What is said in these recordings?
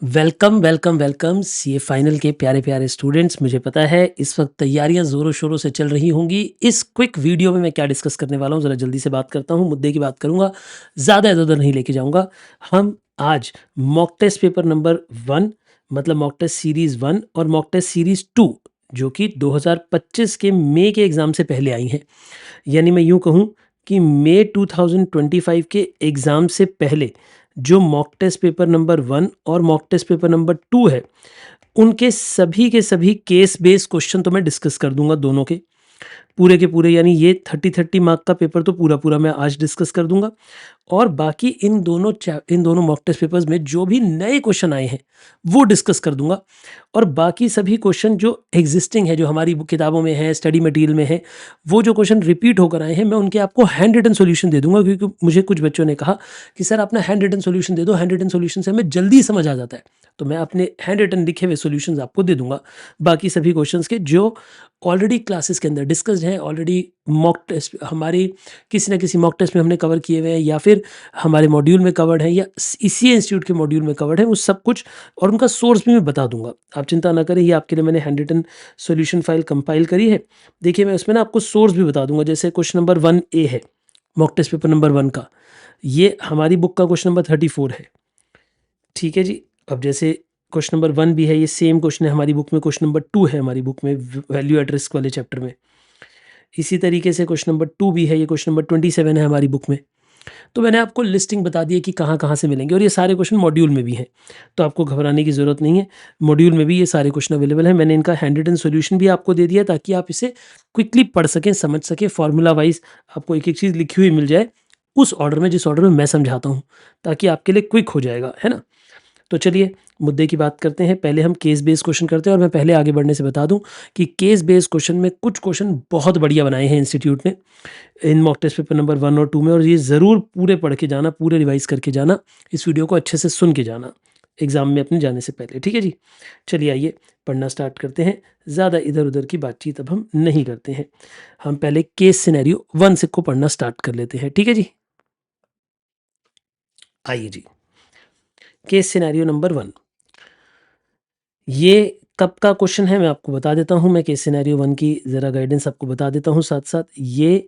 Welcome, welcome, welcome CA final के प्यारे-प्यारे students. मुझे पता है इस वक़्त तैयारियाँ ज़ोरों-शोरों से चल रही होंगी। इस क्विक वीडियो में मैं क्या डिस्कस करने वाला हूँ, ज़रा जल्दी से बात करता हूँ, मुद्दे की बात करूँगा, ज़्यादा इधर-उधर नहीं लेके जाऊँगा। हम आज मॉक टेस्ट पेपर नंबर 1 मतलब मॉक टेस्ट सीरीज़ 1 और मॉक टेस्ट सीरीज़ 2 जो कि 2025 के मई के एग्ज़ाम से पहले आई हैं। यानी मैं यूँ कहूँ कि मई 2025 के एग्ज़ाम से पहले जो मॉक टेस्ट पेपर नंबर 1 और मॉक टेस्ट पेपर नंबर 2 है, उनके सभी के सभी केस बेस्ड क्वेश्चन तो मैं डिस्कस कर दूँगा दोनों के। पूरे के पूरे यानी ये 30-30 मार्क का पेपर तो पूरा-पूरा मैं आज डिस्कस कर दूँगा और बाकी इन दोनों मॉक टेस्ट पेपर्स में जो भी नए क्वेश्चन आए हैं, वो डिस्कस कर दूँगा और बाकी सभी क्वेश्चन जो एक्जिस्टिंग है, जो हमारी किताबों में है, स्टडी मटीरियल में है, वो जो क्वेश्चन रिपीट होकर आए हैं, मैं उनके आपको हैंड रिटन सॉल्यूशन दे दूँगा क्योंकि मुझे कुछ बच्चों ने कहा कि सर अपना हैंड रिटन सॉल्यूशन दे दो, हैंड रिटन सॉल्यूशन से हमें जल्दी समझ आ जाता है। तो मैं अपने हैंड रिटन लिखे हुए सॉल्यूशंस आपको दे दूँगा, बाकी सभी क्वेश्चन्स के जो ऑलरेडी क्लासेस के अंदर डिस्कस्ड हैं, ऑलरेडी मॉक टेस्ट हमारी किसी न किसी मॉक टेस्ट में हमने कवर किए हुए हैं या फिर हमारे मॉड्यूल में कवर्ड हैं या इसी इंस्टीट्यूट के मॉड्यूल में कवर्ड है, वो सब कुछ और उनका सोर्स भी मैं बता दूँगा। आप चिंता ना करें, ये आपके लिए मैंने hand written solution file compile करी है। देखिए, मैं उसमें ना आपको सोर्स भी बता दूँगा, जैसे क्वेश्चन नंबर 1 ए है, मॉक टेस्ट पेपर नंबर 1 का, ये हमारी बुक का क्वेश्चन नंबर 34 है। ठीक है जी। अब जैसे क्वेश्चन नंबर 1 भी है, ये सेम क्वेश्चन है हमारी बुक में, क्वेश्चन नंबर 2 है हमारी बुक में वैल्यू एट रिस्क वाले चैप्टर में। इसी तरीके से क्वेश्चन नंबर 2 भी है, ये क्वेश्चन नंबर 27 है हमारी बुक में। तो मैंने आपको लिस्टिंग बता दी है कि कहाँ-कहाँ से मिलेंगे और ये सारे क्वेश्चन मॉड्यूल में भी हैं। तो आपको घबराने की ज़रूरत नहीं है, मॉड्यूल में भी ये सारे क्वेश्चन अवेलेबल हैं। मैंने इनका हैंड रिटन सॉल्यूशन भी आपको दे दिया है ताकि आप इसे क्विकली पढ़ सकें, समझ सकें, फ़ॉर्मूला वाइज़ आपको एक-एक चीज़ लिखी हुई मिल जाए, उस ऑर्डर में जिस ऑर्डर में मैं समझाता हूँ, ताकि आपके लिए क्विक हो जाएगा, है ना? तो चलिए मुद्दे की बात करते हैं। पहले हम केस बेस्ड क्वेश्चन करते हैं और मैं पहले आगे बढ़ने से बता दूं कि केस बेस्ड क्वेश्चन में कुछ क्वेश्चन बहुत बढ़िया बनाए हैं इंस्टीट्यूट ने इन मॉक टेस्ट पेपर नंबर 1 और 2 में, और ये ज़रूर पूरे पढ़ के जाना, पूरे रिवाइज करके जाना, इस वीडियो को अच्छे से सुन के जाना एग्ज़ाम में अपने जाने से पहले। ठीक है जी? चलिए आइए पढ़ना स्टार्ट करते हैं। ज़्यादा इधर-उधर की बातचीत अब हम नहीं करते हैं। हम पहले केस सिनेरियो 1 से को पढ़ना स्टार्ट कर लेते हैं। ठीक है जी? आइए जी। केस सिनेरियो नंबर 1, ये कब का क्वेश्चन है मैं आपको बता देता हूँ। मैं केस सिनेरियो 1 की ज़रा गाइडेंस आपको बता देता हूँ साथ-साथ। ये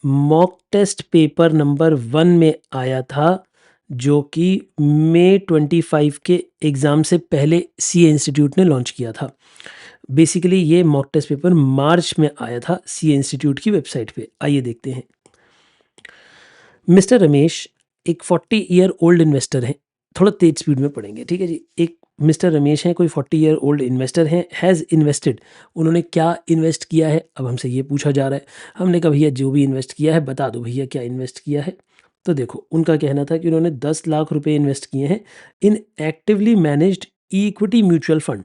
मॉक टेस्ट पेपर नंबर 1 में आया था, जो कि मई 25 के एग्ज़ाम से पहले सीए इंस्टीट्यूट ने लॉन्च किया था। बेसिकली ये मॉक टेस्ट पेपर मार्च में आया था सीए इंस्टीट्यूट की वेबसाइट पे। आइए देखते हैं। मिस्टर रमेश एक 40 ईयर ओल्ड इन्वेस्टर हैं। थोड़ा तेज़ स्पीड में पढ़ेंगे, ठीक है जी? एक मिस्टर रमेश हैं, कोई 40 ईयर ओल्ड इन्वेस्टर हैं, हैज़ इन्वेस्टेड। उन्होंने क्या इन्वेस्ट किया है? अब हमसे ये पूछा जा रहा है। हमने कहा भैया जो भी इन्वेस्ट किया है बता दो भैया क्या इन्वेस्ट किया है? तो देखो उनका कहना था कि उन्होंने 10 लाख रुपए इन्वेस्ट किए हैं in actively managed equity mutual fund.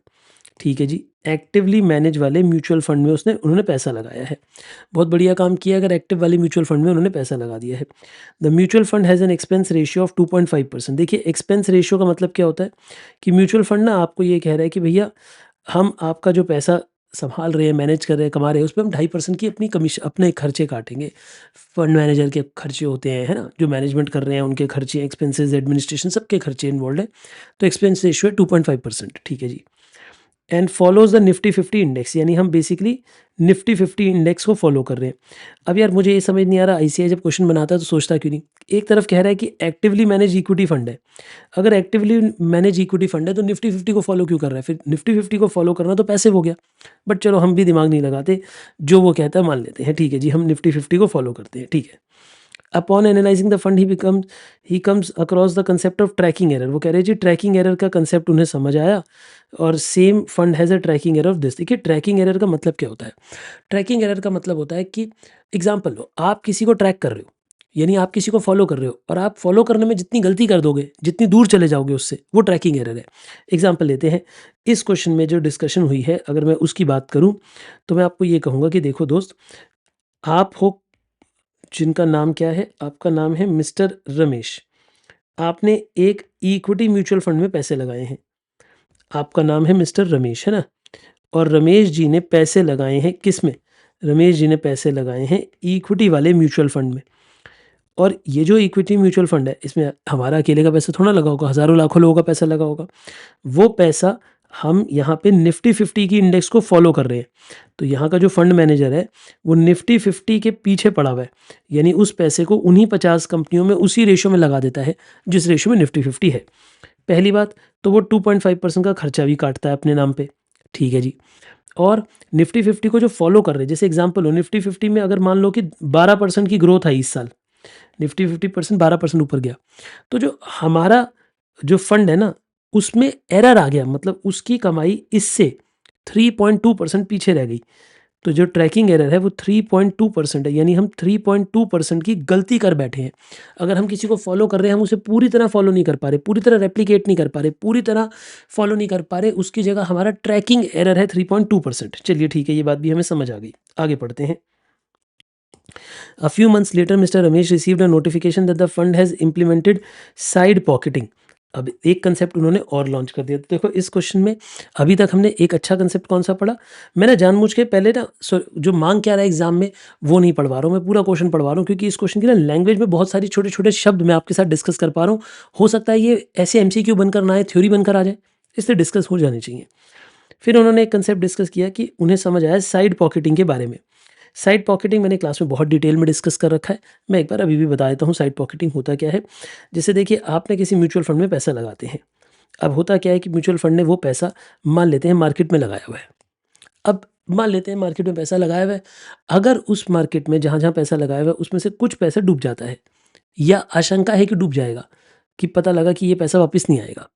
ठीक है जी, एक्टिवली मैनेज वाले म्यूचुअल फंड में उन्होंने पैसा लगाया है। बहुत बढ़िया काम किया अगर एक्टिव वाले म्यूचुअल फंड में उन्होंने पैसा लगा दिया है। The mutual fund has an expense ratio of 2.5%। देखिए एक्सपेंस रेशियो का मतलब क्या होता है कि म्यूचुअल फंड ना आपको ये कह रहा है कि भैया हम आपका जो पैसा सँभाल रहे हैं, मैनेज कर रहे हैं, कमा रहे हैं, उसपे हम 2.5% की अपने खर्चे काटेंगे। फंड मैनेजर के खर्चे होते हैं, है ना? जो मैनेजमेंट कर रहे हैं उनके खर्चे, एक्सपेंसेस, एडमिनिस्ट्रेशन सबके खर्चे इन्वॉल्व्ड हैं। तो एक्सपेंस रेशियो है 2.5%। ठीक है जी। And follows the Nifty 50 index, यानी हम बेसिकली निफ्टी 50 इंडेक्स को फॉलो कर रहे हैं। अब यार मुझे ये समझ नहीं आ रहा, आईसीआई जब क्वेश्चन बनाता है तो सोचता क्यों नहीं? एक तरफ कह रहा है कि एक्टिवली मैनेज इक्विटी फंड है। अगर एक्टिवली मैनेज इक्विटी फंड है तो निफ्टी 50 को फॉलो क्यों कर रहा है? फिर निफ्टी 50 को फॉलो करना तो पैसिव हो गया। बट चलो हम भी दिमाग नहीं लगाते, जो वो कहता है मान लेते हैं। ठीक है जी, हम निफ्टी 50 को फॉलो करते हैं, ठीक है। Upon analysing the fund he comes across the concept of tracking error. वो कह रहे हैं जी ट्रैकिंग एरर का कंसेप्ट उन्हें समझ आया और same fund has a tracking error of this. देखिए ट्रैकिंग एरर का मतलब क्या होता है? ट्रैकिंग एरर का मतलब होता है कि एग्जांपल लो, आप किसी को ट्रैक कर रहे हो, यानी आप किसी को फॉलो कर रहे हो और आप फॉलो करने में जितनी गलती कर दोगे, जितनी दूर चले जाओगे उससे, वो ट्रैकिंग एरर है। एग्जांपल लेते हैं, इस क्वेश्चन में जो डिस्कशन हुई है अगर मैं उसकी बात करूँ तो मैं आपको ये कहूँगा कि देखो दोस्त, आप हो जिनका नाम क्या है? आपका नाम है मिस्टर रमेश। आपने एक इक्विटी म्यूचुअल फंड में पैसे लगाए हैं। आपका नाम है मिस्टर रमेश, है ना? और रमेश जी ने पैसे लगाए हैं किस में? रमेश जी ने पैसे लगाए हैं इक्विटी वाले म्यूचुअल फंड में। और ये जो इक्विटी म्यूचुअल फंड है, इसमें हमारा अकेले का पैसा थोड़ा लगा होगा, हज़ारों लाखों लोगों का पैसा लगा होगा। वो पैसा हम यहाँ पे निफ्टी 50 की इंडेक्स को फॉलो कर रहे हैं। तो यहाँ का जो फंड मैनेजर है वो निफ्टी 50 के पीछे पड़ा हुआ है, यानी उस पैसे को उन्हीं 50 कंपनियों में उसी रेशो में लगा देता है जिस रेशो में निफ्टी 50 है। पहली बात तो वो 2.5% का खर्चा भी काटता है अपने नाम पे, ठीक है जी। और निफ्टी 50 को जो फॉलो कर रहे हैं, जैसे एग्जांपल हो निफ्टी 50 में अगर मान लो कि 12% की ग्रोथ आई इस साल, निफ्टी 50% 12% ऊपर गया, तो जो हमारा जो फंड है ना उसमें एरर आ गया, मतलब उसकी कमाई इससे 3.2% पीछे रह गई। तो जो ट्रैकिंग एरर है वो 3.2% है, यानी हम 3.2% की गलती कर बैठे हैं। अगर हम किसी को फॉलो कर रहे हैं, हम उसे पूरी तरह फॉलो नहीं कर पा रहे, पूरी तरह रेप्लिकेट नहीं कर पा रहे, पूरी तरह फॉलो नहीं कर पा रहे, उसकी जगह हमारा ट्रैकिंग एरर है 3.2%। चलिए ठीक है, ये बात भी हमें समझ आ गई। आगे पढ़ते हैं। A few months later, Mr. Ramesh received a notification that the fund has implemented side pocketing. अब एक कंसेप्ट उन्होंने और लॉन्च कर दिया। तो देखो इस क्वेश्चन में अभी तक हमने एक अच्छा कंसेप्ट कौन सा पढ़ा, मैंने जानबूझ के पहले ना जो मांग क्या रहा है एग्जाम में वो नहीं पढ़वा रहा हूँ, मैं पूरा क्वेश्चन पढ़वा रहा हूँ, क्योंकि इस क्वेश्चन की ना लैंग्वेज में बहुत सारी छोटे छोटे शब्द मैं आपके साथ डिस्कस कर पा रहा हूँ। हो सकता है ये ऐसे MCQ बनकर ना आए, थ्योरी बनकर आ जाए, इसलिए डिस्कस हो जानी चाहिए। फिर उन्होंने एक कंसेप्ट डिस्कस किया कि उन्हें समझ आया साइड पॉकेटिंग के बारे में। साइड पॉकेटिंग मैंने क्लास में बहुत डिटेल में डिस्कस कर रखा है, मैं एक बार अभी भी बता देता हूँ साइड पॉकेटिंग होता क्या है। जैसे देखिए, आपने किसी म्यूचुअल फंड में पैसा लगाते हैं। अब होता क्या है कि म्यूचुअल फंड ने वो पैसा मान लेते हैं मार्केट में लगाया हुआ है। अब मान लेते हैं मार्केट में पैसा लगाया हुआ है, अगर उस मार्केट में जहाँ जहाँ पैसा लगाया हुआ है उसमें से कुछ पैसा डूब जाता है, या आशंका है कि डूब जाएगा, कि पता लगा कि ये पैसा वापस नहीं आएगा।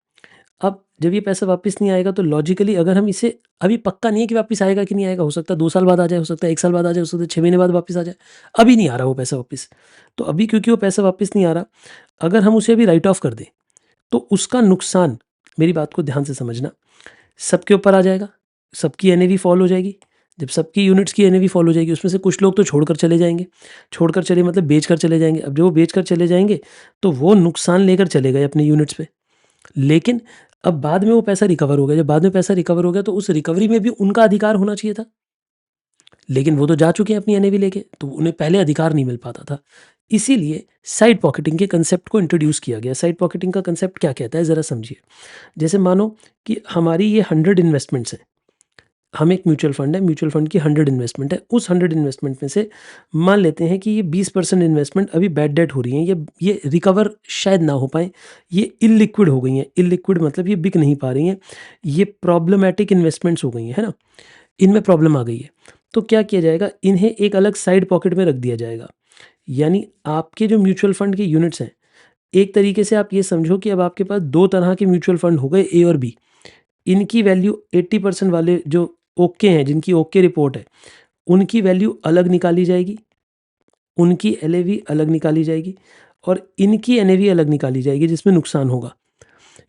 अब जब ये पैसा वापस नहीं आएगा तो लॉजिकली अगर हम इसे, अभी पक्का नहीं है कि वापस आएगा कि नहीं आएगा, हो सकता है 2 साल बाद आ जाए, हो सकता है 1 साल बाद आ जाए, हो सकता है 6 महीने बाद वापस आ जाए, अभी नहीं आ रहा वो पैसा वापस। तो अभी क्योंकि वो पैसा वापस नहीं आ रहा, अगर हम उसे अभी राइट ऑफ कर दें तो उसका नुकसान, मेरी बात को ध्यान से समझना, सबके ऊपर आ जाएगा, सबकी एनएवी फॉल हो जाएगी। जब सबकी यूनिट्स की एनएवी फॉल हो जाएगी, उसमें से कुछ लोग तो छोड़कर चले जाएंगे, छोड़कर चले मतलब बेचकर चले जाएंगे। अब जब वो बेचकर चले जाएंगे तो वो नुकसान लेकर चले गए अपने यूनिट्स पे, लेकिन अब बाद में वो पैसा रिकवर हो गया। जब बाद में पैसा रिकवर हो गया तो उस रिकवरी में भी उनका अधिकार होना चाहिए था, लेकिन वो तो जा चुके हैं अपनी एनएवी लेके, तो उन्हें पहले अधिकार नहीं मिल पाता था। इसीलिए साइड पॉकेटिंग के कंसेप्ट को इंट्रोड्यूस किया गया। साइड पॉकेटिंग का कंसेप्ट क्या कहता है, ज़रा समझिए। जैसे मानो कि हमारी ये 100 इन्वेस्टमेंट्स हैं, हम एक म्यूचुअल फंड है, म्यूचुअल फंड की 100 इन्वेस्टमेंट है, उस 100 इन्वेस्टमेंट में से मान लेते हैं कि ये 20% इन्वेस्टमेंट अभी बैड डेट हो रही हैं, ये रिकवर शायद ना हो पाएँ, ये इल्लिक्विड हो गई हैं। इल्लिक्विड मतलब ये बिक नहीं पा रही हैं, ये प्रॉब्लमैटिक इन्वेस्टमेंट्स हो गई हैं, है ना? इनमें प्रॉब्लम आ गई है। तो क्या किया जाएगा, इन्हें एक अलग साइड पॉकेट में रख दिया जाएगा। यानी आपके जो म्यूचुअल फंड के यूनिट्स हैं, एक तरीके से आप ये समझो कि अब आपके पास 2 तरह के म्यूचुअल फंड हो गए, ए और बी। इनकी वैल्यू 80% वाले जो ओके हैं, जिनकी ओके रिपोर्ट है, उनकी वैल्यू अलग निकाली जाएगी, उनकी एलएवी अलग निकाली जाएगी, और इनकी एनएवी अलग निकाली जाएगी जिसमें नुकसान होगा।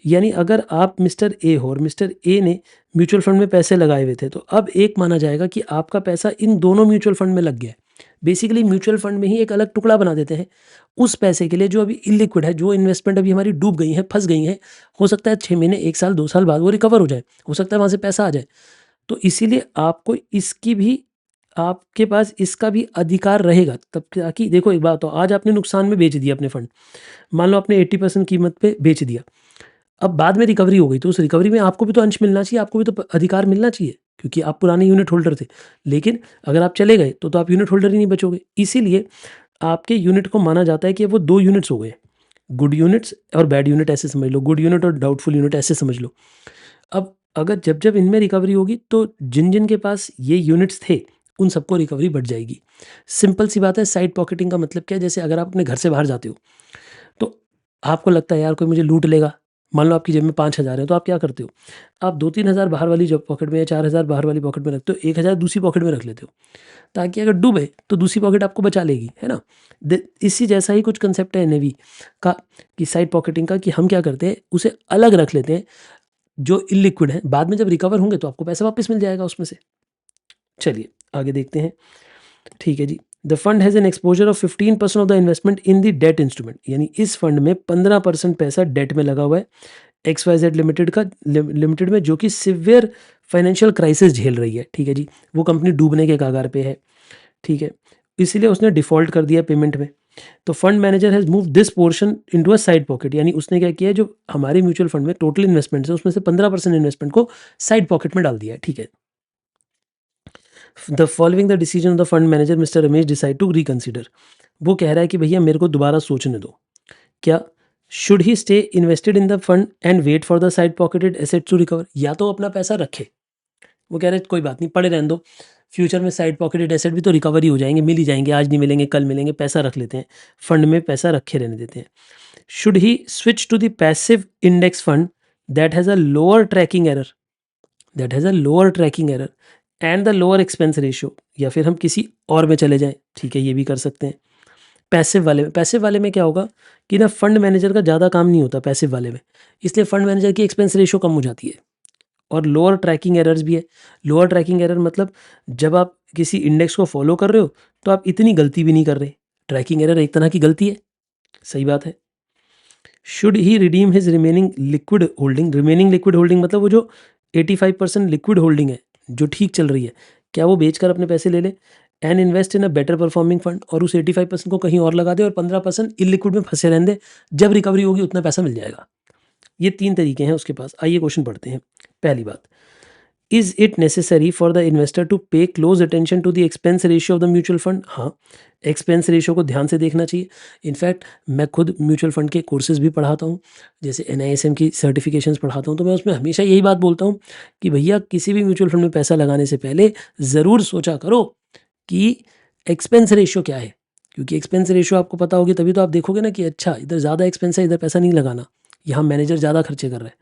यानी अगर आप मिस्टर ए हो और मिस्टर ए ने म्यूचुअल फंड में पैसे लगाए हुए थे, तो अब एक माना जाएगा कि आपका पैसा इन दोनों म्यूचुअल फंड में लग गया है। बेसिकली म्यूचुअल फंड में ही एक अलग टुकड़ा बना देते हैं उस पैसे के लिए जो अभी इलिक्विड है, जो इन्वेस्टमेंट अभी हमारी डूब गई है, फंस गई हैं। हो सकता है 6 महीने, 1 साल, 2 साल बाद वो रिकवर हो जाए, हो सकता है वहाँ से पैसा आ जाए। तो इसीलिए आपको इसकी भी, आपके पास इसका भी अधिकार रहेगा, तब ताकि देखो एक बात, तो आज आपने नुकसान में बेच दिया अपने फंड, मान लो आपने 80% कीमत पे बेच दिया, अब बाद में रिकवरी हो गई, तो उस रिकवरी में आपको भी तो अंश मिलना चाहिए, आपको भी तो अधिकार मिलना चाहिए, क्योंकि आप पुराने यूनिट होल्डर थे। लेकिन अगर आप चले गए तो आप यूनिट होल्डर ही नहीं बचोगे। इसीलिए आपके यूनिट को माना जाता है कि वो 2 यूनिट्स हो गए, गुड यूनिट्स और बैड यूनिट ऐसे समझ लो, गुड यूनिट और डाउटफुल यूनिट ऐसे समझ लो। अब अगर जब इनमें रिकवरी होगी तो जिन के पास ये यूनिट्स थे उन सबको रिकवरी बढ़ जाएगी। सिंपल सी बात है। साइड पॉकेटिंग का मतलब क्या है, जैसे अगर आप अपने घर से बाहर जाते हो तो आपको लगता है यार कोई मुझे लूट लेगा, मान लो आपकी जेब में 5,000 है, तो आप क्या करते हो, आप 2-3 हज़ार बाहर वाली जब पॉकेट में या 4,000 बाहर वाली पॉकेट में रखते हो, 1,000 दूसरी पॉकेट में रख लेते हो, ताकि अगर डूबे तो दूसरी पॉकेट आपको बचा लेगी, है ना? इसी जैसा ही कुछ कंसेप्ट है एनएवी का, कि साइड पॉकेटिंग का, कि हम क्या करते हैं उसे अलग रख लेते हैं जो इलिक्विड है, बाद में जब रिकवर होंगे तो आपको पैसा वापस मिल जाएगा उसमें से। चलिए आगे देखते हैं। ठीक है जी। The fund has an exposure of 15% of the investment in the debt instrument, यानी इस फंड में 15% पैसा डेट में लगा हुआ है XYZ लिमिटेड का, लिमिटेड में, जो कि सिवियर फाइनेंशियल क्राइसिस झेल रही है। ठीक है जी, वो कंपनी डूबने के कगार पे है। ठीक है, इसीलिए उसने डिफ़ॉल्ट कर दिया पेमेंट में। तो fund manager has move this portion into a side pocket, यानी उसने क्या किया है, जो हमारे म्यूचुअल फंड में टोटल इन्वेस्टमेंट्स है उसमें से 15% इन्वेस्टमेंट को साइड पॉकेट में डाल दिया है, ठीक है। The following the decision of the fund manager mister Ramesh decide to reconsider. वो कह रहा है कि भैया मेरे को दोबारा सोचने दो, क्या should he stay invested in the fund and wait for the side pocketed asset to recover, या तो अपना पैसा रखे, वो कह रहे हैं कोई बात नहीं पड़े रहने दो, फ्यूचर में साइड पॉकेटेड एसेट भी तो रिकवर ही हो जाएंगे, मिल ही जाएंगे, आज नहीं मिलेंगे कल मिलेंगे, पैसा रख लेते हैं, फंड में पैसा रखे रहने देते हैं। Should he switch to the passive index fund that has a lower tracking error, and the lower expense ratio, या फिर हम किसी और में चले जाएं, ठीक है, ये भी कर सकते हैं। पैसिव वाले में क्या होगा कि ना फंड मैनेजर का ज़्यादा काम नहीं होता पैसिव वाले में, इसलिए फंड मैनेजर की एक्सपेंस रेशियो कम हो जाती है, और लोअर ट्रैकिंग एरर्स भी है। लोअर ट्रैकिंग एरर मतलब जब आप किसी इंडेक्स को फॉलो कर रहे हो तो आप इतनी गलती भी नहीं कर रहे, ट्रैकिंग एरर एक तरह की गलती है, सही बात है। Should he redeem his remaining liquid holding मतलब वो जो 85% लिक्विड होल्डिंग है जो ठीक चल रही है, क्या वो बेचकर अपने पैसे ले ले and invest in a better performing fund, और उस 85% को कहीं और लगा दे और 15% इलिक्विड में फंसे रहने दे, जब रिकवरी होगी उतना पैसा मिल जाएगा। ये 3 तरीके हैं उसके पास। आइए क्वेश्चन पढ़ते हैं। पहली बात, is it necessary for the investor to pay close attention to the expense ratio of the mutual fund. हाँ, एक्सपेंस रेशियो को ध्यान से देखना चाहिए। इनफैक्ट मैं खुद म्यूचुअल फंड के कोर्सेज भी पढ़ाता हूँ, जैसे NISM की सर्टिफिकेशंस पढ़ाता हूँ, तो मैं उसमें हमेशा यही बात बोलता हूँ कि भैया किसी भी म्यूचुअल फंड में पैसा लगाने से पहले ज़रूर सोचा करो कि एक्सपेंस रेशियो क्या है, क्योंकि एक्सपेंस रेशियो आपको पता होगी तभी तो आप देखोगे ना कि अच्छा इधर ज़्यादा एक्सपेंस है, इधर पैसा नहीं लगाना, यहाँ मैनेजर ज़्यादा खर्चे कर रहा है।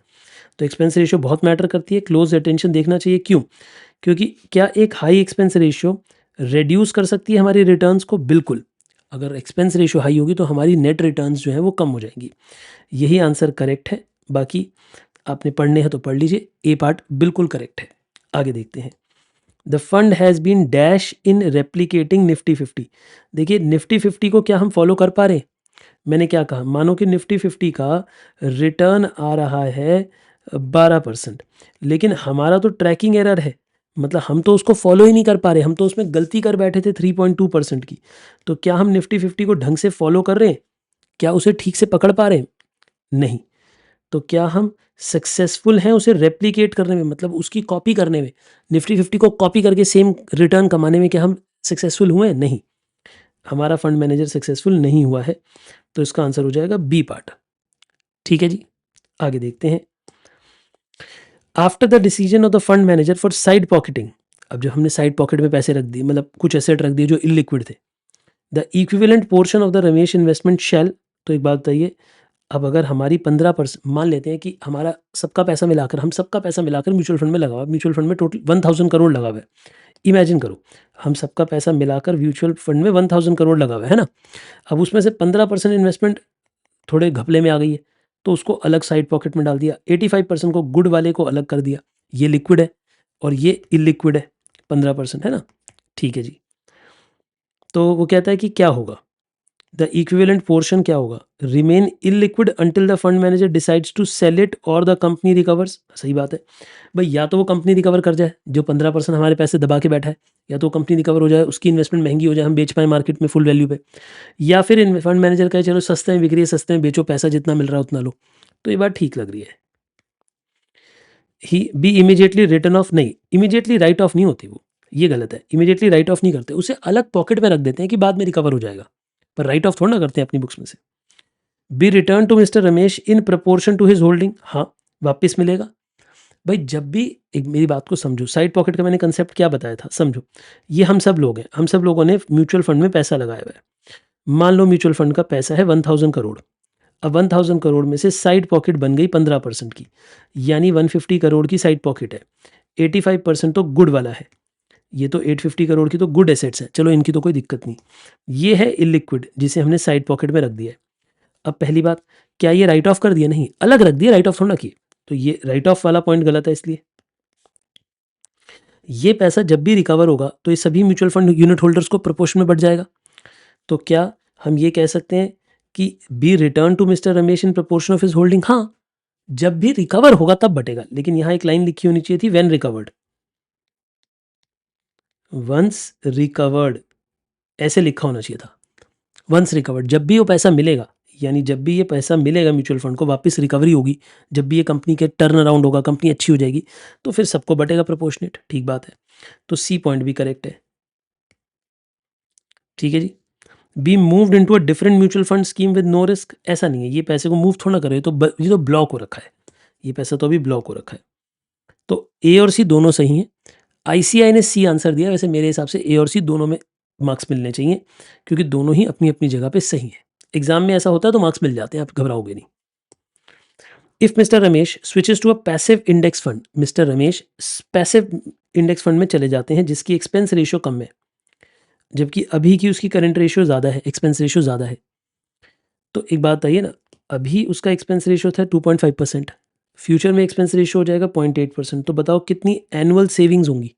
तो एक्सपेंस रेशियो बहुत मैटर करती है, क्लोज अटेंशन देखना चाहिए। क्यों? क्योंकि क्या एक हाई एक्सपेंस रेशियो रिड्यूस कर सकती है हमारी रिटर्न्स को? बिल्कुल। अगर एक्सपेंस रेशियो हाई होगी तो हमारी नेट रिटर्न्स जो है वो कम हो जाएंगी। यही आंसर करेक्ट है। बाकी आपने पढ़ने हैं तो पढ़ लीजिए, ए पार्ट बिल्कुल करेक्ट है। आगे देखते हैं। The fund has been dash in replicating Nifty 50। देखिए निफ्टी 50 को क्या हम फॉलो कर पा रहे हैं? मैंने क्या कहा, मानो कि निफ्टी 50 का रिटर्न आ रहा है 12%, लेकिन हमारा तो ट्रैकिंग एरर है, मतलब हम तो उसको फॉलो ही नहीं कर पा रहे, हम तो उसमें गलती कर बैठे थे 3.2% की। तो क्या हम निफ्टी 50 को ढंग से फॉलो कर रहे हैं? क्या उसे ठीक से पकड़ पा रहे हैं? नहीं। तो क्या हम सक्सेसफुल हैं उसे रेप्लिकेट करने में, मतलब उसकी कॉपी करने में, निफ्टी 50 को कॉपी करके सेम रिटर्न कमाने में क्या हम सक्सेसफुल हुए? नहीं, हमारा फंड मैनेजर सक्सेसफुल नहीं हुआ है। तो इसका आंसर हो जाएगा बी पार्ट। ठीक है जी, आगे देखते हैं। After the decision of the fund manager for side pocketing, अब जो हमने साइड पॉकेट में पैसे रख दिए, मतलब कुछ एसेट रख दिए जो इलिक्विड थे, the equivalent portion of the Ramesh investment shall. तो एक बात बताइए, अब अगर हमारी 15%, मान लेते हैं कि हमारा सबका पैसा मिलाकर, हम सबका पैसा मिलाकर म्यूचुअल फंड में लगा हुआ है, म्यूचुअल फंड में टोटल 1000 करोड़ लगा हुआ है। इमेजिन करो, हम सबका पैसा मिलाकर म्यूचुअल फंड में 1000 करोड़ लगा हुआ है ना। अब उसमें से 15% इन्वेस्टमेंट थोड़े घपले में आ गई है, तो उसको अलग साइड पॉकेट में डाल दिया। 85% को गुड वाले को अलग कर दिया, ये लिक्विड है और ये इलिक्विड है, 15% है ना। ठीक है जी, तो वो कहता है कि क्या होगा, द इक्विवेलेंट पोर्शन क्या होगा, remain illiquid until the fund manager decides to sell it और द कंपनी रिकवर्स। सही बात है भाई, या तो वो कंपनी रिकवर कर जाए जो 15% हमारे पैसे दबा के बैठा है, या तो कंपनी रिकवर हो जाए, उसकी इन्वेस्टमेंट महंगी हो जाए, हम बेच पाए मार्केट में फुल वैल्यू पे, या फिर फंड मैनेजर कहे चलो सस्ते में बिक रही है, सस्ते में बेचो, पैसा जितना मिल रहा है उतना लो। तो ये बात ठीक लग रही है। ही बी इमीडिएटली रिटर्न ऑफ, नहीं, इमीडिएटली राइट ऑफ नहीं होती वो, ये गलत है। इमीडिएटली राइट ऑफ नहीं करते, उसे अलग पॉकेट में रख देते हैं कि बाद में रिकवर हो जाएगा, पर राइट ऑफ थोड़ा ना करते हैं अपनी बुक्स में से। Be return to mister Ramesh in proportion to his holding, हाँ वापस मिलेगा। भाई जब भी, एक मेरी बात को समझो, साइड पॉकेट का मैंने कंसेप्ट क्या बताया था, समझो। ये हम सब लोग हैं, हम सब लोगों ने म्यूचुअल फंड में पैसा लगाया हुआ है। मान लो म्यूचुअल फंड का पैसा है 1000 करोड़। अब 1000 करोड़ में से साइड पॉकेट बन गई 15% की, यानी 150 करोड़ की साइड पॉकेट है। 85% तो गुड वाला है, ये तो 850 करोड़ की तो गुड एसेट्स हैं, चलो इनकी तो कोई दिक्कत नहीं। ये है इलिक्विड जिसे हमने साइड पॉकेट में रख दिया है। अब पहली बात, क्या ये राइट ऑफ कर दिया? नहीं, अलग रख दिया, राइट ऑफ थोड़ा ना किए। तो ये राइट ऑफ वाला पॉइंट गलत है। इसलिए ये पैसा जब भी रिकवर होगा तो ये सभी म्यूचुअल फंड यूनिट होल्डर्स को प्रपोर्शन में बढ़ जाएगा। तो क्या हम ये कह सकते हैं कि be return to mister Ramesh in proportion of his holding? हाँ, जब भी रिकवर होगा तब बटेगा, लेकिन यहां एक लाइन लिखी होनी चाहिए थी, व्हेन रिकवर्ड, वंस रिकवर्ड, ऐसे लिखा होना चाहिए था। वंस रिकवर्ड, जब भी वो पैसा मिलेगा, यानी जब भी ये पैसा मिलेगा म्यूचुअल फंड को, वापस रिकवरी होगी, जब भी ये कंपनी के टर्न अराउंड होगा, कंपनी अच्छी हो जाएगी, तो फिर सबको बटेगा प्रोपोर्शनेट। ठीक बात है, तो सी पॉइंट भी करेक्ट है। ठीक है जी। Be moved into a different mutual fund scheme with no risk, ऐसा नहीं है, ये पैसे को मूव थोड़ा करे, तो ये तो ब्लॉक हो रखा है, ये पैसा तो अभी ब्लॉक हो रखा है। तो ए और सी दोनों सही हैं। आईसीआई ने सी आंसर दिया, वैसे मेरे हिसाब से ए और सी दोनों में मार्क्स मिलने चाहिए, क्योंकि दोनों ही अपनी अपनी जगह पे सही हैं। एग्जाम में ऐसा होता है तो मार्क्स मिल जाते हैं, आप घबराओगे नहीं। If mister Ramesh switches to a passive index fund, mister Ramesh passive index fund में चले जाते हैं जिसकी एक्सपेंस रेशियो कम है, जबकि अभी की उसकी करंट रेशियो ज़्यादा है, एक्सपेंस रेशियो ज़्यादा है। तो एक बात बताइए ना, अभी उसका एक्सपेंस रेशियो था 2.5%, फ्यूचर में एक्सपेंस रेशियो हो जाएगा 0.8%, तो बताओ कितनी एनुअल सेविंग्स होंगी।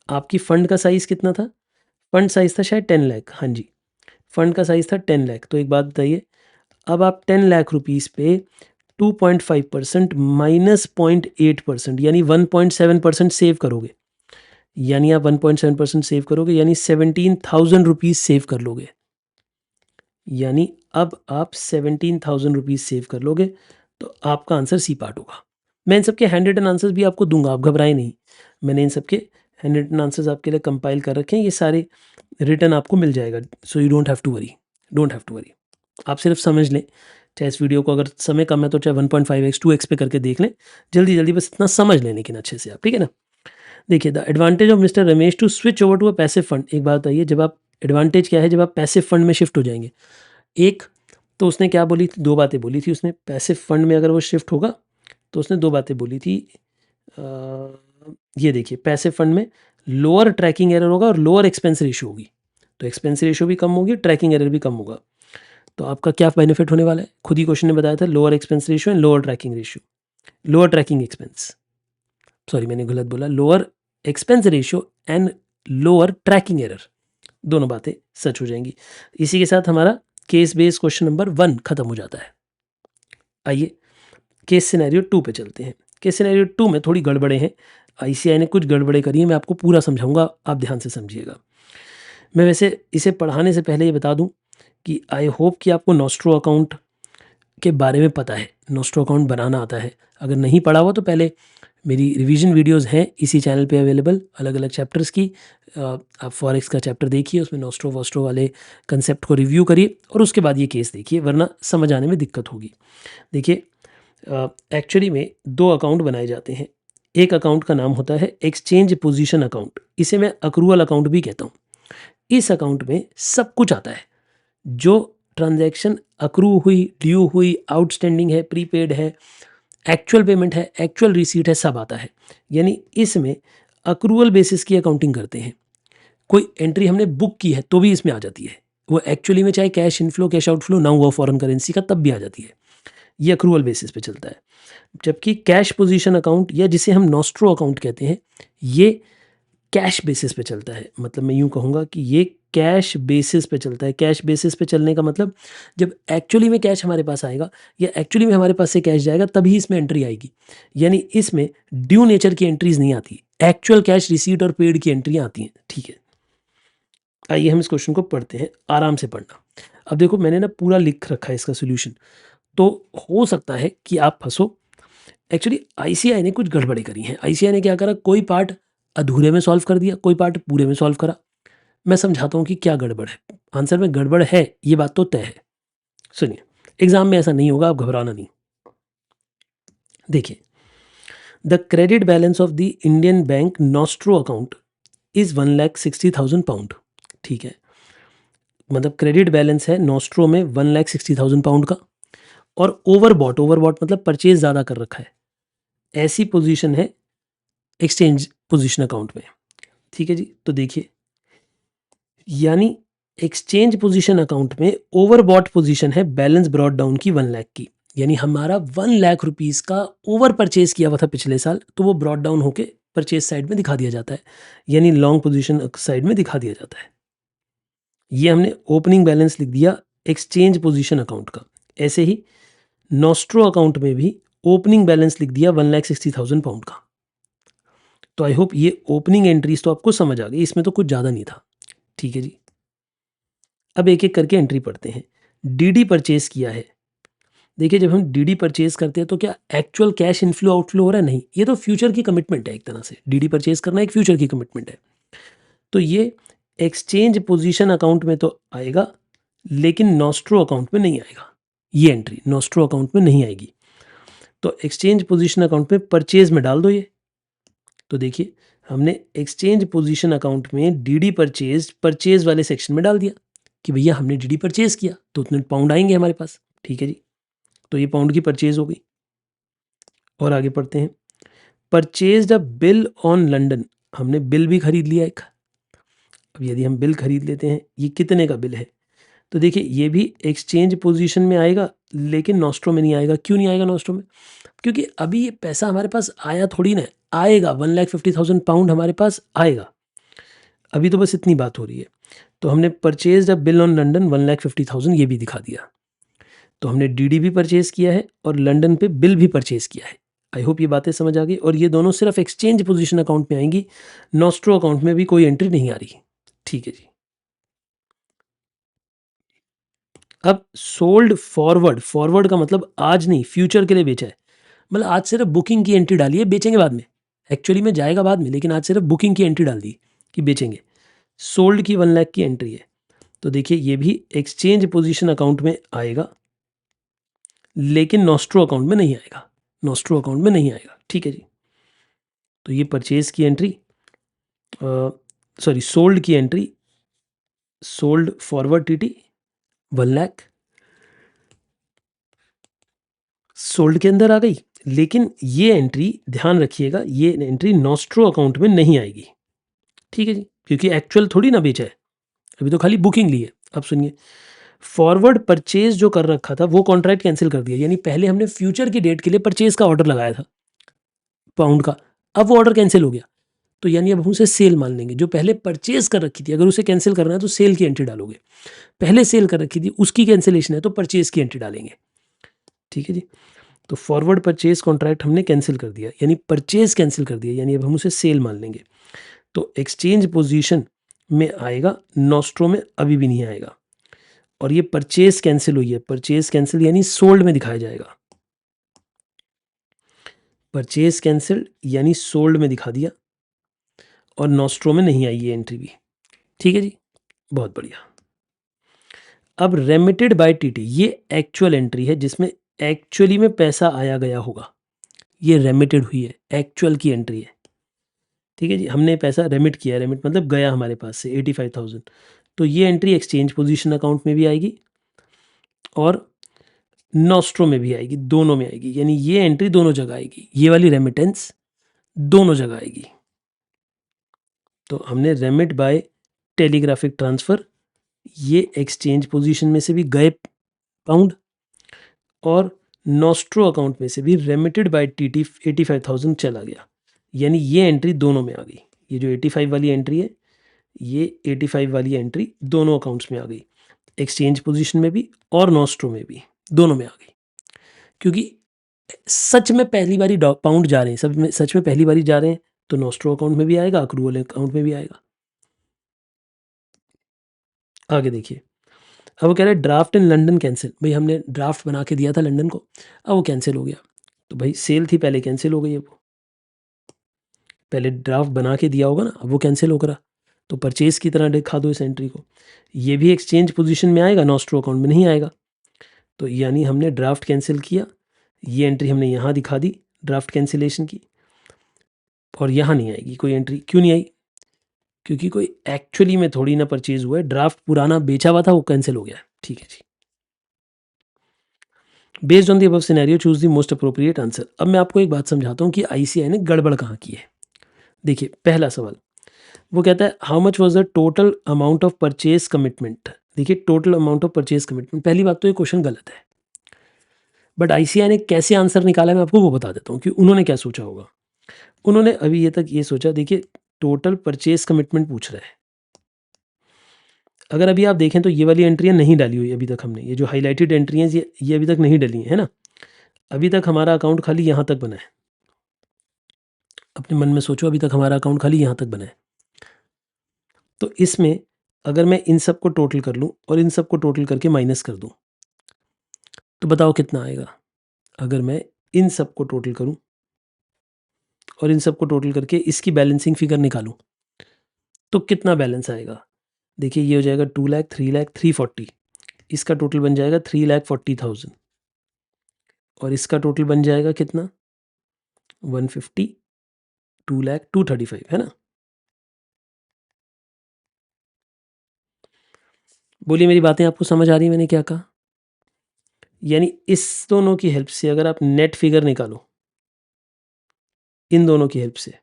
आपकी फ़ंड का साइज़ कितना था? फंड साइज़ था शायद 10 लाख, हाँ जी, फंड का साइज़ था 10 लाख। तो एक बात बताइए, अब आप 10 लाख रुपीज़ पे 2.5% माइनस 0.8% यानी 1.7% सेव करोगे, यानी आप 1.7% सेव करोगे, यानी 17,000 रुपीज़ सेव कर लोगे, यानी अब आप 17,000 रुपीज़ सेव कर लोगे, तो आपका आंसर सी पार्ट होगा। मैं इन सबके हैंड रिटन आंसर्स भी आपको दूंगा, आप घबराएं नहीं, मैंने इन सबके हैंड रिटन आंसर्स आपके लिए कंपाइल कर रखे हैं, ये सारे रिटन आपको मिल जाएगा, so you don't have to worry, don't have to worry. आप सिर्फ समझ लें, चाहे इस वीडियो को अगर समय कम है तो चाहे 1.5x 2x पे करके देख लें, जल्दी जल्दी बस इतना समझ लें लेकिन अच्छे से आप, ठीक है ना। देखिए, the advantage of mister Ramesh to switch over to a passive fund, एक बात बताइए, जब आप एडवांटेज क्या है जब आप पैसिव फंड में शिफ्ट हो जाएंगे। एक तो उसने क्या बोली थी, दो बातें बोली थी उसने, पैसिव फंड में अगर वो शिफ्ट होगा तो उसने दो बातें बोली थी। ये देखिए, पैसिव फंड में लोअर ट्रैकिंग एरर होगा और लोअर एक्सपेंस रेशियो होगी, तो एक्सपेंस रेशियो भी कम होगी, ट्रैकिंग एरर भी कम होगा। तो आपका क्या बेनिफिट होने वाला है, खुद ही क्वेश्चन ने बताया था, lower expense ratio and lower tracking ratio, lower tracking expense, sorry मैंने गलत बोला, lower expense ratio and lower tracking error, दोनों बातें सच हो जाएंगी। इसी के साथ हमारा केस बेस्ड क्वेश्चन नंबर 1 खत्म हो जाता है। आइए केस सिनेरियो 2 पे चलते हैं। केस सिनेरियो 2 में थोड़ी गड़बड़े हैं, आईसीआई ने कुछ गड़बड़े करी है, मैं आपको पूरा समझाऊंगा, आप ध्यान से समझिएगा। मैं वैसे इसे पढ़ाने से पहले ये बता दूं कि आई होप कि आपको नॉस्ट्रो अकाउंट के बारे में पता है, नॉस्ट्रो अकाउंट बनाना आता है। अगर नहीं पढ़ा हुआ तो पहले मेरी रिवीजन वीडियोस हैं इसी चैनल पे अवेलेबल, अलग अलग चैप्टर्स की। आप फॉरेक्स का चैप्टर देखिए, उसमें नॉस्ट्रो वॉस्ट्रो वाले कंसेप्ट को रिव्यू करिए और उसके बाद ये केस देखिए, वरना समझ आने में दिक्कत होगी। देखिए, एक्चुअली में दो अकाउंट बनाए जाते हैं। एक अकाउंट का नाम होता है एक्सचेंज पोजीशन अकाउंट, इसे मैं अक्रूवल अकाउंट भी कहता हूँ। इस अकाउंट में सब कुछ आता है, जो ट्रांजैक्शन अक्रू हुई, ड्यू हुई, आउटस्टैंडिंग है, प्रीपेड है, एक्चुअल पेमेंट है, एक्चुअल रिसीट है, सब आता है। यानी इसमें अक्रूवल बेसिस की अकाउंटिंग करते हैं। कोई एंट्री हमने बुक की है तो भी इसमें आ जाती है, वो एक्चुअली में चाहे कैश इनफ्लो कैश आउटफ्लो ना हुआ फॉरेन करेंसी का तब भी आ जाती है, ये अक्रूवल बेसिस पे चलता है। जबकि कैश पोजीशन अकाउंट, या जिसे हम नॉस्ट्रो अकाउंट कहते हैं, ये कैश बेसिस पे चलता है। मतलब मैं यूँ कहूँगा कि ये कैश बेसिस पे चलता है। कैश बेसिस पे चलने का मतलब, जब एक्चुअली में कैश हमारे पास आएगा या एक्चुअली में हमारे पास से कैश जाएगा तभी इसमें एंट्री आएगी, यानी इसमें ड्यू नेचर की एंट्रीज नहीं आती, एक्चुअल कैश रिसीट और पेड की एंट्रियाँ आती हैं। ठीक है, आइए हम इस क्वेश्चन को पढ़ते हैं, आराम से पढ़ना। अब देखो, मैंने ना पूरा लिख रखा है इसका सोल्यूशन, तो हो सकता है कि आप फंसो। एक्चुअली आईसीआई ने कुछ गड़बड़ी करी है। आईसीआई ने क्या करा, कोई पार्ट अधूरे में सॉल्व कर दिया, कोई पार्ट पूरे में सॉल्व करा। मैं समझाता हूँ कि क्या गड़बड़ है। आंसर में गड़बड़ है, ये बात तो तय है। सुनिए, एग्जाम में ऐसा नहीं होगा, आप घबराना नहीं। देखिए, the credit balance of the Indian bank nostro account is 1,60,000 pound. ठीक है, मतलब क्रेडिट बैलेंस है नॉस्ट्रो में 1,60,000 पाउंड का, और ओवरबॉट, ओवरबॉट मतलब परचेज ज़्यादा कर रखा है, ऐसी पोजीशन है एक्सचेंज पोजीशन अकाउंट में। ठीक है जी, तो देखिए, यानी एक्सचेंज पोजीशन अकाउंट में ओवरबॉट पोजीशन है बैलेंस ब्रॉट डाउन की 1 लाख की, यानी हमारा 1 लाख रुपीस का ओवर परचेज किया हुआ था पिछले साल, तो वो ब्रॉट डाउन होके परचेज साइड में दिखा दिया जाता है, यानी लॉन्ग पोजीशन साइड में दिखा दिया जाता है। ये हमने ओपनिंग बैलेंस लिख दिया एक्सचेंज पोजीशन अकाउंट का। ऐसे ही नॉस्ट्रो अकाउंट में भी ओपनिंग बैलेंस लिख दिया 1,60,000 पाउंड का। तो आई होप ये ओपनिंग एंट्रीज तो आपको समझ आ गई, इसमें तो कुछ ज़्यादा नहीं था। ठीक है जी, अब एक एक करके एंट्री पढ़ते हैं। डीडी परचेज किया है। देखिए जब हम डीडी परचेज करते हैं तो क्या एक्चुअल कैश इनफ्लो आउटफ्लो हो रहा है? नहीं, ये तो फ्यूचर की कमिटमेंट है एक तरह से। डीडी परचेज करना एक फ्यूचर की कमिटमेंट है। तो ये एक्सचेंज पोजीशन अकाउंट में तो आएगा, लेकिन नॉस्ट्रो अकाउंट में नहीं आएगा। ये एंट्री नॉस्ट्रो अकाउंट में नहीं आएगी। तो एक्सचेंज पोजीशन अकाउंट में परचेज में डाल दो ये। तो देखिए हमने एक्सचेंज पोजीशन अकाउंट में डीडी परचेज वाले सेक्शन में डाल दिया कि भैया हमने डीडी परचेज किया तो उतने पाउंड आएंगे हमारे पास। ठीक है जी, तो ये पाउंड की परचेज हो गई। और आगे पढ़ते हैं। Purchase a bill on London, हमने बिल भी खरीद लिया एक। अब यदि हम बिल खरीद लेते हैं, ये कितने का बिल है? तो देखिए ये भी एक्सचेंज पोजीशन में आएगा, लेकिन नॉस्ट्रो में नहीं आएगा। क्यों नहीं आएगा नॉस्ट्रो में? क्योंकि अभी ये पैसा हमारे पास आया थोड़ी ना, आएगा 1,50,000 पाउंड हमारे पास आएगा। अभी तो बस इतनी बात हो रही है। तो हमने purchase a bill on London 1,50,000 ये भी दिखा दिया। तो हमने डीडी भी परचेज किया है और लंदन पे बिल भी परचेज किया है। आई होप ये बातें समझ आ गई। और ये दोनों सिर्फ एक्सचेंज पोजीशन अकाउंट में आएंगी, नॉस्ट्रो अकाउंट में भी कोई एंट्री नहीं आ रही। ठीक है जी। अब सोल्ड फॉरवर्ड, फॉरवर्ड का मतलब आज नहीं, फ्यूचर के लिए बेचा है। मतलब आज सिर्फ बुकिंग की एंट्री डाली है, बेचेंगे बाद में। एक्चुअली में जाएगा बाद में, लेकिन आज सिर्फ बुकिंग की एंट्री डाल दी कि बेचेंगे। सोल्ड की 1 लाख की एंट्री है। तो देखिए ये भी एक्सचेंज पोजीशन अकाउंट में आएगा, लेकिन नॉस्ट्रो अकाउंट में नहीं आएगा। नॉस्ट्रो अकाउंट में नहीं आएगा। ठीक है जी। तो ये परचेज की एंट्री, सॉरी सोल्ड की entry, sold forward TT 1 lakh sold के अंदर आ गई। लेकिन ये एंट्री ध्यान रखिएगा, ये एंट्री नॉस्ट्रो अकाउंट में नहीं आएगी। ठीक है जी, क्योंकि एक्चुअल थोड़ी ना बेचा है, अभी तो खाली बुकिंग ली है। अब सुनिए, फॉरवर्ड परचेज जो कर रखा था वो कॉन्ट्रैक्ट कैंसिल कर दिया। यानी पहले हमने फ्यूचर की डेट के लिए परचेज का ऑर्डर लगाया था पाउंड का, अब वो ऑर्डर कैंसिल हो गया। तो यानी अब हम उसे सेल मान लेंगे। जो पहले परचेज कर रखी थी, अगर उसे कैंसिल करना है तो सेल की एंट्री डालोगे। पहले सेल कर रखी थी, उसकी कैंसिलेशन है तो परचेज की एंट्री डालेंगे। ठीक है जी। तो फॉरवर्ड परचेज कॉन्ट्रैक्ट हमने कैंसिल कर दिया, यानी परचेज कैंसिल कर दिया, यानी अब हम उसे सेल मान लेंगे। तो एक्सचेंज पोजीशन में आएगा, नॉस्ट्रो में अभी भी नहीं आएगा। और ये परचेज कैंसिल हुई है, परचेज कैंसिल यानी सोल्ड में दिखाया जाएगा। परचेज कैंसिल यानी सोल्ड में दिखा दिया, और नॉस्ट्रो में नहीं आई ये एंट्री भी। ठीक है जी, बहुत बढ़िया। अब रेमिटेड बाय टीटी, ये एक्चुअल एंट्री है जिसमें एक्चुअली में पैसा आया गया होगा। ये रेमिटेड हुई है, एक्चुअल की एंट्री है। ठीक है जी, हमने पैसा रेमिट किया, रेमिट मतलब गया हमारे पास से 85,000। तो ये एंट्री एक्सचेंज पोजीशन अकाउंट में भी आएगी और नॉस्ट्रो में भी आएगी, दोनों में आएगी। यानी ये एंट्री दोनों जगह आएगी, ये वाली रेमिटेंस दोनों जगह आएगी। तो हमने रेमिट बाय टेलीग्राफिक ट्रांसफ़र, ये एक्सचेंज पोजीशन में से भी गए पाउंड, और नॉस्ट्रो अकाउंट में से भी रेमिटेड बाय टीटी 85,000 चला गया। यानी ये एंट्री दोनों में आ गई। ये जो 85 वाली एंट्री है, ये 85 वाली एंट्री दोनों अकाउंट्स में आ गई, एक्सचेंज पोजीशन में भी और नॉस्ट्रो में भी, दोनों में आ गई। क्योंकि सच में पहली बारी पाउंड जा रहे हैं, सब में सच में पहली बारी जा रहे हैं, तो नॉस्ट्रो अकाउंट में भी आएगा, अक्रूवल अकाउंट में भी आएगा। आगे देखिए, अब वो कह रहा है ड्राफ्ट इन लंदन कैंसिल। भाई हमने ड्राफ्ट बना के दिया था लंदन को, अब वो कैंसिल हो गया। तो भाई सेल थी पहले, कैंसिल हो गई। अब वो पहले ड्राफ्ट बना के दिया होगा ना, अब वो कैंसिल हो करा, तो परचेज की तरह दिखा दो इस एंट्री को। ये भी एक्सचेंज पोजीशन में आएगा, नॉस्ट्रो अकाउंट में नहीं आएगा। तो यानी हमने ड्राफ्ट कैंसिल किया, ये एंट्री हमने यहाँ दिखा दी ड्राफ्ट कैंसिलेशन की, और यहाँ नहीं आएगी कोई एंट्री। क्यों नहीं आई? क्योंकि कोई एक्चुअली में थोड़ी ना परचेज हुआ है, ड्राफ्ट पुराना बेचा हुआ था, वो कैंसिल हो गया। ठीक है जी। Based on the above scenario choose the most appropriate answer. अब मैं आपको एक बात समझाता हूँ कि आईसीआई ने गड़बड़ कहाँ की है। देखिए पहला सवाल, वो कहता है how much was the total amount of purchase commitment. देखिए total amount of purchase commitment, पहली बात तो ये क्वेश्चन गलत है, बट आईसीआई ने कैसे आंसर निकाला मैं आपको वो बता देता हूँ कि उन्होंने क्या सोचा होगा। उन्होंने अभी ये तक ये सोचा, देखिए टोटल परचेज कमिटमेंट पूछ रहा है। अगर अभी आप देखें तो ये वाली एंट्रियाँ नहीं डाली हुई अभी तक हमने, ये जो हाईलाइटेड एंट्रियाँ ये अभी तक नहीं डली हैं, है ना। अभी तक हमारा अकाउंट खाली यहाँ तक बना है। अपने मन में सोचो, अभी तक हमारा अकाउंट खाली यहाँ तक बना है। तो इसमें अगर मैं इन सब को टोटल कर लूँ और इन सब को टोटल करके माइनस कर दूँ तो बताओ कितना आएगा? अगर मैं इन सब को टोटल करूँ और इन सब को टोटल करके इसकी बैलेंसिंग फिगर निकालूँ तो कितना बैलेंस आएगा? देखिए ये हो जाएगा 2 लाख, 3 लाख, 340, इसका टोटल बन जाएगा 3,40,000 और इसका टोटल बन जाएगा कितना? 150, 2 लाख, 235, है ना? बोलिए मेरी बातें आपको समझ आ रही है मैंने क्या कहा? यानी इस दोनों की हेल्प से अगर आप नेट फिगर निकालो, इन दोनों की हेल्प से,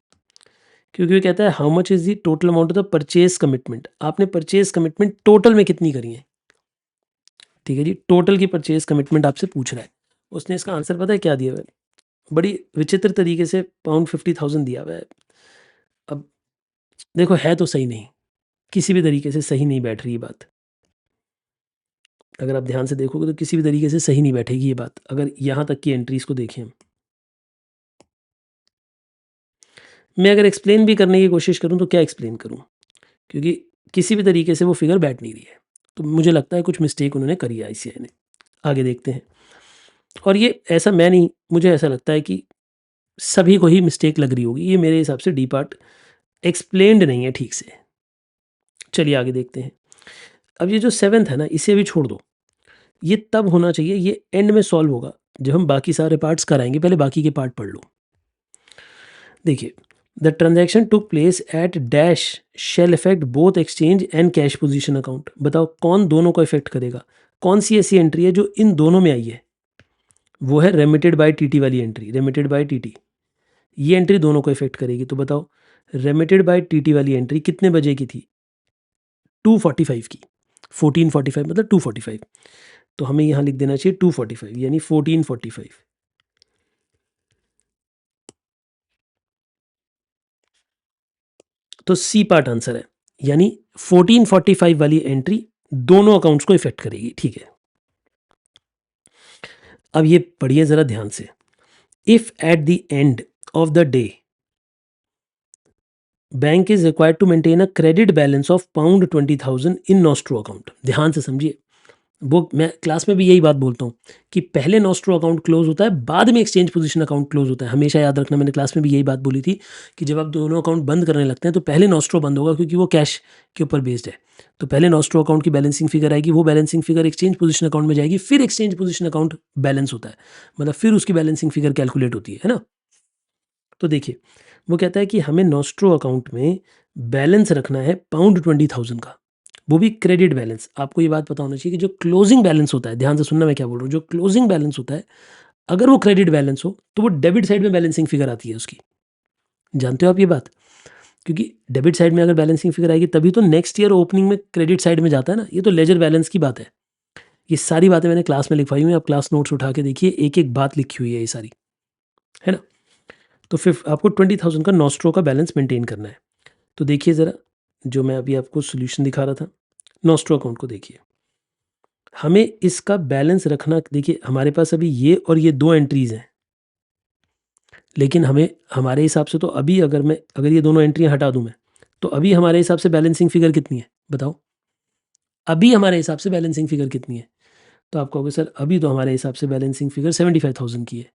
क्योंकि वो कहता है how much is the total amount of the purchase commitment, आपने परचेज कमिटमेंट टोटल में कितनी करी है? ठीक है जी, टोटल की परचेज कमिटमेंट आपसे पूछ रहा है। उसने इसका आंसर पता है क्या दिया हुआ है? बड़ी विचित्र तरीके से £50,000 दिया हुआ है। अब देखो है तो सही नहीं, किसी भी तरीके से सही नहीं बैठ रही ये बात। अगर आप ध्यान से देखोगे तो किसी भी तरीके से सही नहीं बैठेगी ये बात, अगर यहाँ तक की एंट्रीज को देखें हम। मैं अगर एक्सप्लेन भी करने की कोशिश करूँ तो क्या एक्सप्लेन करूँ, क्योंकि किसी भी तरीके से वो फिगर बैठ नहीं रही है। तो मुझे लगता है कुछ मिस्टेक उन्होंने करी है आईसीआई ने। आगे देखते हैं। और ये ऐसा मैं नहीं, मुझे ऐसा लगता है कि सभी को ही मिस्टेक लग रही होगी। ये मेरे हिसाब से डी पार्ट एक्सप्लेन्ड नहीं है ठीक से। चलिए आगे देखते हैं। अब ये जो 7th है ना, इसे भी छोड़ दो। ये तब होना चाहिए, ये एंड में सॉल्व होगा जब हम बाकी सारे पार्ट्स कराएँगे। पहले बाकी के पार्ट पढ़ लो। देखिए, the transaction took place at dash shall effect both exchange and cash position account. बताओ कौन दोनों को इफेक्ट करेगा? कौन सी ऐसी एंट्री है जो इन दोनों में आई है? वो है रेमिटेड बाय टीटी वाली एंट्री, रेमिटेड बाय टीटी। ये एंट्री दोनों को इफेक्ट करेगी। तो बताओ रेमिटेड बाय टीटी वाली एंट्री कितने बजे की थी? 2:45 की। 14:45 मतलब 2:45। तो हमें यहाँ लिख देना चाहिए 2:45 यानी 14:45। तो सी पार्ट आंसर है, यानी 14:45 वाली एंट्री दोनों अकाउंट्स को इफेक्ट करेगी। ठीक है, अब ये पढ़िए जरा ध्यान से। If at the end of the day bank is required to maintain a credit balance of £20,000 in nostro account. ध्यान से समझिए, वो मैं क्लास में भी यही बात बोलता हूँ कि पहले नॉस्ट्रो अकाउंट क्लोज होता है, बाद में एक्सचेंज पोजीशन अकाउंट क्लोज होता है। हमेशा याद रखना, मैंने क्लास में भी यही बात बोली थी कि जब आप दोनों अकाउंट बंद करने लगते हैं तो पहले नॉस्ट्रो बंद होगा, क्योंकि वो कैश के ऊपर बेस्ड है। तो पहले नॉस्ट्रो अकाउंट की बैलेंसिंग फिगर आएगी, वो balancing figure exchange position account में जाएगी, फिर एक्सचेंज पोजीशन अकाउंट बैलेंस होता है, मतलब फिर उसकी बैलेंसिंग फिगर कैलकुलेट होती है ना। तो देखिए, वो कहता है कि हमें नॉस्ट्रो अकाउंट में बैलेंस रखना है £20,000 का, वो भी क्रेडिट बैलेंस। आपको ये बात पता होना चाहिए कि जो क्लोजिंग बैलेंस होता है, ध्यान से सुनना मैं क्या बोल रहा हूँ, जो क्लोजिंग बैलेंस होता है अगर वो क्रेडिट बैलेंस हो तो वो डेबिट साइड में बैलेंसिंग फिगर आती है उसकी। जानते हो आप ये बात? क्योंकि डेबिट साइड में अगर बैलेंसिंग फिगर आएगी तभी तो नेक्स्ट ईयर ओपनिंग में क्रेडिट साइड में जाता है ना। ये तो लेजर बैलेंस की बात है। ये सारी बातें मैंने क्लास में लिखवाई हुई हैं, आप क्लास नोट्स उठा के देखिए, एक एक बात लिखी हुई है ये सारी, है ना। तो फिर आपको 20,000 का नॉस्ट्रो का बैलेंस मेंटेन करना है। तो देखिए ज़रा, जो मैं अभी आपको सोल्यूशन दिखा रहा था, नॉस्ट्रो अकाउंट को देखिए, हमें इसका बैलेंस रखना। देखिए हमारे पास अभी ये और ये दो एंट्रीज हैं, लेकिन हमें हमारे हिसाब से तो अभी अगर ये दोनों एंट्रियां हटा दूं मैं, तो अभी हमारे हिसाब से बैलेंसिंग फिगर कितनी है बताओ? अभी हमारे हिसाब से बैलेंसिंग फिगर कितनी है? तो आप कहोगे सर अभी तो हमारे हिसाब से बैलेंसिंग फिगर 75,000 की है।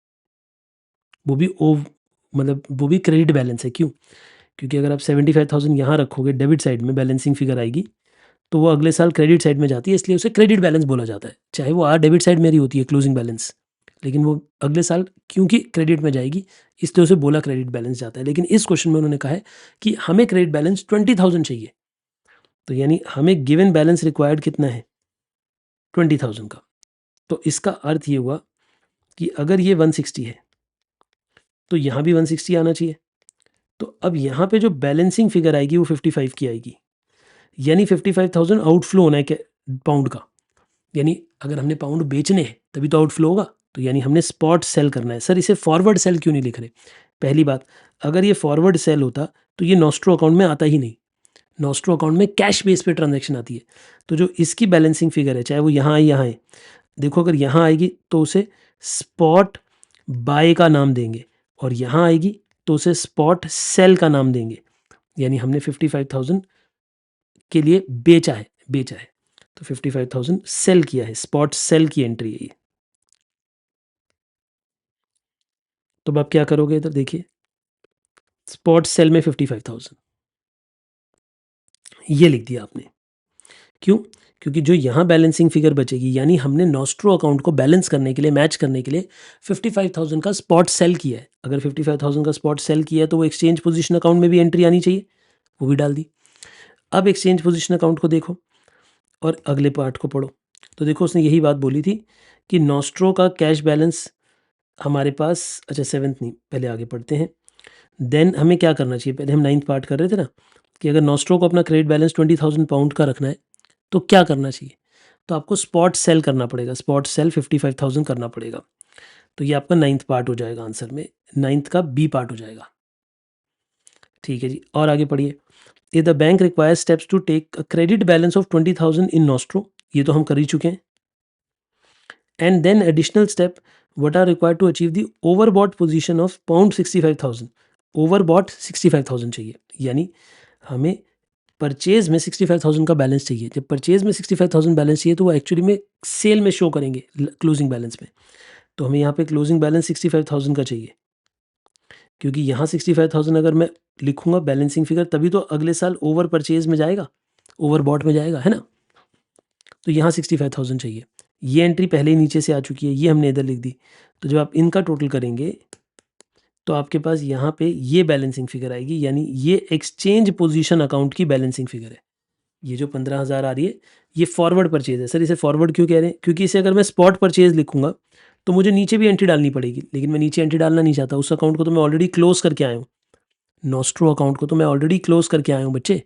वो भी मतलब वो भी क्रेडिट बैलेंस है। क्यों? क्योंकि अगर आप 75,000 यहाँ रखोगे डेबिट साइड में, बैलेंसिंग फिगर आएगी तो वो अगले साल क्रेडिट साइड में जाती है, इसलिए उसे क्रेडिट बैलेंस बोला जाता है। चाहे वो डेबिट साइड में ही होती है क्लोजिंग बैलेंस, लेकिन वो अगले साल क्योंकि क्रेडिट में जाएगी इसलिए उसे बोला क्रेडिट बैलेंस जाता है। लेकिन इस क्वेश्चन में उन्होंने कहा है कि हमें क्रेडिट बैलेंस 20,000 चाहिए, तो यानी हमें गिवन बैलेंस रिक्वायर्ड कितना है? 20,000 का। तो इसका अर्थ ये हुआ कि अगर ये 160 है तो यहाँ भी 160 आना चाहिए। तो अब यहाँ पे जो बैलेंसिंग फिगर आएगी वो 55 की आएगी, यानी 55,000 आउटफ्लो होना है पाउंड का। यानी अगर हमने पाउंड बेचने हैं तभी तो आउटफ्लो होगा, तो यानी हमने स्पॉट सेल करना है। सर इसे फॉरवर्ड सेल क्यों नहीं लिख रहे? पहली बात, अगर ये फॉरवर्ड सेल होता तो ये नॉस्ट्रो अकाउंट में आता ही नहीं। नॉस्ट्रो अकाउंट में कैश बेस पे ट्रांजैक्शन आती है। तो जो इसकी बैलेंसिंग फिगर है, चाहे वो यहाँ आए यहाँ आए, देखो अगर यहाँ आएगी तो उसे स्पॉट बाय का नाम देंगे, और यहाँ आएगी तो उसे स्पॉट सेल का नाम देंगे। यानी हमने 55,000 के लिए बेचा है, तो 55,000 सेल किया है, स्पॉट सेल की एंट्री है ये। तो अब आप क्या करोगे, इधर देखिए, स्पॉट सेल में 55,000 ये लिख दिया आपने। क्यों? क्योंकि जो यहाँ बैलेंसिंग फिगर बचेगी, यानी हमने नॉस्ट्रो अकाउंट को बैलेंस करने के लिए, मैच करने के लिए 55,000 का स्पॉट सेल किया है। अगर 55,000 का स्पॉट सेल किया है तो वो एक्सचेंज पोजीशन अकाउंट में भी एंट्री आनी चाहिए, वो भी डाल दी। अब एक्सचेंज पोजीशन अकाउंट को देखो और अगले पार्ट को पढ़ो, तो देखो उसने यही बात बोली थी कि नॉस्ट्रो का कैश बैलेंस हमारे पास, अच्छा 7th नहीं, पहले आगे पढ़ते हैं। देन हमें क्या करना चाहिए, पहले हम 9th पार्ट कर रहे थे ना, कि अगर नॉस्ट्रो को अपना क्रेडिट बैलेंस 20,000 पाउंड का रखना है तो क्या करना चाहिए, तो आपको स्पॉट सेल करना पड़ेगा, स्पॉट सेल 55,000 करना पड़ेगा। तो ये आपका 9th पार्ट हो जाएगा आंसर में, 9th का बी पार्ट हो जाएगा। ठीक है जी, और आगे पढ़िए। A the bank requires steps to take a credit balance of 20,000 in nostro, ये तो हम कर ही चुके हैं। And then additional step, what are required to achieve the overbought position of pound 65,000। Overbought 65,000 चाहिए, यानी हमें परचेज में 65,000 का बैलेंस चाहिए। जब परचेज में 65,000 बैलेंस चाहिए तो वो एक्चुअली में सेल में शो करेंगे क्लोजिंग बैलेंस में। तो हमें यहाँ पे क्लोजिंग बैलेंस 65,000 का चाहिए, क्योंकि यहाँ 65,000 अगर मैं लिखूंगा बैलेंसिंग फिगर, तभी तो अगले साल ओवर परचेज में जाएगा, ओवर बॉट में जाएगा, है ना। तो यहाँ 65,000 चाहिए। ये एंट्री पहले ही नीचे से आ चुकी है, ये हमने इधर लिख दी। तो जब आप इनका टोटल करेंगे तो आपके पास यहाँ पे ये बैलेंसिंग फिगर आएगी, यानी ये एक्सचेंज पोजीशन अकाउंट की बैलेंसिंग फिगर है। ये जो 15,000 आ रही है ये फॉरवर्ड परचेज है। सर इसे फॉरवर्ड क्यों कह रहे हैं, क्योंकि इसे अगर मैं स्पॉट परचेज लिखूंगा तो मुझे नीचे भी एंट्री डालनी पड़ेगी, लेकिन मैं नीचे एंट्री डालना नहीं चाहता। उस अकाउंट को तो मैं ऑलरेडी क्लोज करके आया हूँ, नॉस्ट्रो अकाउंट को तो मैं ऑलरेडी क्लोज करके आया हूँ बच्चे।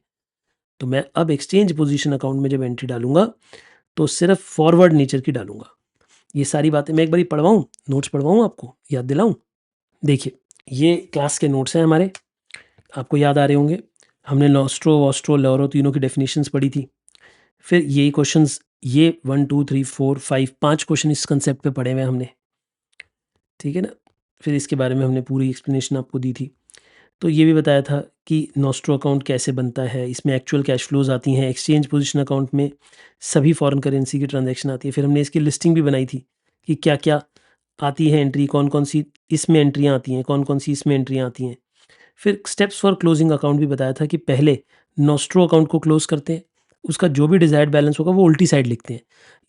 तो मैं अब एक्सचेंज पोजीशन अकाउंट में जब एंट्री डालूंगा तो सिर्फ फॉरवर्ड नेचर की डालूंगा। ये सारी बातें मैं एक बार पढ़वाऊँ, नोट्स पढ़वाऊँ, आपको याद दिलाऊँ। देखिए ये क्लास के नोट्स हैं हमारे, आपको याद आ रहे होंगे। हमने नॉस्ट्रो, वॉस्ट्रो, लॉरो तीनों की डेफिनेशंस पढ़ी थी। फिर यही क्वेश्चंस, ये 1 2 3 4 5 5 क्वेश्चन इस कंसेप्ट पे पढ़े हुए हमने, ठीक है ना। फिर इसके बारे में हमने पूरी एक्सप्लेनेशन आपको दी थी। तो ये भी बताया था कि नॉस्ट्रो अकाउंट कैसे बनता है, इसमें एक्चुअल कैश फ्लोज आती हैं, एक्सचेंज पोजीशन अकाउंट में सभी फॉरेन करेंसी की ट्रांजैक्शन आती है। फिर हमने इसकी लिस्टिंग भी बनाई थी कि क्या क्या आती है एंट्री, कौन कौन सी इसमें एंट्रियाँ आती हैं, कौन कौन सी इसमें एंट्रियाँ आती हैं। फिर स्टेप्स फॉर क्लोजिंग अकाउंट भी बताया था कि पहले नॉस्ट्रो अकाउंट को क्लोज करते हैं, उसका जो भी डिजायर्ड बैलेंस होगा वो उल्टी साइड लिखते हैं,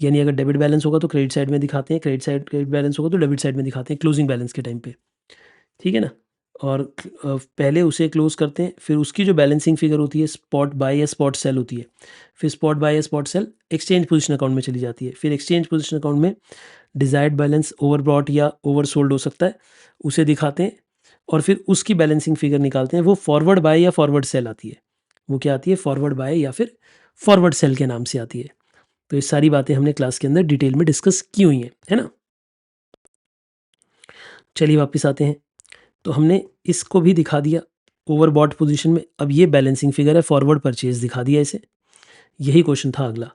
यानी अगर डेबिट बैलेंस होगा तो क्रेडिट साइड में दिखाते हैं, क्रेडिट बैलेंस होगा तो डेबिट साइड में दिखाते हैं क्लोजिंग बैलेंस के टाइम पे, ठीक है ना। और पहले उसे क्लोज करते हैं, फिर उसकी जो बैलेंसिंग फिगर होती है स्पॉट बाय या स्पॉट सेल होती है, फिर स्पॉट बाय या spot sale exchange position account में चली जाती है। फिर एक्सचेंज पोजीशन अकाउंट में डिजायर्ड बैलेंस ओवरब्रॉट या ओवरसोल्ड हो सकता है, उसे दिखाते हैं और फिर उसकी बैलेंसिंग फिगर निकालते हैं। वो फॉरवर्ड बाय या फॉरवर्ड सेल आती है, वो क्या आती है, फॉरवर्ड बाय या फिर फॉरवर्ड सेल के नाम से आती है। तो ये सारी बातें हमने क्लास के अंदर डिटेल में डिस्कस की हुई हैं, है ना। चलिए वापस आते हैं, तो हमने इसको भी दिखा दिया ओवरबॉट पोजीशन में। अब ये बैलेंसिंग फिगर है, फॉरवर्ड परचेज दिखा दिया इसे, यही क्वेश्चन था अगला।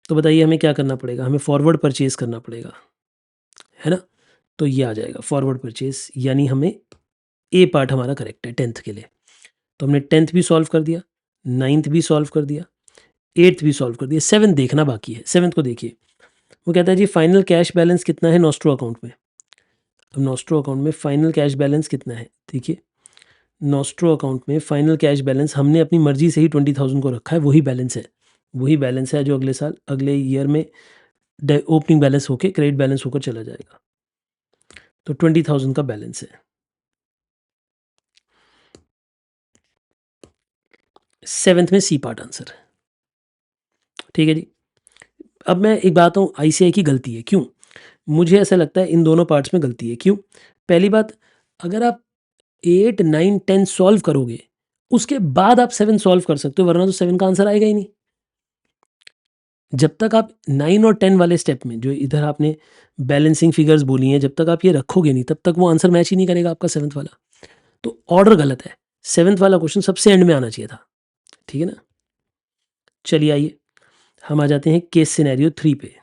तो बताइए हमें क्या करना पड़ेगा, हमें फॉरवर्ड परचेज करना पड़ेगा, है ना। तो ये आ जाएगा फॉरवर्ड परचेज, यानी हमें ए पार्ट हमारा करेक्ट है 10th के लिए। तो हमने 10th भी सॉल्व कर दिया, 9th भी सॉल्व कर दिया, 8th भी सॉल्व कर दिया, 7th देखना बाकी है। 7th को देखिए, वो कहता है जी फाइनल कैश बैलेंस कितना है नॉस्ट्रो अकाउंट में। अब नॉस्ट्रो अकाउंट में फाइनल कैश बैलेंस कितना है, देखिए नॉस्ट्रो अकाउंट में फाइनल कैश बैलेंस हमने अपनी मर्जी से ही 20,000 को रखा है, वही बैलेंस है, वही बैलेंस है जो अगले साल, अगले ईयर में ओपनिंग बैलेंस होकर क्रेडिट बैलेंस होकर चला जाएगा। तो 20,000 का बैलेंस है। 7th में सी पार्ट आंसर है, ठीक है जी। अब मैं एक बात हूँ, आईसीआई की गलती है, क्यों, मुझे ऐसा लगता है इन दोनों पार्ट्स में गलती है। क्यों, पहली बात, अगर आप 8 9 10 सॉल्व करोगे उसके बाद आप 7 सॉल्व कर सकते हो, वरना तो 7 का आंसर आएगा ही नहीं। जब तक आप 9 और 10 वाले स्टेप में, जो इधर आपने बैलेंसिंग फिगर्स बोली हैं, जब तक आप ये रखोगे नहीं तब तक वो आंसर मैच ही नहीं करेगा आपका 7th वाला। तो ऑर्डर गलत है, 7th वाला क्वेश्चन सबसे एंड में आना चाहिए था, ठीक है ना। चलिए आइए हम आ जाते हैं केस सिनेरियो 3 पे।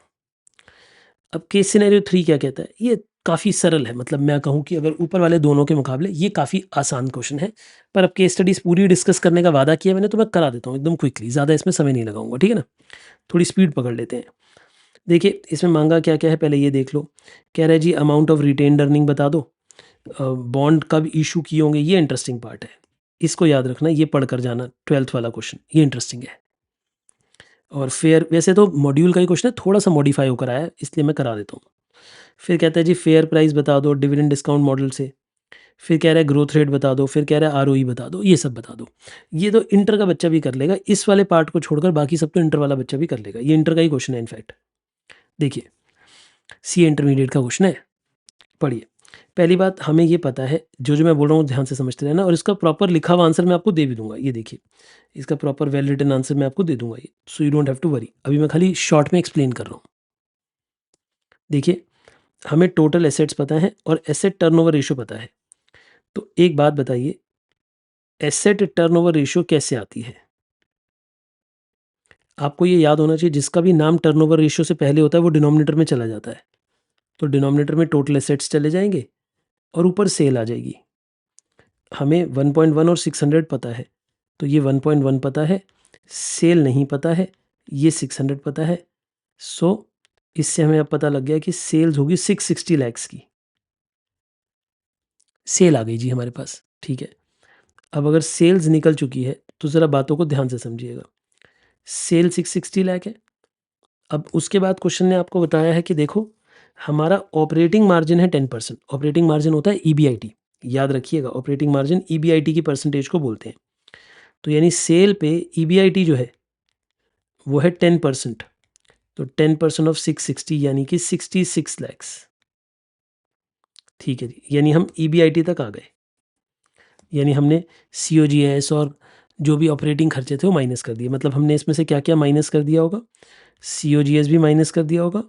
अब केस सिनेरियो 3 क्या कहता है, ये काफ़ी सरल है, मतलब मैं कहूँ कि अगर ऊपर वाले दोनों के मुकाबले ये काफ़ी आसान क्वेश्चन है। पर अब केस स्टडीज़ पूरी डिस्कस करने का वादा किया मैंने, तो मैं करा देता हूँ एकदम क्विकली, ज़्यादा इसमें समय नहीं लगाऊंगा, ठीक है ना। थोड़ी स्पीड पकड़ लेते हैं। देखिए इसमें मांगा क्या क्या है, पहले ये देख लो। कह रहा है जी अमाउंट ऑफ रिटेन्ड अर्निंग बता दो, बॉन्ड कब इशू किए होंगे, ये इंटरेस्टिंग पार्ट है, इसको याद रखना, ये पढ़ कर जाना, 12th वाला क्वेश्चन, ये इंटरेस्टिंग है। और फेयर, वैसे तो मॉड्यूल का ही क्वेश्चन है, थोड़ा सा मॉडिफाई होकर आया है, इसलिए मैं करा देता हूँ। फिर कहता है जी फेयर प्राइस बता दो डिविडेंड डिस्काउंट मॉडल से। फिर कह रहा है ग्रोथ रेट बता दो, फिर कह रहा है आरओई बता दो, ये सब बता दो। ये तो इंटर का बच्चा भी कर लेगा, इस वाले पार्ट को छोड़कर बाकी सब तो इंटर वाला बच्चा भी कर लेगा, ये इंटर का ही क्वेश्चन है इनफैक्ट। देखिए सी इंटरमीडिएट का क्वेश्चन है, पढ़िए। पहली बात हमें ये पता है, जो जो मैं बोल रहा हूँ ध्यान से समझते रहना, और इसका प्रॉपर लिखा हुआ आंसर मैं आपको दे भी दूंगा। ये देखिए इसका प्रॉपर वेल रिटन आंसर मैं आपको दे दूंगा, ये, so you don't have to worry. अभी मैं खाली शॉर्ट में एक्सप्लेन कर रहा हूँ। देखिए हमें टोटल एसेट्स पता है और एसेट टर्नओवर रेशियो पता है। तो एक बात बताइए, एसेट टर्नओवर रेशियो कैसे आती है? आपको ये याद होना चाहिए, जिसका भी नाम टर्नओवर रेशियो से पहले होता है वो डिनोमिनेटर में चला जाता है। तो डिनोमिनेटर में टोटल एसेट्स चले जाएंगे और ऊपर सेल आ जाएगी। हमें 1.1 और 600 पता है, तो ये 1.1 पता है, सेल नहीं पता है, ये 600 पता है। सो इससे हमें अब पता लग गया कि सेल्स होगी 660 लैक्स की। सेल आ गई जी हमारे पास, ठीक है। अब अगर सेल्स निकल चुकी है तो ज़रा बातों को ध्यान से समझिएगा। सेल 660 लाख है। अब उसके बाद क्वेश्चन ने आपको बताया है कि देखो हमारा ऑपरेटिंग मार्जिन है 10%। ऑपरेटिंग मार्जिन होता है ईबीआईटी, याद रखिएगा, ऑपरेटिंग मार्जिन ईबीआईटी की परसेंटेज को बोलते हैं। तो यानी सेल पे ईबीआईटी जो है वो है 10%। तो 10% ऑफ 660 यानी कि 66 लैक्स, ठीक है जी। यानी हम ईबीआईटी तक आ गए, यानी हमने सीओजीएस और जो भी ऑपरेटिंग खर्चे थे वो माइनस कर दिए। मतलब हमने इसमें से क्या क्या माइनस कर दिया होगा, सीओजीएस भी माइनस कर दिया होगा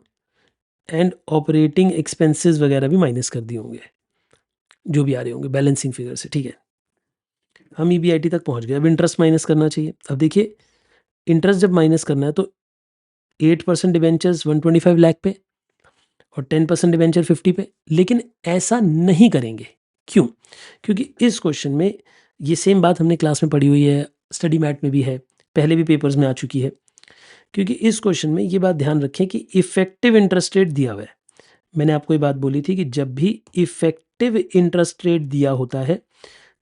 एंड ऑपरेटिंग एक्सपेंसेस वगैरह भी माइनस कर दिए होंगे, जो भी आ रहे होंगे बैलेंसिंग फिगर से, ठीक है। हम ईबीआईटी तक पहुंच गए। अब इंटरेस्ट माइनस करना चाहिए। अब देखिए इंटरेस्ट जब माइनस करना है तो 8% डिवेंचर्स 125 लाख पे और 10% डिवेंचर 50 पे, लेकिन ऐसा नहीं करेंगे। क्यों? क्योंकि इस क्वेश्चन में ये सेम बात हमने क्लास में पढ़ी हुई है, स्टडी मैट में भी है, पहले भी पेपर्स में आ चुकी है। क्योंकि इस क्वेश्चन में ये बात ध्यान रखें कि इफेक्टिव इंटरेस्ट रेट दिया हुआ है। मैंने आपको ये बात बोली थी कि जब भी इफेक्टिव इंटरेस्ट रेट दिया होता है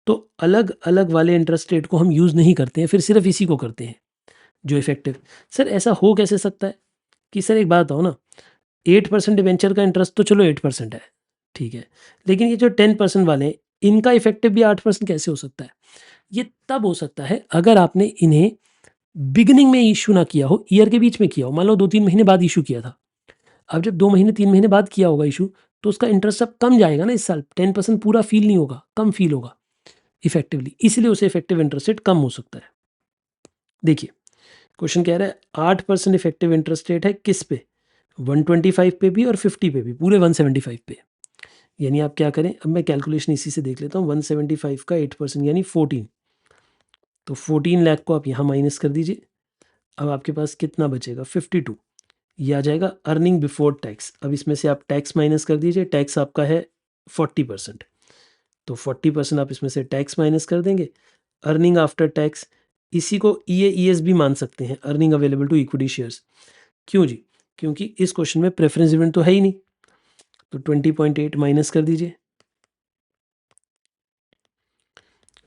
तो अलग अलग वाले इंटरेस्ट रेट को हम यूज़ नहीं करते हैं, फिर सिर्फ इसी को करते हैं जो इफेक्टिव। सर ऐसा हो कैसे सकता है कि सर एक बात बताओ ना, 8% डिवेंचर का इंटरेस्ट तो चलो 8% है, ठीक है, लेकिन ये जो 10% वाले हैं इनका इफेक्टिव भी 8% कैसे हो सकता है? ये तब हो सकता है अगर आपने इन्हें बिगिनिंग में इशू ना किया हो, ईयर के बीच में किया हो, मान लो 2-3 महीने बाद इशू किया था। अब जब 2 महीने 3 महीने बाद किया होगा इशू, तो उसका इंटरेस्ट अब कम जाएगा ना इस साल, 10% पूरा फील नहीं होगा, कम फील होगा इफेक्टिवली, इसलिए उसे इफेक्टिव इंटरेस्ट रेट कम हो सकता है। देखिए क्वेश्चन कह रहा है 8% इफेक्टिव इंटरेस्ट रेट है किस पे, 125 पे भी और 50 पे भी, पूरे 175 पे। यानी आप क्या करें, अब मैं कैलकुलेशन इसी से देख लेता हूँ, 175 का 8% यानी 14, तो 14 लाख को आप यहाँ माइनस कर दीजिए। अब आपके पास कितना बचेगा, 52, ये आ जाएगा अर्निंग बिफोर टैक्स। अब इसमें से आप टैक्स माइनस कर दीजिए, टैक्स आपका है 40%, तो 40% आप इसमें से टैक्स माइनस कर देंगे। अर्निंग आफ्टर टैक्स, इसी को ईएईएस भी मान सकते हैं, earning available to equity shares. क्यों जी? क्योंकि इस क्वेश्चन में प्रेफरेंस डिविडेंड तो है ही नहीं, तो 20.8 माइनस कर दीजिए,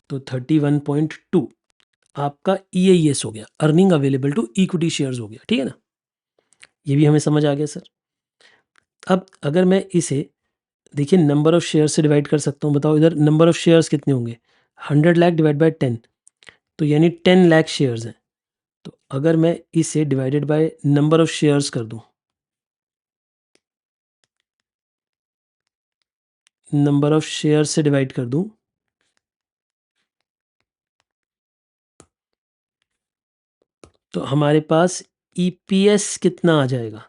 तो 31.2 आपका ईएईएस हो गया, earning available to equity shares हो गया, ठीक है ना। ये भी हमें समझ आ गया सर। अब अगर मैं इसे देखिए नंबर ऑफ शेयर से डिवाइड कर सकता हूँ, बताओ इधर नंबर ऑफ शेयर्स कितने होंगे, 100 लाख डिवाइड बाय 10, तो यानी 10 लाख शेयर्स हैं। तो अगर मैं इसे divided by number of shares कर दूं, नंबर ऑफ शेयर्स से डिवाइड कर दूं, तो हमारे पास ईपीएस कितना आ जाएगा,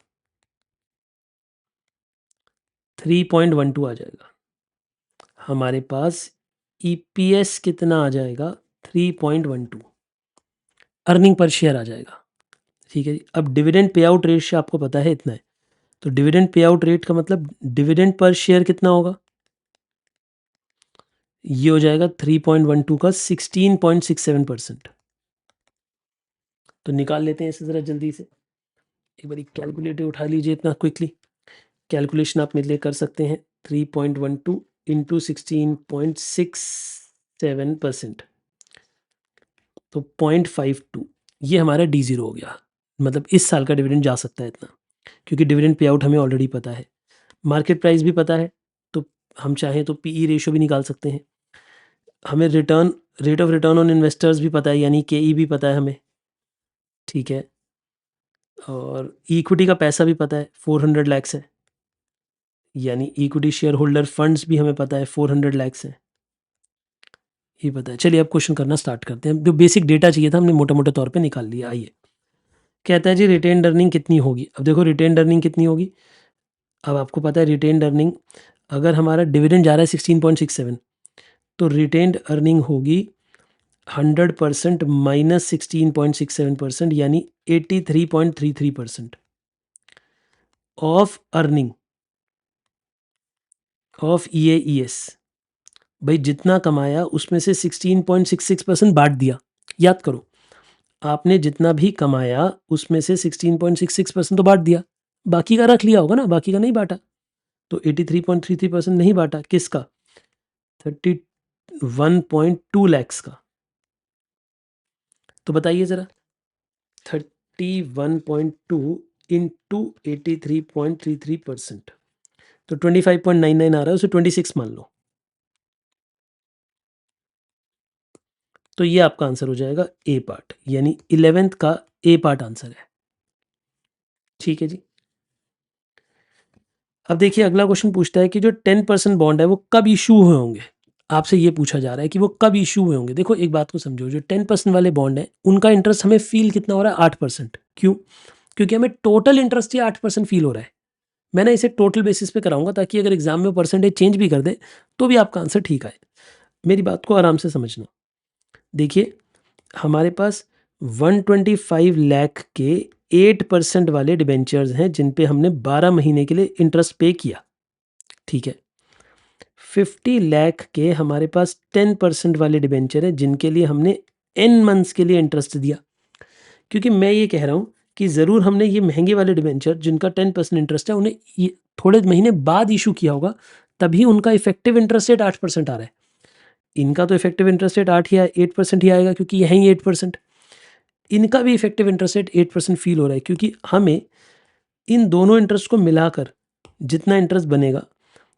3.12 आ जाएगा। हमारे पास ईपीएस कितना आ जाएगा, 3.12 अर्निंग पर शेयर आ जाएगा, ठीक है जी। अब डिविडेंड पे आउट रेशियो आपको पता है इतना है, तो डिविडेंड पे आउट रेट का मतलब डिविडेंड पर शेयर कितना होगा, ये हो जाएगा 3.12 का 16.67%। तो निकाल लेते हैं इसे ज़रा जल्दी से, एक बार कैलकुलेटर उठा लीजिए इतना क्विकली, कैलकुलेशन आप मेरे लिए कर सकते हैं। 3.12 इंटू 16.67%, तो 0.52, ये हमारा D0 हो गया। मतलब इस साल का डिविडेंड जा सकता है इतना, क्योंकि डिविडेंड पे आउट हमें ऑलरेडी पता है, मार्केट प्राइस भी पता है, तो हम चाहें तो PE रेशियो भी निकाल सकते हैं। हमें return, rate of return on investors भी पता है, यानी KE भी पता है हमें, ठीक है। और इक्विटी का पैसा भी पता है, 400 लाख है, यानी इक्विटी शेयर होल्डर फंड्स भी हमें पता है 400 लाख है, ये पता है। चलिए अब क्वेश्चन करना स्टार्ट करते हैं। जो बेसिक डेटा चाहिए था हमने मोटा मोटे तौर पे निकाल लिया। आइए, कहता है जी रिटेन्ड अर्निंग कितनी होगी। अब देखो रिटेन्ड अर्निंग कितनी होगी, अब आपको पता है रिटेन्ड अर्निंग, अगर हमारा डिविडेंड जा रहा है 16.67, तो रिटेन्ड अर्निंग होगी 100% माइनस 16.67%, यानी 83.33% ऑफ अर्निंग ऑफ EAES। भाई जितना कमाया उसमें से 16.66% बांट दिया। याद करो, आपने जितना भी कमाया उसमें से 16.66% तो बांट दिया, बाकी का रख लिया होगा ना, बाकी का नहीं बांटा। तो 83.33% नहीं बांटा, किसका, 31.2 लैक्स का। तो बताइए ज़रा, 31.2 इंटू 83.33%, तो 25.99 आ रहा है, उसे 26 मान लो। तो ये आपका आंसर हो जाएगा ए पार्ट, यानी 11th का ए पार्ट आंसर है। ठीक है जी। अब देखिए अगला क्वेश्चन पूछता है कि जो 10% बॉन्ड है वो कब इशू हुए होंगे। आपसे ये पूछा जा रहा है कि वो कब इशू हुए होंगे। देखो एक बात को समझो, जो 10% वाले बॉन्ड है उनका इंटरेस्ट हमें फील कितना हो रहा है, 8%। क्यों, क्योंकि हमें टोटल इंटरेस्ट ही 8% फील हो रहा है। मैं ना इसे टोटल बेसिस पे कराऊंगा, ताकि अगर एग्जाम में परसेंटेज चेंज भी कर दे तो भी आपका आंसर ठीक आए। मेरी बात को आराम से समझना। देखिए हमारे पास 125 लाख के 8% वाले डिबेंचर्स हैं जिन पे हमने 12 महीने के लिए इंटरेस्ट पे किया, ठीक है। 50 लाख के हमारे पास 10% वाले डिबेंचर हैं जिनके लिए हमने n मंथ्स के लिए इंटरेस्ट दिया। क्योंकि मैं ये कह रहा हूँ कि ज़रूर हमने ये महंगे वाले डिबेंचर जिनका 10% इंटरेस्ट है उन्हें ये थोड़े महीने बाद इशू किया होगा, तभी उनका इफेक्टिव इंटरेस्ट रेट 8% आ रहा है। इनका तो इफेक्टिव इंटरेस्ट रेट 8% ही आएगा, क्योंकि यह ही 8%। इनका भी इफेक्टिव इंटरेस्ट रेट 8% फील हो रहा है, क्योंकि हमें इन दोनों इंटरेस्ट को मिलाकर जितना इंटरेस्ट बनेगा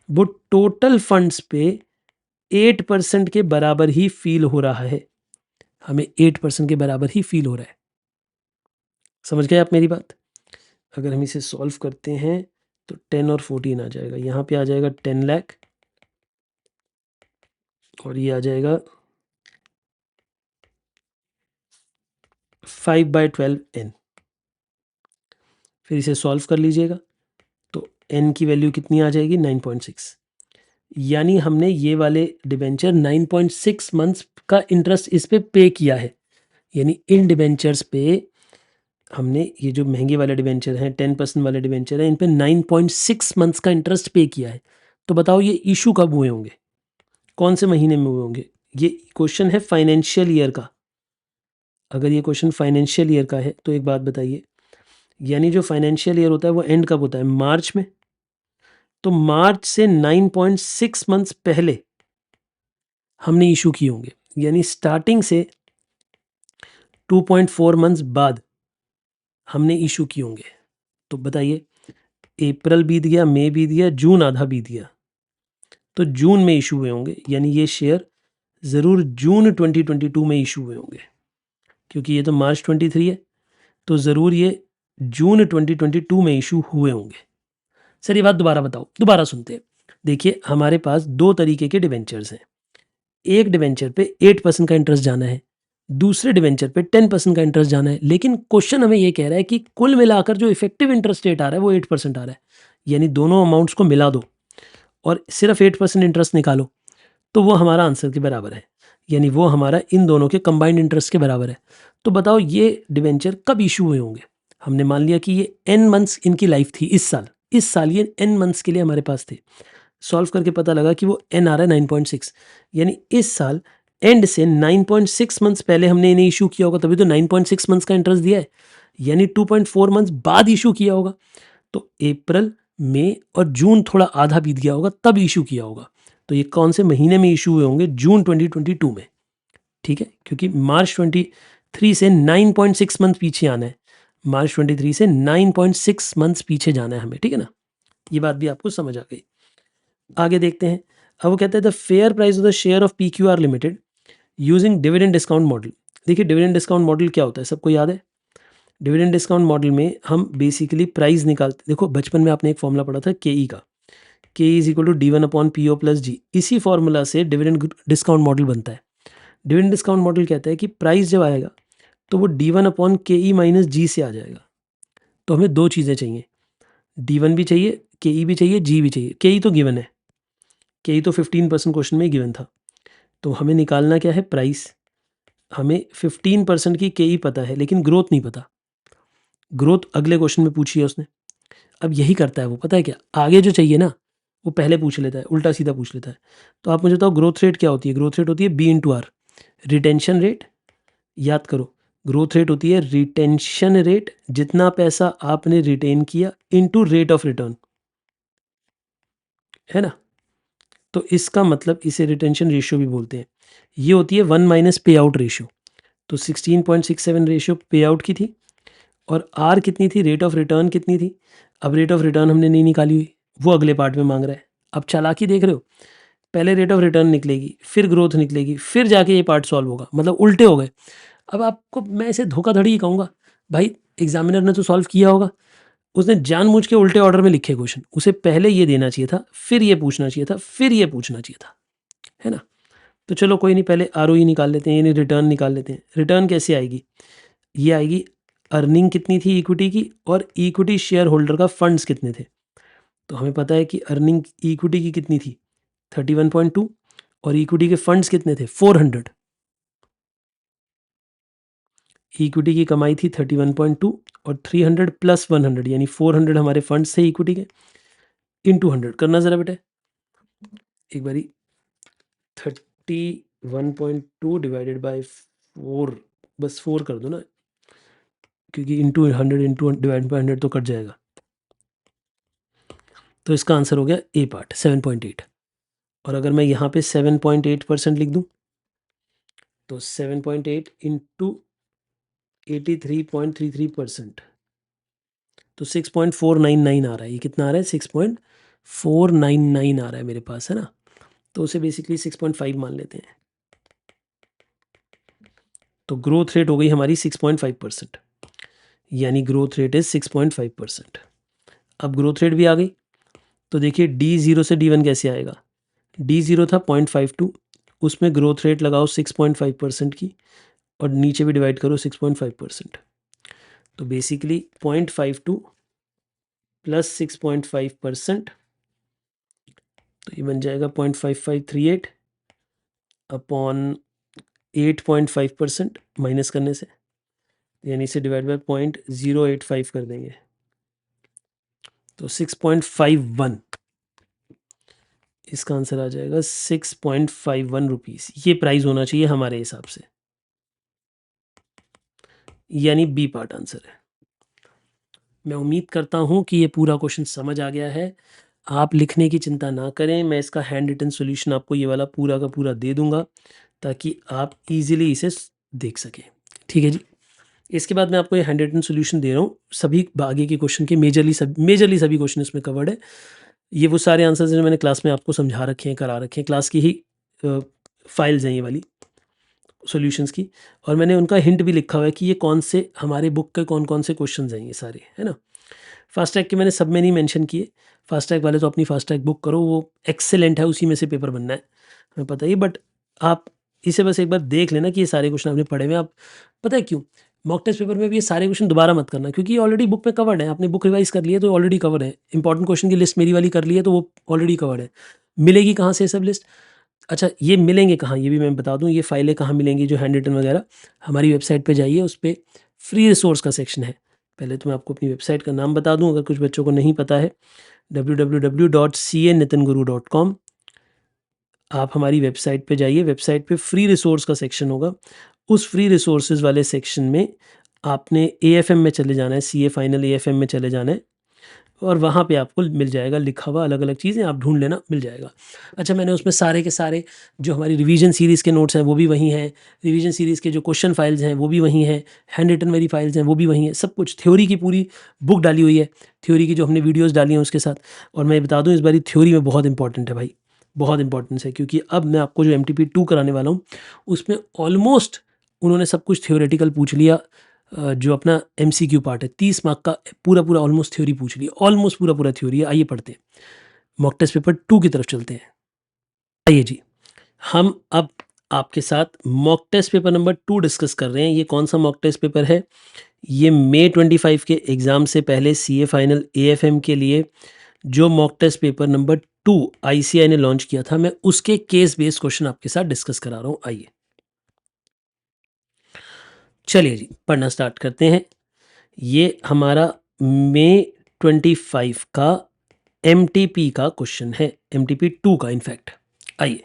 वो टोटल फंड्स पे 8% के बराबर ही फील हो रहा है। हमें 8% के बराबर ही फील हो रहा है। समझ गए आप मेरी बात। अगर हम इसे सॉल्व करते हैं तो 10 और 14 आ जाएगा, यहाँ पे आ जाएगा 10 लाख, और ये आ जाएगा 5/12n। फिर इसे सॉल्व कर लीजिएगा तो n की वैल्यू कितनी आ जाएगी, 9.6। यानी हमने ये वाले डिबेंचर 9.6 मंथ्स का इंटरेस्ट इस पे पे किया है। यानी इन डिबेंचर्स पे हमने, ये जो महंगे वाले डिबेंचर हैं 10% वाले डिबेंचर हैं, इन पे 9.6 मंथ्स का इंटरेस्ट पे किया है। तो बताओ ये इशू कब हुए होंगे, कौन से महीने में हुए होंगे। ये क्वेश्चन है फाइनेंशियल ईयर का। अगर ये क्वेश्चन फाइनेंशियल ईयर का है तो एक बात बताइए, यानी जो फाइनेंशियल ईयर होता है वो एंड कब होता है, मार्च में। तो मार्च से 9.6 मंथ्स पहले हमने इशू किए होंगे, यानी स्टार्टिंग से 2.4 मंथ्स बाद हमने इशू किए होंगे। तो बताइए, अप्रैल बीत गया, मई बीत गया, जून आधा बीत गया, तो जून में इशू हुए होंगे। यानी ये शेयर ज़रूर जून 2022 में इशू हुए होंगे, क्योंकि ये तो मार्च 23 है, तो ज़रूर ये जून 2022 में इशू हुए होंगे। सर ये बात दोबारा बताओ, दोबारा सुनते हैं। देखिए हमारे पास दो तरीके के डिवेंचर्स हैं। एक डिवेंचर पे 8% का इंटरेस्ट जाना है, दूसरे डिवेंचर पे 10% का इंटरेस्ट जाना है। लेकिन क्वेश्चन हमें ये कह रहा है कि कुल मिलाकर जो इफेक्टिव इंटरेस्ट रेट आ रहा है वो 8% आ रहा है। यानी दोनों अमाउंट्स को मिला दो और सिर्फ 8% इंटरेस्ट निकालो, तो वो हमारा आंसर के बराबर है। यानी वो हमारा इन दोनों के कंबाइंड इंटरेस्ट के बराबर है। तो बताओ ये डिवेंचर कब इशू हुए होंगे। हमने मान लिया कि ये n मंथ्स इनकी लाइफ थी इस साल, इस साल ये n मंथ्स के लिए हमारे पास थे। सॉल्व करके पता लगा कि वो n आ रहा है 9.6, यानी इस साल एंड से 9.6 मंथ्स पहले हमने इन्हें इशू किया होगा, तभी तो 9.6 मंथ्स का इंटरेस्ट दिया है, यानी 2.4 मंथ्स बाद इशू किया होगा। तो अप्रैल, मई और जून थोड़ा आधा बीत गया होगा तब इशू किया होगा। तो ये कौन से महीने में इशू हुए होंगे? जून 2022 में, ठीक है, क्योंकि मार्च 23 से 9.6 मंथ पीछे आना है। मार्च 23 से 9.6 मंथ्स पीछे जाना है हमें, ठीक है ना। ये बात भी आपको समझ आ गई। आगे देखते हैं। अब वो कहते हैं the fair price of the share of PQR limited using dividend discount model. देखिए डिविडेंड डिस्काउंट मॉडल क्या होता है, सबको याद है? डिविडेंड डिस्काउंट मॉडल में हम बेसिकली प्राइस निकालते, देखो बचपन में आपने एक फॉर्मूला पढ़ा था KE का, KE is equal to D1/PO plus G। इसी फॉर्मूला से डिविडेंड डिस्काउंट मॉडल बनता है। डिविडेंड डिस्काउंट मॉडल कहता है कि प्राइस जब आएगा तो वो D1/KE माइनस G से आ जाएगा। तो हमें दो चीज़ें चाहिए, D1 भी चाहिए, KE भी चाहिए, G भी चाहिए। KE तो गिवन है, KE तो 15% क्वेश्चन में गिवन था। तो हमें निकालना क्या है? प्राइस। हमें 15% की KE पता है लेकिन ग्रोथ नहीं पता। ग्रोथ अगले क्वेश्चन में पूछी है उसने। अब यही करता है वो, पता है क्या, आगे जो चाहिए ना वो पहले पूछ लेता है, उल्टा सीधा पूछ लेता है। तो आप मुझे बताओ ग्रोथ रेट क्या होती है? ग्रोथ रेट होती है B/R। रिटेंशन रेट, याद करो, ग्रोथ रेट होती है रिटेंशन रेट, जितना पैसा आपने रिटेन किया इनटू रेट ऑफ रिटर्न, है ना। तो इसका मतलब इसे रिटेंशन रेशियो भी बोलते हैं। ये होती है 1 माइनस पे आउट रेशियो। तो 16.67 रेशियो पे आउट की थी, और आर कितनी थी? रेट ऑफ रिटर्न कितनी थी? अब रेट ऑफ रिटर्न हमने नहीं निकाली हुई, वो अगले पार्ट में मांग रहा है। अब चालाकी देख रहे हो, पहले रेट ऑफ रिटर्न निकलेगी, फिर ग्रोथ निकलेगी, फिर जाके ये पार्ट सॉल्व होगा, मतलब उल्टे हो गए। अब आपको मैं इसे धोखाधड़ी ही कहूँगा। भाई एग्जामिनर ने तो सॉल्व किया होगा, उसने जानबूझ के उल्टे ऑर्डर में लिखे क्वेश्चन, उसे पहले ये देना चाहिए था, फिर ये पूछना चाहिए था, फिर ये पूछना चाहिए था, है ना। तो चलो कोई नहीं, पहले ROE निकाल लेते हैं, यानी रिटर्न निकाल लेते हैं। रिटर्न कैसे आएगी? ये आएगी, अर्निंग कितनी थी इक्विटी की, और इक्विटी शेयर होल्डर का फंड्स कितने थे। तो हमें पता है कि अर्निंग इक्विटी की कितनी थी? 31.2, और इक्विटी के फंड्स कितने थे? 400। इक्विटी की कमाई थी 31.2, और 300 प्लस 100 यानी 400 हमारे फंड्स थे इक्विटी के, इंटू 100 करना ज़रा बेटे एक बारी। 31.2 डिवाइडेड बाई 4, बस 4 कर दो ना, क्योंकि इंटू 100 इंटू डिवाइड बाई 100 तो कट जाएगा। तो इसका आंसर हो गया ए पार्ट 7.8। और अगर मैं यहाँ पे 7.8% लिख दूँ तो 7.8 इंटू 83.33%, तो 6.499 आ रहा है। ये कितना आ रहा है? 6.499 आ रहा है मेरे पास, है ना। तो उसे बेसिकली 6.5 मान लेते हैं। तो ग्रोथ रेट हो गई हमारी 6.5%, यानी ग्रोथ रेट इज 6.5%। अब ग्रोथ रेट भी आ गई, तो देखिए D0 से D1 कैसे आएगा? D0 था 0.52, उसमें ग्रोथ रेट लगाओ 6.5% की, और नीचे भी डिवाइड करो 6.5%। तो बेसिकली 0.52 प्लस 6.5%, तो ये बन जाएगा 0.5538 अपॉन 8.5% माइनस करने से, यानी इसे डिवाइड बाय 0.085 कर देंगे, तो 6.51, इसका आंसर आ जाएगा 6.51 रुपीज़। ये प्राइस होना चाहिए हमारे हिसाब से, यानी बी पार्ट आंसर है। मैं उम्मीद करता हूँ कि ये पूरा क्वेश्चन समझ आ गया है। आप लिखने की चिंता ना करें, मैं इसका हैंड रिटन सॉल्यूशन आपको ये वाला पूरा का पूरा दे दूंगा, ताकि आप इजीली इसे देख सकें, ठीक है जी। इसके बाद मैं आपको ये हैंड रिटन सॉल्यूशन दे रहा हूँ सभी आगे के क्वेश्चन के, मेजरली सभी क्वेश्चन इसमें कवर्ड है। ये वो सारे आंसर्स जो मैंने क्लास में आपको समझा रखे हैं, करा रखे हैं, क्लास की ही फाइल्स हैं ये वाली सॉल्यूशंस की, और मैंने उनका हिंट भी लिखा हुआ है कि ये कौन से हमारे बुक के कौन कौन से क्वेश्चंस हैं ये सारे, है ना। फास्ट ट्रैक के मैंने सब में नहीं मेंशन किए, फास्ट ट्रैक वाले तो अपनी फास्ट ट्रैक बुक करो, वो एक्सेलेंट है, उसी में से पेपर बनना है, हमें पता ही। बट आप इसे बस एक बार देख लेना कि ये सारे क्वेश्चन आपने पढ़े हुए हैं। आप पता है क्यों, मॉक टेस्ट पेपर में भी ये सारे क्वेश्चन दोबारा मत करना, क्योंकि ये ऑलरेडी बुक में कवर्ड है, आपने बुक रिवाइज कर लिया तो ऑलरेडी कवर है। इंपॉर्टेंट क्वेश्चन की लिस्ट मेरी वाली कर ली है तो वो ऑलरेडी कवर्ड है। मिलेगी कहाँ से सब लिस्ट? अच्छा ये मिलेंगे कहाँ, ये भी मैं बता दूँ, ये फाइलें कहाँ मिलेंगी जो हैंड रिटन वगैरह, हमारी वेबसाइट पे जाइए, उस पर फ्री रिसोर्स का सेक्शन है, पहले तो मैं आपको अपनी वेबसाइट का नाम बता दूं, अगर कुछ बच्चों को नहीं पता है, www.canitanguru.com। आप हमारी वेबसाइट पे जाइए, वेबसाइट पे फ्री रिसोर्स का सेक्शन होगा। उस फ्री रिसोर्सेज वाले सेक्शन में आपने एएफएम में चले जाना है, सीए फाइनल एएफएम में चले जाना है, और वहाँ पे आपको मिल जाएगा लिखा हुआ, अलग अलग चीज़ें आप ढूंढ लेना, मिल जाएगा। अच्छा, मैंने उसमें सारे के सारे जो हमारी रिवीजन सीरीज़ के नोट्स हैं वो भी वहीं हैं, रिवीजन सीरीज़ के जो क्वेश्चन फाइल्स हैं वो भी वहीं हैं, हैंड रिटन मेरी फाइल्स हैं वो भी वहीं हैं, सब कुछ थ्योरी की पूरी बुक डाली हुई है, थ्योरी की जो हमने वीडियोज़ डाली हैं उसके साथ। और मैं बता दूँ, इस बारी थ्योरी में बहुत इंपॉर्टेंट है भाई, बहुत इंपॉर्टेंस है, क्योंकि अब मैं आपको जो MTP 2 कराने वाला हूँ उसमें ऑलमोस्ट उन्होंने सब कुछ थ्योरेटिकल पूछ लिया। जो अपना MCQ पार्ट है 30 मार्क का, पूरा पूरा ऑलमोस्ट थ्योरी पूछ लिया, ऑलमोस्ट पूरा पूरा थ्योरी है। आइए पढ़ते हैं, मॉक टेस्ट पेपर 2 की तरफ चलते हैं। आइए जी, हम अब आपके साथ mock test paper number 2 discuss कर रहे हैं। ये कौन सा मॉक टेस्ट पेपर है? ये May 25 के एग्ज़ाम से पहले CA फाइनल AFM के लिए जो mock test paper number 2 ICAI ने लॉन्च किया था, मैं उसके केस बेस्ड क्वेश्चन आपके साथ डिस्कस करा रहा हूँ। आइए चलिए जी, पढ़ना स्टार्ट करते हैं। ये हमारा May 25 का MTP का क्वेश्चन है, MTP 2 का इनफैक्ट। आइए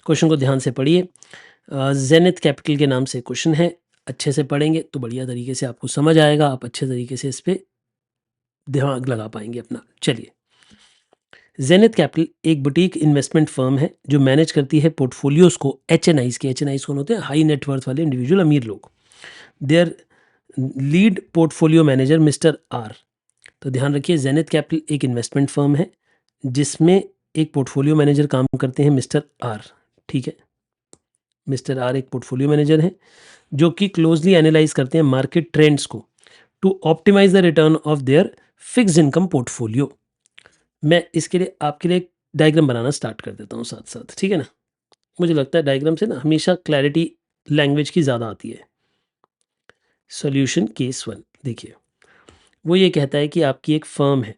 क्वेश्चन को ध्यान से पढ़िए। जेनिथ कैपिटल के नाम से क्वेश्चन है, अच्छे से पढ़ेंगे तो बढ़िया तरीके से आपको समझ आएगा, आप अच्छे तरीके से इस पर दिमाग लगा पाएंगे अपना। चलिए, जेनिथ कैपिटल एक बुटीक इन्वेस्टमेंट फर्म है जो मैनेज करती है पोर्टफोलियोज को HNIs के। HNIs कौन होते हैं? हाई नेटवर्थ वाले इंडिविजुअल, अमीर लोग। Their lead portfolio manager mister R. तो ध्यान रखिए, जेनिथ कैपिटल एक इन्वेस्टमेंट फर्म है जिसमें एक पोर्टफोलियो मैनेजर काम करते हैं, मिस्टर आर। ठीक है, मिस्टर आर एक पोर्टफोलियो मैनेजर हैं जो कि क्लोजली एनालाइज करते हैं मार्केट ट्रेंड्स को to optimise the return of their fixed income portfolio. मैं इसके लिए आपके लिए एक डायग्राम बनाना स्टार्ट कर देता हूँ साथ साथ, ठीक है ना? मुझे लगता है डायग्राम से ना हमेशा क्लैरिटी लैंग्वेज की ज़्यादा आती है। सॉल्यूशन केस 1 देखिए, वो ये कहता है कि आपकी एक फर्म है,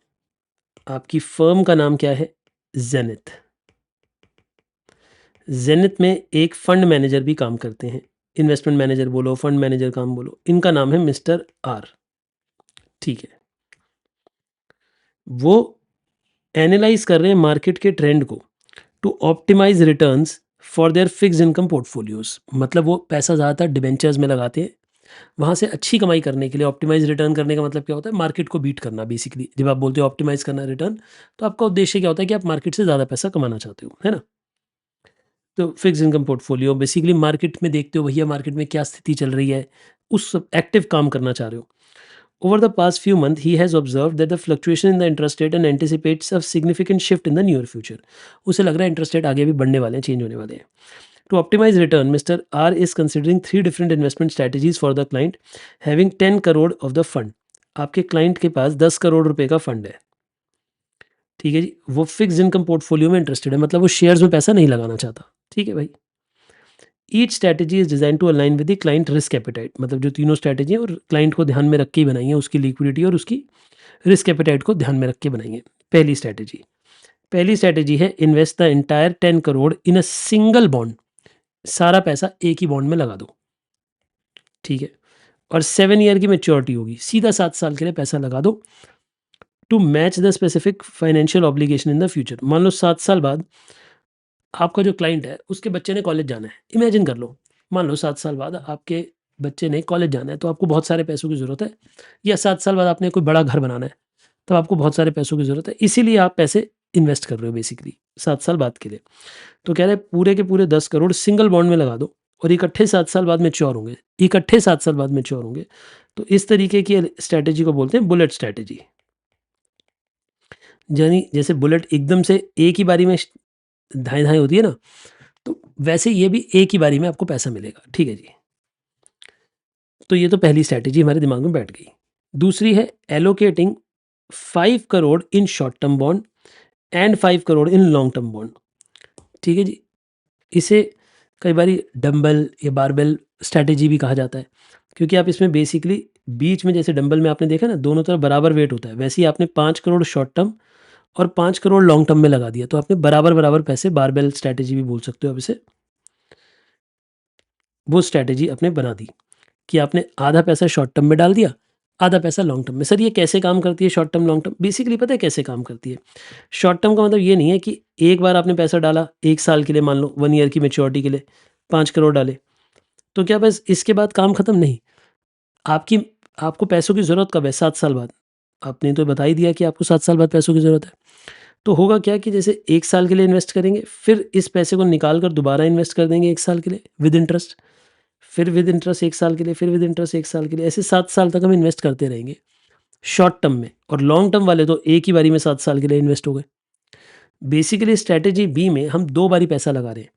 आपकी फर्म का नाम क्या है? जेनिथ। जेनिथ में एक फंड मैनेजर भी काम करते हैं, इन्वेस्टमेंट मैनेजर बोलो, फंड मैनेजर काम बोलो, इनका नाम है मिस्टर आर। ठीक है, वो एनालाइज कर रहे हैं मार्केट के ट्रेंड को to optimise returns for their fixed income portfolios. मतलब वो पैसा ज़्यादातर डिबेंचर्स में लगाते हैं, वहाँ से अच्छी कमाई करने के लिए। ऑप्टिमाइज रिटर्न करने का मतलब क्या होता है? मार्केट को बीट करना बेसिकली। जब आप बोलते हो ऑप्टिमाइज करना रिटर्न, तो आपका उद्देश्य क्या होता है कि आप मार्केट से ज़्यादा पैसा कमाना चाहते हो, है ना? तो fixed income portfolio basically market में देखते हो भैया मार्केट में क्या स्थिति चल रही है, उस एक्टिव काम करना चाह रहे हो। Over the past few months, he has observed that the fluctuation in the interest rate and anticipates a significant shift in the near future. उसे लग रहा है इंटरेस्ट रेट आगे भी बढ़ने वाले हैं, चेंज होने वाले हैं। To optimize return, Mr. R is considering 3 different investment strategies for the client, having 10 crore of the fund. आपके क्लाइंट के पास 10 करोड़ रुपए का फंड है, ठीक है जी। वो फिक्स्ड इनकम पोर्टफोलियो में इंटरेस्टेड है, मतलब वो शेयर्स में पैसा नहीं लगाना चाहता, ठीक है भाई। Each strategy is design to align with the client risk appetite. मतलब जो तीनों स्ट्रैटेजी है और क्लाइंट को ध्यान में रख के ही बनाई है, उसकी लिक्विडिटी और उसकी रिस्क एपेटाइट को ध्यान में रख के बनाई है। पहली स्ट्रैटेजी है invest the entire 10 crore in a single bond. सारा पैसा एक ही बॉन्ड में लगा दो, ठीक है। और 7 ईयर की मेच्योरिटी होगी, सीधा 7 साल के लिए पैसा लगा दो। To match the specific financial obligation in the future. मान लो 7 साल बाद आपका जो क्लाइंट है उसके बच्चे ने कॉलेज जाना है, इमेजिन कर लो। मान लो 7 साल बाद आपके बच्चे ने कॉलेज जाना है, तो आपको बहुत सारे पैसों की ज़रूरत है, या 7 साल बाद आपने कोई बड़ा घर बनाना है, तब आपको बहुत सारे पैसों की ज़रूरत है, इसीलिए आप पैसे इन्वेस्ट कर रहे हो बेसिकली 7 साल बाद के लिए। तो कह रहे हैं पूरे के पूरे 10 करोड़ सिंगल बॉन्ड में लगा दो और इकट्ठे 7 साल बाद मैच्योर होंगे, इकट्ठे 7 साल बाद मैच्योर होंगे। तो इस तरीके की स्ट्रैटेजी को बोलते हैं बुलेट स्ट्रैटेजी। यानी जैसे बुलेट एकदम से एक ही बारी में धाएँ-धाएँ होती है ना, तो वैसे ये भी एक ही बारी में आपको पैसा मिलेगा, ठीक है जी। तो ये तो पहली स्ट्रैटेजी हमारे दिमाग में बैठ गई। दूसरी है allocating 5 crore in short term bond and 5 crore in long term bond, ठीक है जी। इसे कई बारी डंबल या बारबेल स्ट्रैटेजी भी कहा जाता है, क्योंकि आप इसमें बेसिकली बीच में, जैसे डंबल में आपने देखा ना दोनों तरफ बराबर वेट होता है, वैसे ही आपने 5 करोड़ शॉर्ट टर्म और 5 करोड़ लॉन्ग टर्म में लगा दिया, तो आपने बराबर पैसे, बारबेल स्ट्रैटेजी भी बोल सकते हो आप इसे। वो स्ट्रैटेजी आपने बना दी कि आपने आधा पैसा शॉर्ट टर्म में डाल दिया, आधा पैसा लॉन्ग टर्म में। सर ये कैसे काम करती है short term, long term? Basically पता है कैसे काम करती है? शॉर्ट टर्म का मतलब ये नहीं है कि एक बार आपने पैसा डाला 1 साल के लिए, मान लो 1 ईयर की मैच्योरिटी के लिए 5 करोड़ डाले, तो क्या बस इसके बाद काम खत्म? नहीं। आपकी आपको पैसों की ज़रूरत कब है? 7 साल बाद। आपने तो बता ही दिया कि आपको 7 साल बाद पैसों की ज़रूरत है। तो होगा क्या कि जैसे 1 साल के लिए इन्वेस्ट करेंगे, फिर इस पैसे को निकाल कर दोबारा इन्वेस्ट कर देंगे 1 साल के लिए विद इंटरेस्ट, फिर विद इंटरेस्ट 1 साल के लिए, फिर विद इंटरेस्ट 1 साल के लिए, ऐसे 7 साल तक हम इन्वेस्ट करते रहेंगे शॉर्ट टर्म में। और लॉन्ग टर्म वाले तो एक ही बारी में 7 साल के लिए इन्वेस्ट हो गए। बेसिकली स्ट्रैटेजी बी में हम 2 बारी पैसा लगा रहे हैं।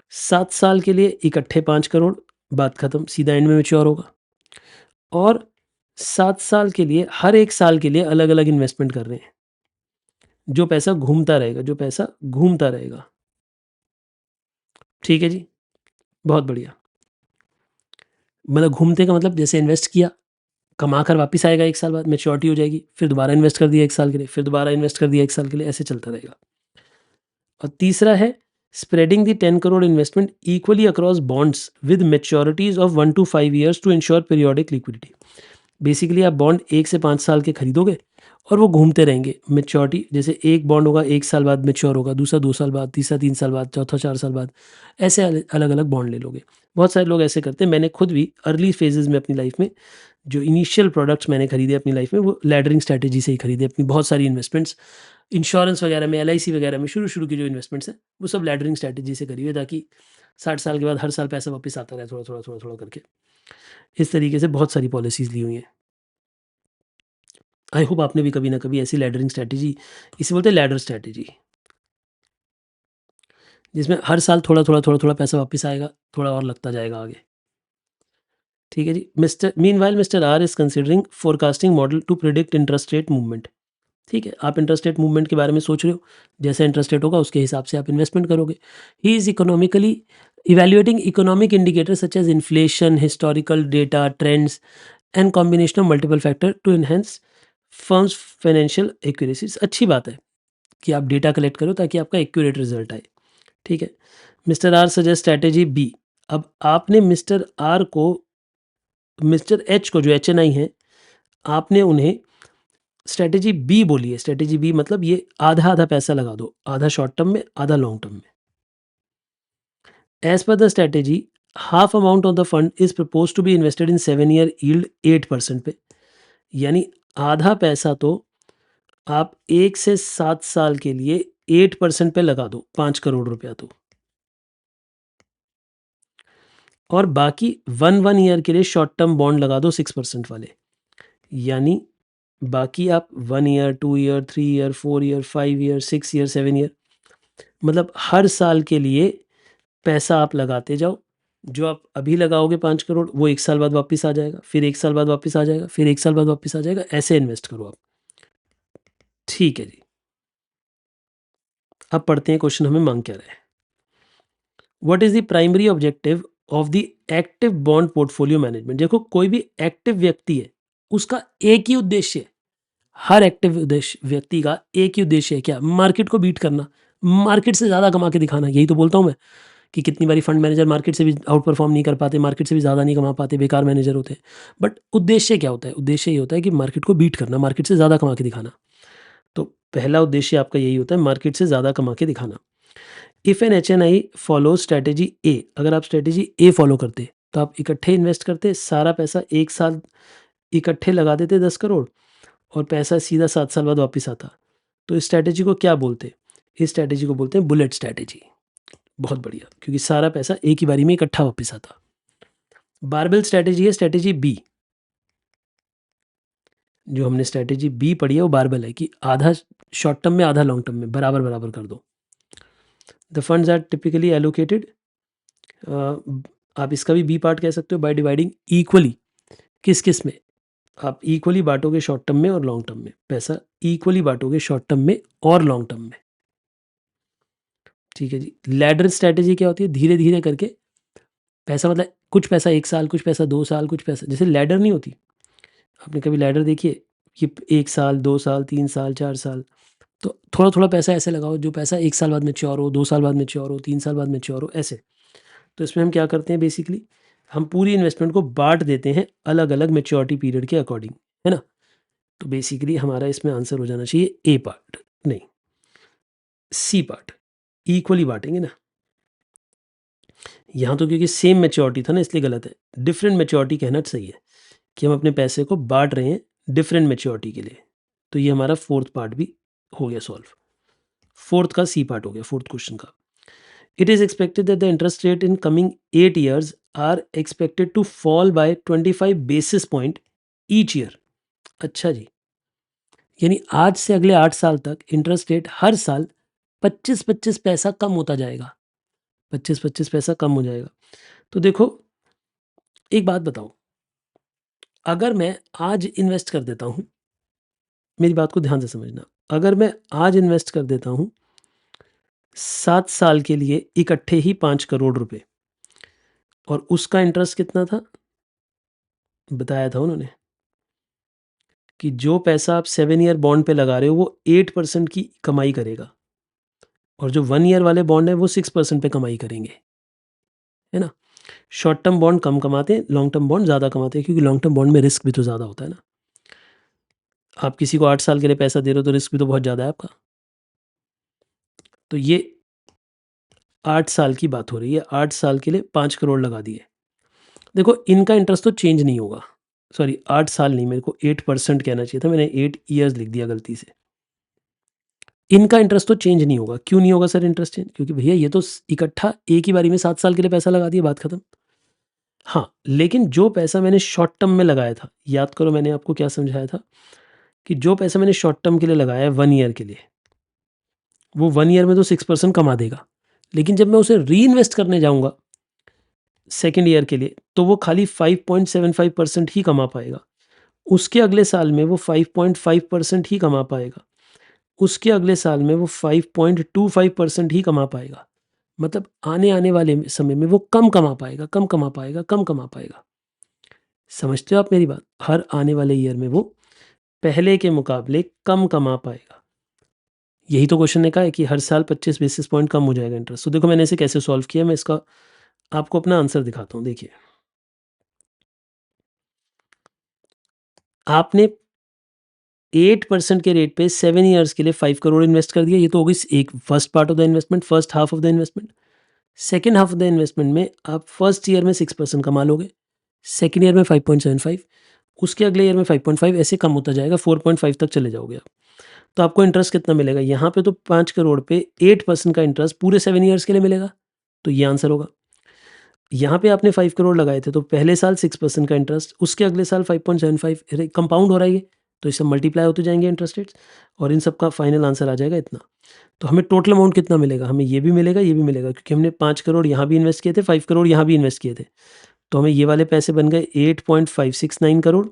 7 साल के लिए इकट्ठे 5 करोड़, बात खत्म, सीधा एंड में मैच्योर होगा। और 7 साल के लिए हर 1 साल के लिए अलग-अलग इन्वेस्टमेंट कर रहे हैं। जो पैसा घूमता रहेगा, जो पैसा घूमता रहेगा। ठीक है जी? बहुत बढ़िया। मतलब घूमते का मतलब जैसे इन्वेस्ट किया, कमा कर वापस आएगा 1 साल बाद, मैच्योरिटी हो जाएगी, फिर दोबारा इन्वेस्ट कर दिया 1 साल के लिए, फिर दोबारा इन्वेस्ट कर दिया 1 साल के लिए, ऐसे चलता रहेगा। और तीसरा है spreading the 10 crore investment equally across bonds with maturities of 1 to 5 years to ensure periodic liquidity. Basically आप बॉन्ड 1 से 5 साल के खरीदोगे और वो घूमते रहेंगे। मैच्योरिटी जैसे एक बॉन्ड होगा 1 साल बाद मैच्योर होगा, दूसरा 2 साल बाद, तीसरा 3 साल बाद, चौथा 4 साल बाद, ऐसे अलग-अलग बॉन्ड ले लोगे। बहुत सारे लोग ऐसे करते हैं। मैंने खुद भी अर्ली फेजेज़ में अपनी लाइफ़ में जो इनिशियल प्रोडक्ट्स मैंने खरीदे अपनी लाइफ़ में, वो लैडरिंग स्ट्रैटेजी से ही खरीदे। अपनी बहुत सारी इन्वेस्टमेंट्स इंश्योरेंस वगैरह में, एलआईसी वगैरह में शुरू-शुरू की जो इन्वेस्टमेंट्स हैं, वो सब लैडरिंग स्ट्रैटेजी से करी हुई है, ताकि 60 साल के बाद हर साल पैसा वापस आता रहे थोड़ा-थोड़ा, थोड़ा-थोड़ा करके। इस तरीके से बहुत सारी पॉलिसीज़ ली हुई हैं। आई होप आपने भी कभी ना कभी ऐसी लैडरिंग स्ट्रैटेजी, इसे बोलते हैं लैडर स्ट्रैटेजी, जिसमें हर साल थोड़ा-थोड़ा पैसा वापस आएगा, थोड़ा और लगता जाएगा आगे। ठीक है जी। Meanwhile mister R is considering forecasting model to predict interest rate movement. ठीक है, आप इंटरेस्ट रेट मूवमेंट के बारे में सोच रहे हो, जैसा इंटरेस्ट रेट होगा उसके हिसाब से आप इन्वेस्टमेंट करोगे। He is economically evaluating economic indicators such as inflation, historical data, trends and combination of multiple factor to enhance firms financial accuracies. अच्छी बात है कि आप डेटा कलेक्ट करो ताकि आपका एक्यूरेट रिजल्ट आए। ठीक है। Mister R suggest strategy B. अब आपने मिस्टर आर को, मिस्टर एच को, जो एचएनआई हैं, आपने उन्हें स्ट्रैटेजी बी बोली है। स्ट्रैटेजी बी मतलब ये आधा-आधा पैसा लगा दो, आधा शॉर्ट टर्म में, आधा लॉन्ग टर्म में। As per the strategy, half amount of the fund is proposed to be invested in 7 year yield 8% पे। यानी आधा पैसा तो आप 1 से 7 साल के लिए 8% पे लगा दो, 5 करोड़ रुपया तो। और बाकी 1 ईयर के लिए शॉर्ट टर्म बॉन्ड लगा दो 6% वाले। यानी बाकी आप 1 year, 2 year, 3 year, 4 year, 5 year, 6 year, 7 year, मतलब हर साल के लिए पैसा आप लगाते जाओ। जो आप अभी लगाओगे 5 करोड़, वो 1 साल बाद वापस आ जाएगा, फिर 1 साल बाद वापस आ जाएगा, फिर 1 साल बाद वापस आ जाएगा, ऐसे इन्वेस्ट करो आप। ठीक है जी। अब पढ़ते हैं क्वेश्चन हमें माँग क्या रहा है। What is the primary objective of the active bond portfolio management? देखो, कोई भी एक्टिव व्यक्ति है, उसका एक ही उद्देश्य है। हर एक्टिव उद्देश्य व्यक्ति का एक ही उद्देश्य है, क्या? मार्केट को बीट करना, मार्केट से ज़्यादा कमा के दिखाना। यही तो बोलता हूँ मैं कि कितनी बारी फंड मैनेजर मार्केट से भी आउट परफॉर्म नहीं कर पाते, मार्केट से भी ज़्यादा नहीं कमा पाते, बेकार मैनेजर होते हैं। बट उद्देश्य क्या होता है? उद्देश्य ये होता है कि मार्केट को बीट करना, मार्केट से ज़्यादा कमा के दिखाना। तो पहला उद्देश्य आपका यही होता है, मार्केट से ज़्यादा कमा के दिखाना। If an HNI follow strategy A, अगर आप स्ट्रैटेजी ए फॉलो करते तो आप इकट्ठे इन्वेस्ट करते, सारा पैसा एक साल इकट्ठे लगा देते 10 करोड़, और पैसा सीधा 7 साल बाद वापस आता। तो इस स्ट्रैटेजी को क्या बोलते हैं? इस स्ट्रैटेजी को बोलते हैं बुलेट स्ट्रैटेजी। बहुत बढ़िया, क्योंकि सारा पैसा एक ही बारी में इकट्ठा वापस आता। बारबेल स्ट्रैटेजी है, स्ट्रैटेजी बी। जो हमने स्ट्रैटेजी बी पढ़ी है वो बारबेल है, कि आधा शॉर्ट टर्म में, आधा लॉन्ग टर्म में, बराबर-बराबर कर दो। The funds are typically allocated, आप इसका भी बी पार्ट कह सकते हो, बाय डिवाइडिंग इक्वली। किस-किस में? आप इक्वली बाँटोगे शॉर्ट टर्म में और लॉन्ग टर्म में। पैसा इक्वली बाँटोगे शॉर्ट टर्म में और लॉन्ग टर्म में। ठीक है जी। लैडर स्ट्रैटेजी क्या होती है? धीरे-धीरे करके पैसा, मतलब कुछ पैसा 1 साल, कुछ पैसा 2 साल, कुछ पैसा, जैसे लैडर नहीं होती? आपने कभी लैडर देखी है? कि 1 साल, 2 साल, 3 साल, 4 साल, तो थोड़ा-थोड़ा पैसा ऐसे लगाओ, जो पैसा 1 साल बाद मैच्योर हो, 2 साल बाद मैच्योर हो, 3 साल बाद मैच्योर हो, ऐसे। तो इसमें हम क्या करते हैं बेसिकली, हम पूरी इन्वेस्टमेंट को बाँट देते हैं अलग-अलग मैच्योरिटी पीरियड के अकॉर्डिंग, है ना? तो बेसिकली हमारा इसमें आंसर हो जाना चाहिए ए पार्ट, नहीं, सी पार्ट, इक्वली बाँटेंगे ना। यहाँ तो क्योंकि सेम मैच्योरिटी था ना इसलिए गलत है। डिफरेंट मैच्योरिटी कहना सही है कि हम अपने पैसे को बाँट रहे हैं डिफरेंट मैच्योरिटी के लिए। तो ये हमारा फोर्थ पार्ट भी हो गया सॉल्व। फोर्थ का सी पार्ट हो गया, फोर्थ क्वेश्चन का। It is expected that the interest rate in coming 8 years are expected to fall by 25 basis point each year. अच्छा जी, यानी आज से अगले 8 साल तक इंटरेस्ट रेट हर साल 25-25 पैसा कम होता जाएगा। 25-25 पैसा कम हो जाएगा। तो देखो, एक बात बताओ, अगर मैं आज इन्वेस्ट कर देता हूँ, मेरी बात को ध्यान से समझना, अगर मैं आज इन्वेस्ट कर देता हूँ 7 साल के लिए इकट्ठे ही 5 करोड़ रुपए, और उसका इंटरेस्ट कितना था? बताया था उन्होंने कि जो पैसा आप 7 ईयर बॉन्ड पे लगा रहे हो वो 8% की कमाई करेगा, और जो 1 ईयर वाले बॉन्ड है वो 6% पे कमाई करेंगे, है ना? शॉर्ट टर्म बॉन्ड कम कमाते हैं, लॉन्ग टर्म बॉन्ड ज़्यादा कमाते हैं, क्योंकि लॉन्ग टर्म बॉन्ड में रिस्क भी तो ज़्यादा होता है ना। आप किसी को 8 साल के लिए पैसा दे रहे हो तो रिस्क भी तो बहुत ज़्यादा है आपका। तो ये 8 साल की बात हो रही है, 8 साल के लिए 5 करोड़ लगा दिए। देखो, इनका इंटरेस्ट तो चेंज नहीं होगा। सॉरी, 8 साल नहीं, मेरे को 8% कहना चाहिए था, मैंने 8 ईयर्स लिख दिया गलती से। इनका इंटरेस्ट तो चेंज नहीं होगा। क्यों नहीं होगा सर इंटरेस्ट चेंज? क्योंकि भैया ये तो इकट्ठा एक ही बारी में 7 साल के लिए पैसा लगा दिया, बात खत्म। हाँ, लेकिन जो पैसा मैंने शॉर्ट टर्म में लगाया था, याद करो मैंने आपको क्या समझाया था कि जो पैसा मैंने शॉर्ट टर्म के लिए लगाया है 1 ईयर के लिए, वो 1 ईयर में तो 6% कमा देगा। लेकिन जब मैं उसे रीइन्वेस्ट करने जाऊँगा सेकंड ईयर के लिए, तो वो खाली 5.75% ही कमा पाएगा। उसके अगले साल में वो 5.5% ही कमा पाएगा। उसके अगले साल में वो 5.25% ही कमा पाएगा। मतलब आने वाले समय में वो कम कमा पाएगा, कम कमा पाएगा, कम कमा पाएगा। समझते हो आप मेरी बात? हर आने वाले ईयर में वो पहले के मुकाबले कम कमा पाएगा। यही तो क्वेश्चन ने कहा है कि हर साल 25 बेसिस पॉइंट कम हो जाएगा इंटरेस्ट। तो देखो मैंने इसे कैसे सॉल्व किया, मैं इसका आपको अपना आंसर दिखाता हूँ, देखिए। आपने 8% के रेट पे 7 ईयर्स के लिए 5 करोड़ इन्वेस्ट कर दिया। ये तो हो गई एक first part of the investment, first half of the investment. Second half of the investment में आप फर्स्ट ईयर में 6% कमा लोगे, सेकंड ईयर में 5.75, उसके अगले ईयर में 5.5, ऐसे कम होता जाएगा, 4.5 तक चले जाओगे आप। तो आपको इंटरेस्ट कितना मिलेगा? यहाँ पे तो 5 करोड़ पे 8% का इंटरेस्ट पूरे 7 ईयर्स के लिए मिलेगा, तो ये आंसर होगा। यहाँ पे आपने 5 करोड़ लगाए थे, तो पहले साल 6% का इंटरेस्ट, उसके अगले साल 5.75, अरे कंपाउंड हो रहा है ये, तो इससे मल्टीप्लाई होते जाएंगे इंटरेस्ट रेट्स, और इन सब का फाइनल आंसर आ जाएगा इतना। तो हमें टोटल अमाउंट कितना मिलेगा? हमें ये भी मिलेगा, ये भी मिलेगा, क्योंकि हमने 5 करोड़ यहाँ भी इन्वेस्ट किए थे, 5 करोड़ यहाँ भी इन्वेस्ट किए थे। तो हमें ये वाले पैसे बन गए 8.569 करोड़,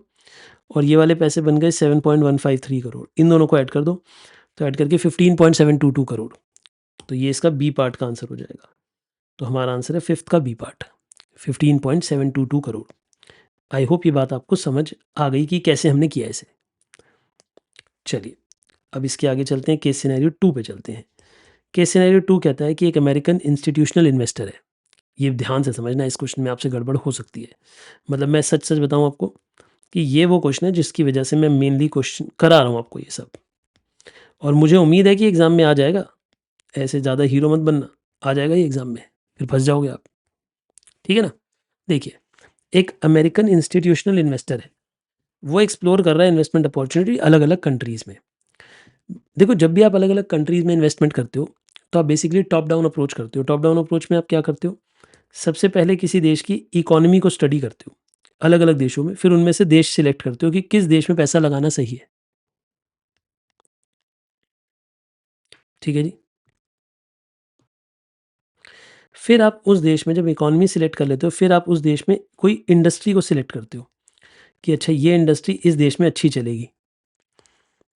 और ये वाले पैसे बन गए 7.153 करोड़। इन दोनों को ऐड कर दो, तो ऐड करके 15.722 करोड़। तो ये इसका बी पार्ट का आंसर हो जाएगा। तो हमारा आंसर है फिफ्थ का B part, 15.722 crore. I hope ये बात आपको समझ आ गई कि कैसे हमने किया इसे। चलिए, अब इसके आगे चलते हैं, केस सिनेरियो 2 पे चलते हैं। केस सिनेरियो 2 कहता है कि एक अमेरिकन इंस्टीट्यूशनल इन्वेस्टर है। ये ध्यान से समझना, इस क्वेश्चन में आपसे गड़बड़ हो सकती है। मतलब मैं सच-सच बताऊँ आपको कि ये वो क्वेश्चन है जिसकी वजह से मैं मेनली क्वेश्चन करा रहा हूँ आपको ये सब। और मुझे उम्मीद है कि एग्ज़ाम में आ जाएगा। ऐसे ज़्यादा हीरो मत बनना, आ जाएगा ये एग्ज़ाम में, फिर फँस जाओगे आप। ठीक है ना? देखिए, एक अमेरिकन इंस्टीट्यूशनल इन्वेस्टर है। वो एक्सप्लोर कर रहा है इन्वेस्टमेंट अपॉर्चुनिटी अलग-अलग कंट्रीज़ में। देखो, जब भी आप अलग-अलग कंट्रीज़ में इन्वेस्टमेंट करते हो, तो आप बेसिकली टॉप डाउन अप्रोच करते हो। टॉप डाउन अप्रोच में आप क्या करते हो? सबसे पहले किसी देश की इकोनॉमी को स्टडी करते हो, अलग-अलग देशों में, फिर उनमें से देश सिलेक्ट करते हो कि किस देश में पैसा लगाना सही है। ठीक है जी? फिर आप उस देश में जब इकोनॉमी सिलेक्ट कर लेते हो, फिर आप उस देश में कोई इंडस्ट्री को सिलेक्ट करते हो कि अच्छा ये इंडस्ट्री इस देश में अच्छी चलेगी।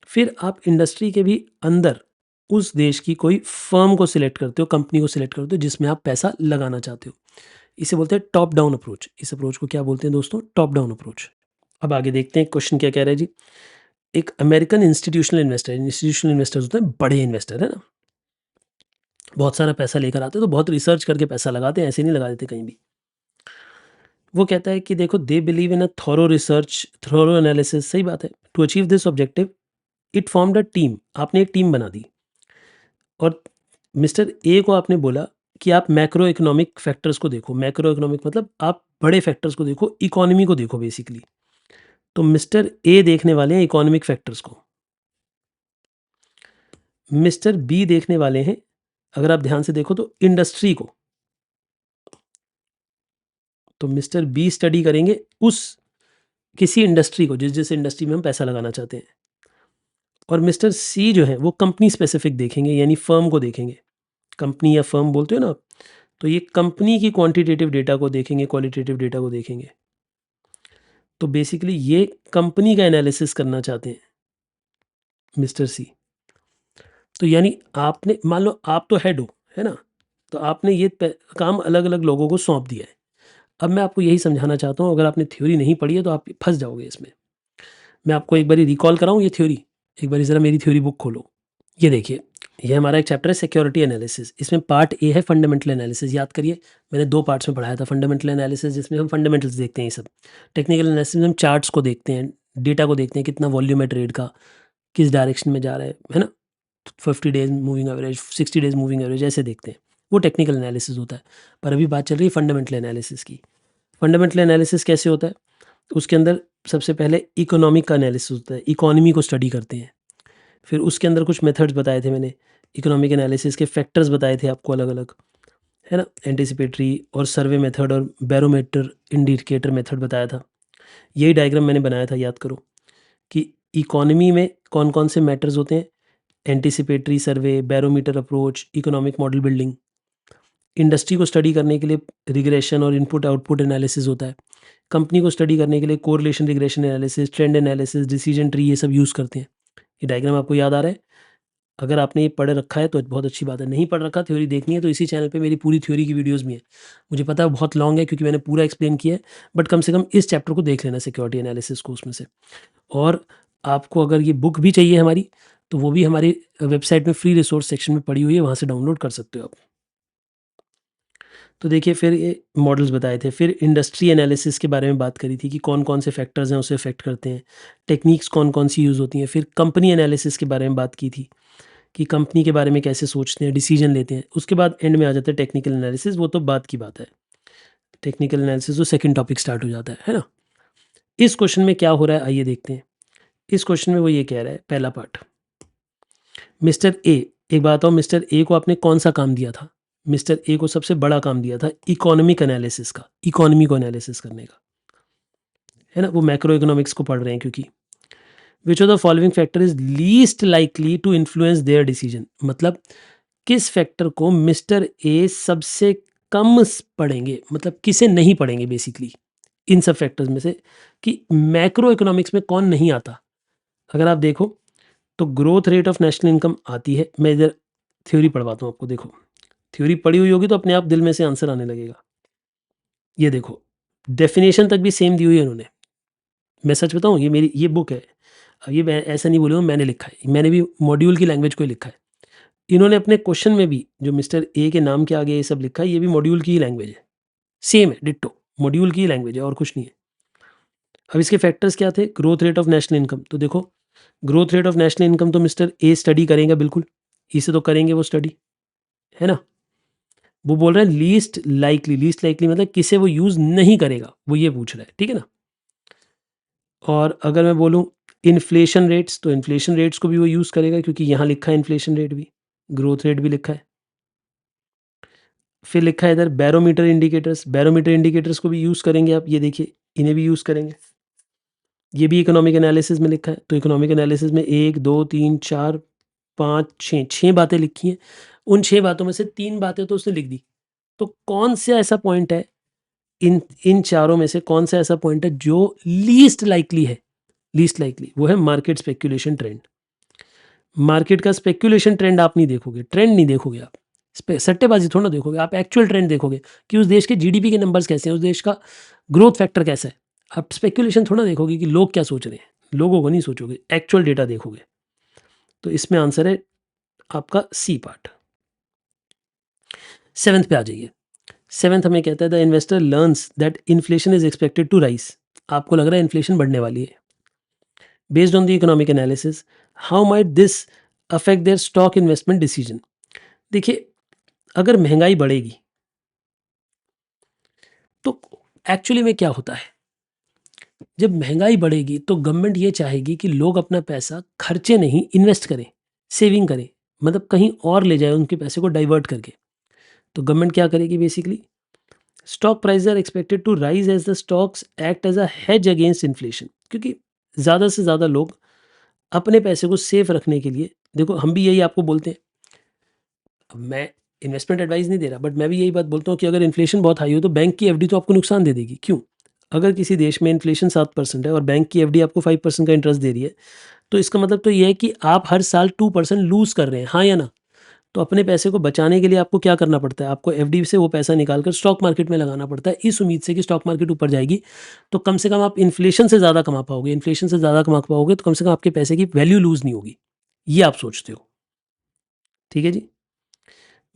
फिर आप इंडस्ट्री के भी अंदर उस देश की कोई फर्म को सिलेक्ट करते हो, कंपनी को सिलेक्ट करते हो जिसमें आप पैसा लगाना चाहते हो। इसे बोलते हैं टॉप डाउन अप्रोच। इस अप्रोच को क्या बोलते हैं दोस्तों? Top down approach. अब आगे देखते हैं क्वेश्चन क्या कह रहा है जी। एक अमेरिकन इंस्टीट्यूशनल इन्वेस्टर्स होते हैं बड़े इन्वेस्टर, है ना? बहुत सारा पैसा लेकर आते हैं, तो बहुत रिसर्च करके पैसा लगाते हैं, ऐसे नहीं लगा देते कहीं भी। वो कहता है कि देखो they believe in a thorough research, thorough analysis, सही बात है। To achieve this objective it formed a team, आपने एक टीम बना दी और मिस्टर ए को आपने बोला कि आप मैक्रो इकोनॉमिक फैक्टर्स को देखो। मैक्रो इकोनॉमिक मतलब आप बड़े फैक्टर्स को देखो, इकोनॉमी को देखो बेसिकली। तो मिस्टर ए देखने वाले हैं इकोनॉमिक फैक्टर्स को, मिस्टर बी देखने वाले हैं, अगर आप ध्यान से देखो तो इंडस्ट्री को। तो मिस्टर बी स्टडी करेंगे उस किसी इंडस्ट्री को, जिस इंडस्ट्री में हम पैसा लगाना चाहते हैं। और मिस्टर सी जो है वो कंपनी स्पेसिफिक देखेंगे, यानी फर्म को देखेंगे। कंपनी या फर्म बोलते हो ना आप, तो ये कंपनी की क्वांटिटेटिव डेटा को देखेंगे, क्वालिटेटिव डेटा को देखेंगे। तो बेसिकली ये कंपनी का एनालिसिस करना चाहते हैं मिस्टर सी। तो यानी आपने, मान लो आप तो हेड हो, है ना, तो आपने ये काम अलग अलग लोगों को सौंप दिया है। अब मैं आपको यही समझाना चाहता हूँ, अगर आपने थ्योरी नहीं पढ़ी है तो आप फंस जाओगे इसमें। मैं आपको एक बारी रिकॉल कराऊँ ये थ्योरी, एक बारी ज़रा मेरी थ्योरी बुक खोलो। ये देखिए, ये हमारा एक चैप्टर है सिक्योरिटी एनालिसिस। इसमें पार्ट ए है फंडामेंटल एनालिसिस। याद करिए, मैंने 2 पार्ट्स में पढ़ाया था। फंडामेंटल एनालिसिस जिसमें हम फंडामेंटल्स देखते हैं ये सब। टेक्निकल एनालिसिस में हम चार्ट्स को देखते हैं, डेटा को देखते हैं, कितना वॉल्यूम है ट्रेड का, किस डायरेक्शन में जा रहा है ना? 50 days moving average, 60 days moving average, ऐसे देखते हैं। वो टेक्निकल एनालिसिस होता है। पर अभी बात चल रही है फंडामेंटल एनालिसिस की। फंडामेंटल एनालिसिस कैसे होता है? उसके अंदर सबसे पहले इकोनॉमिक का एनालिसिस होता है, इकोनॉमी को स्टडी करते हैं। फिर उसके अंदर कुछ मेथड्स बताए थे मैंने, इकोनॉमिक एनालिसिस के फैक्टर्स बताए थे आपको अलग-अलग, है ना? एंटिसिपेटरी और सर्वे मेथड और बैरोमीटर इंडिकेटर मेथड बताया था। यही डायग्राम मैंने बनाया था, याद करो, कि इकोनॉमी में कौन-कौन से मैटर्स होते हैं, anticipatory survey, barometer approach, economic model building. Industry को स्टडी करने के लिए रिग्रेशन और इनपुट आउटपुट एनालिसिस होता है। कंपनी को स्टडी करने के लिए correlation regression analysis, trend analysis, decision tree, ये सब यूज़ करते हैं। ये डायग्राम आपको याद आ रहा है? अगर आपने ये पढ़ रखा है तो बहुत अच्छी बात है, नहीं पढ़ रखा, थ्योरी देखनी है, तो इसी चैनल पे मेरी पूरी थ्योरी की वीडियोज़ भी हैं। मुझे पता है वो बहुत लॉन्ग है क्योंकि मैंने पूरा एक्सप्लेन किया है, बट कम से कम इस चैप्टर को देख लेना, सिक्योरिटी एनालिसिस को उसमें से। और आपको अगर ये बुक भी चाहिए हमारी, तो वो भी हमारी वेबसाइट में फ्री रिसोर्स सेक्शन में पड़ी हुई है, वहाँ से डाउनलोड कर सकते हो आप। तो देखिए, फिर ये मॉडल्स बताए थे, फिर इंडस्ट्री एनालिसिस के बारे में बात करी थी कि कौन-कौन से फैक्टर्स हैं उसे अफ़ेक्ट करते हैं, टेक्निक्स कौन-कौन सी यूज़ होती हैं। फिर कंपनी एनालिसिस के बारे में बात की थी कि कंपनी के बारे में कैसे सोचते हैं, डिसीजन लेते हैं। उसके बाद एंड में आ जाता है टेक्निकल एनालिसिस, वो तो बाद की बात है। टेक्निकल एनालिसिस तो सेकंड टॉपिक स्टार्ट हो जाता है ना? इस क्वेश्चन में क्या हो रहा है, आइए देखते हैं। इस क्वेश्चन में वो ये कह रहा है, पहला पार्ट, मिस्टर ए, एक बात बताओ, मिस्टर ए को आपने कौन-सा काम दिया था? मिस्टर ए को सबसे बड़ा काम दिया था इकोनॉमिक एनालिसिस का, इकोनॉमी को एनालिसिस करने का, है ना? वो मैक्रो इकोनॉमिक्स को पढ़ रहे हैं क्योंकि। Which of the following factor is least likely to influence their decision, मतलब किस फैक्टर को मिस्टर ए सबसे कम पढ़ेंगे, मतलब किसे नहीं पढ़ेंगे बेसिकली इन सब फैक्टर्स में से, कि मैक्रो इकोनॉमिक्स में कौन नहीं आता। अगर आप देखो तो growth rate of national income आती है। मैं इधर थ्योरी पढ़वाता हूँ आपको, देखो थ्योरी पढ़ी हुई होगी तो अपने आप दिल में से आंसर आने लगेगा। ये देखो, डेफिनेशन तक भी सेम दी हुई है उन्होंने। मैं सच बताऊँ, ये मेरी ये बुक है। ये मैं ऐसा नहीं बोलूँगा मैंने लिखा है, मैंने भी मॉड्यूल की लैंग्वेज को ही लिखा है। इन्होंने अपने क्वेश्चन में भी जो मिस्टर ए के नाम के आगे ये सब लिखा है, ये भी मॉड्यूल की ही लैंग्वेज है। सेम है, डिट्टो मॉड्यूल की ही लैंग्वेज है और कुछ नहीं है। अब इसके फैक्टर्स क्या थे? Growth rate of national income, तो देखो growth rate of national income तो मिस्टर ए स्टडी करेंगे बिल्कुल, इसे तो करेंगे वो स्टडी, है ना? वो बोल रहा है लीस्ट लाइकली, लीस्ट लाइकली मतलब किसे वो यूज़ नहीं करेगा, वो ये पूछ रहा है, ठीक है ना? और अगर मैं बोलूँ इन्फ्लेशन रेट्स, तो इन्फ्लेशन रेट्स को भी वो यूज़ करेगा क्योंकि यहाँ लिखा है इन्फ्लेशन रेट भी, ग्रोथ रेट भी लिखा है। फिर लिखा है इधर बैरोमीटर इंडिकेटर्स, बैरोमीटर इंडिकेटर्स को भी यूज़ करेंगे आप, ये देखिए इन्हें भी यूज़ करेंगे। ये भी इकोनॉमिक एनालिसिस में लिखा है, तो इकोनॉमिक एनालिसिस में 1, 2, 3, 4, 5, 6, 6 बातें लिखी हैं। उन 6 बातों में से 3 बातें तो उसने लिख दी। तो कौन-सा ऐसा पॉइंट है, इन इन चारों में से कौन-सा ऐसा पॉइंट है जो लीस्ट लाइकली है? लीस्ट लाइकली वो है मार्केट स्पेक्युलेशन ट्रेंड। मार्केट का स्पेक्युलेशन ट्रेंड आप नहीं देखोगे, ट्रेंड नहीं देखोगे आप। सट्टेबाजी थोड़ा ना देखोगे, आप एक्चुअल ट्रेंड देखोगे कि उस देश के जीडीपी के नंबर्स कैसे हैं, उस देश का ग्रोथ फैक्टर कैसा है। आप स्पेक्युलेशन थोड़ा देखोगे कि लोग क्या सोच रहे हैं, लोगों को नहीं सोचोगे, एक्चुअल डेटा देखोगे। तो इसमें आंसर है आपका सी पार्ट। 7th पे आ जाइए। 7th हमें कहता है the investor learns that inflation is expected to rise. आपको लग रहा है इन्फ्लेशन बढ़ने वाली है। Based on the economic analysis how might this affect their stock investment decision. देखिए, अगर महंगाई बढ़ेगी तो एक्चुअली में क्या होता है, जब महंगाई बढ़ेगी तो गवर्नमेंट ये चाहेगी कि लोग अपना पैसा खर्चे नहीं, इन्वेस्ट करें, सेविंग करें, मतलब कहीं और ले जाए उनके पैसे को डाइवर्ट करके। तो गवर्नमेंट क्या करेगी basically, stock price are expected to rise as the stocks act as a hedge against inflation, क्योंकि ज़्यादा से ज़्यादा लोग अपने पैसे को सेफ रखने के लिए, देखो हम भी यही आपको बोलते हैं, अब मैं इन्वेस्टमेंट एडवाइस नहीं दे रहा, बट मैं भी यही बात बोलता हूँ कि अगर इन्फ्लेशन बहुत हाई हो तो बैंक की एफडी तो आपको नुकसान दे देगी। क्यों? अगर किसी देश में इन्फ्लेशन 7% है और बैंक की एफडी आपको 5% का इंटरेस्ट दे रही है, तो इसका मतलब तो ये है कि आप हर साल 2% लूज़ कर रहे हैं, हाँ या ना? तो अपने पैसे को बचाने के लिए आपको क्या करना पड़ता है? आपको एफडी से वो पैसा निकाल कर स्टॉक मार्केट में लगाना पड़ता है, इस उम्मीद से कि स्टॉक मार्केट ऊपर जाएगी, तो कम से कम आप इन्फ्लेशन से ज़्यादा कमा पाओगे। इन्फ्लेशन से ज़्यादा कमा पाओगे तो कम से कम आपके पैसे की वैल्यू लूज़ नहीं होगी। ये आप सोचते हो। ठीक है जी?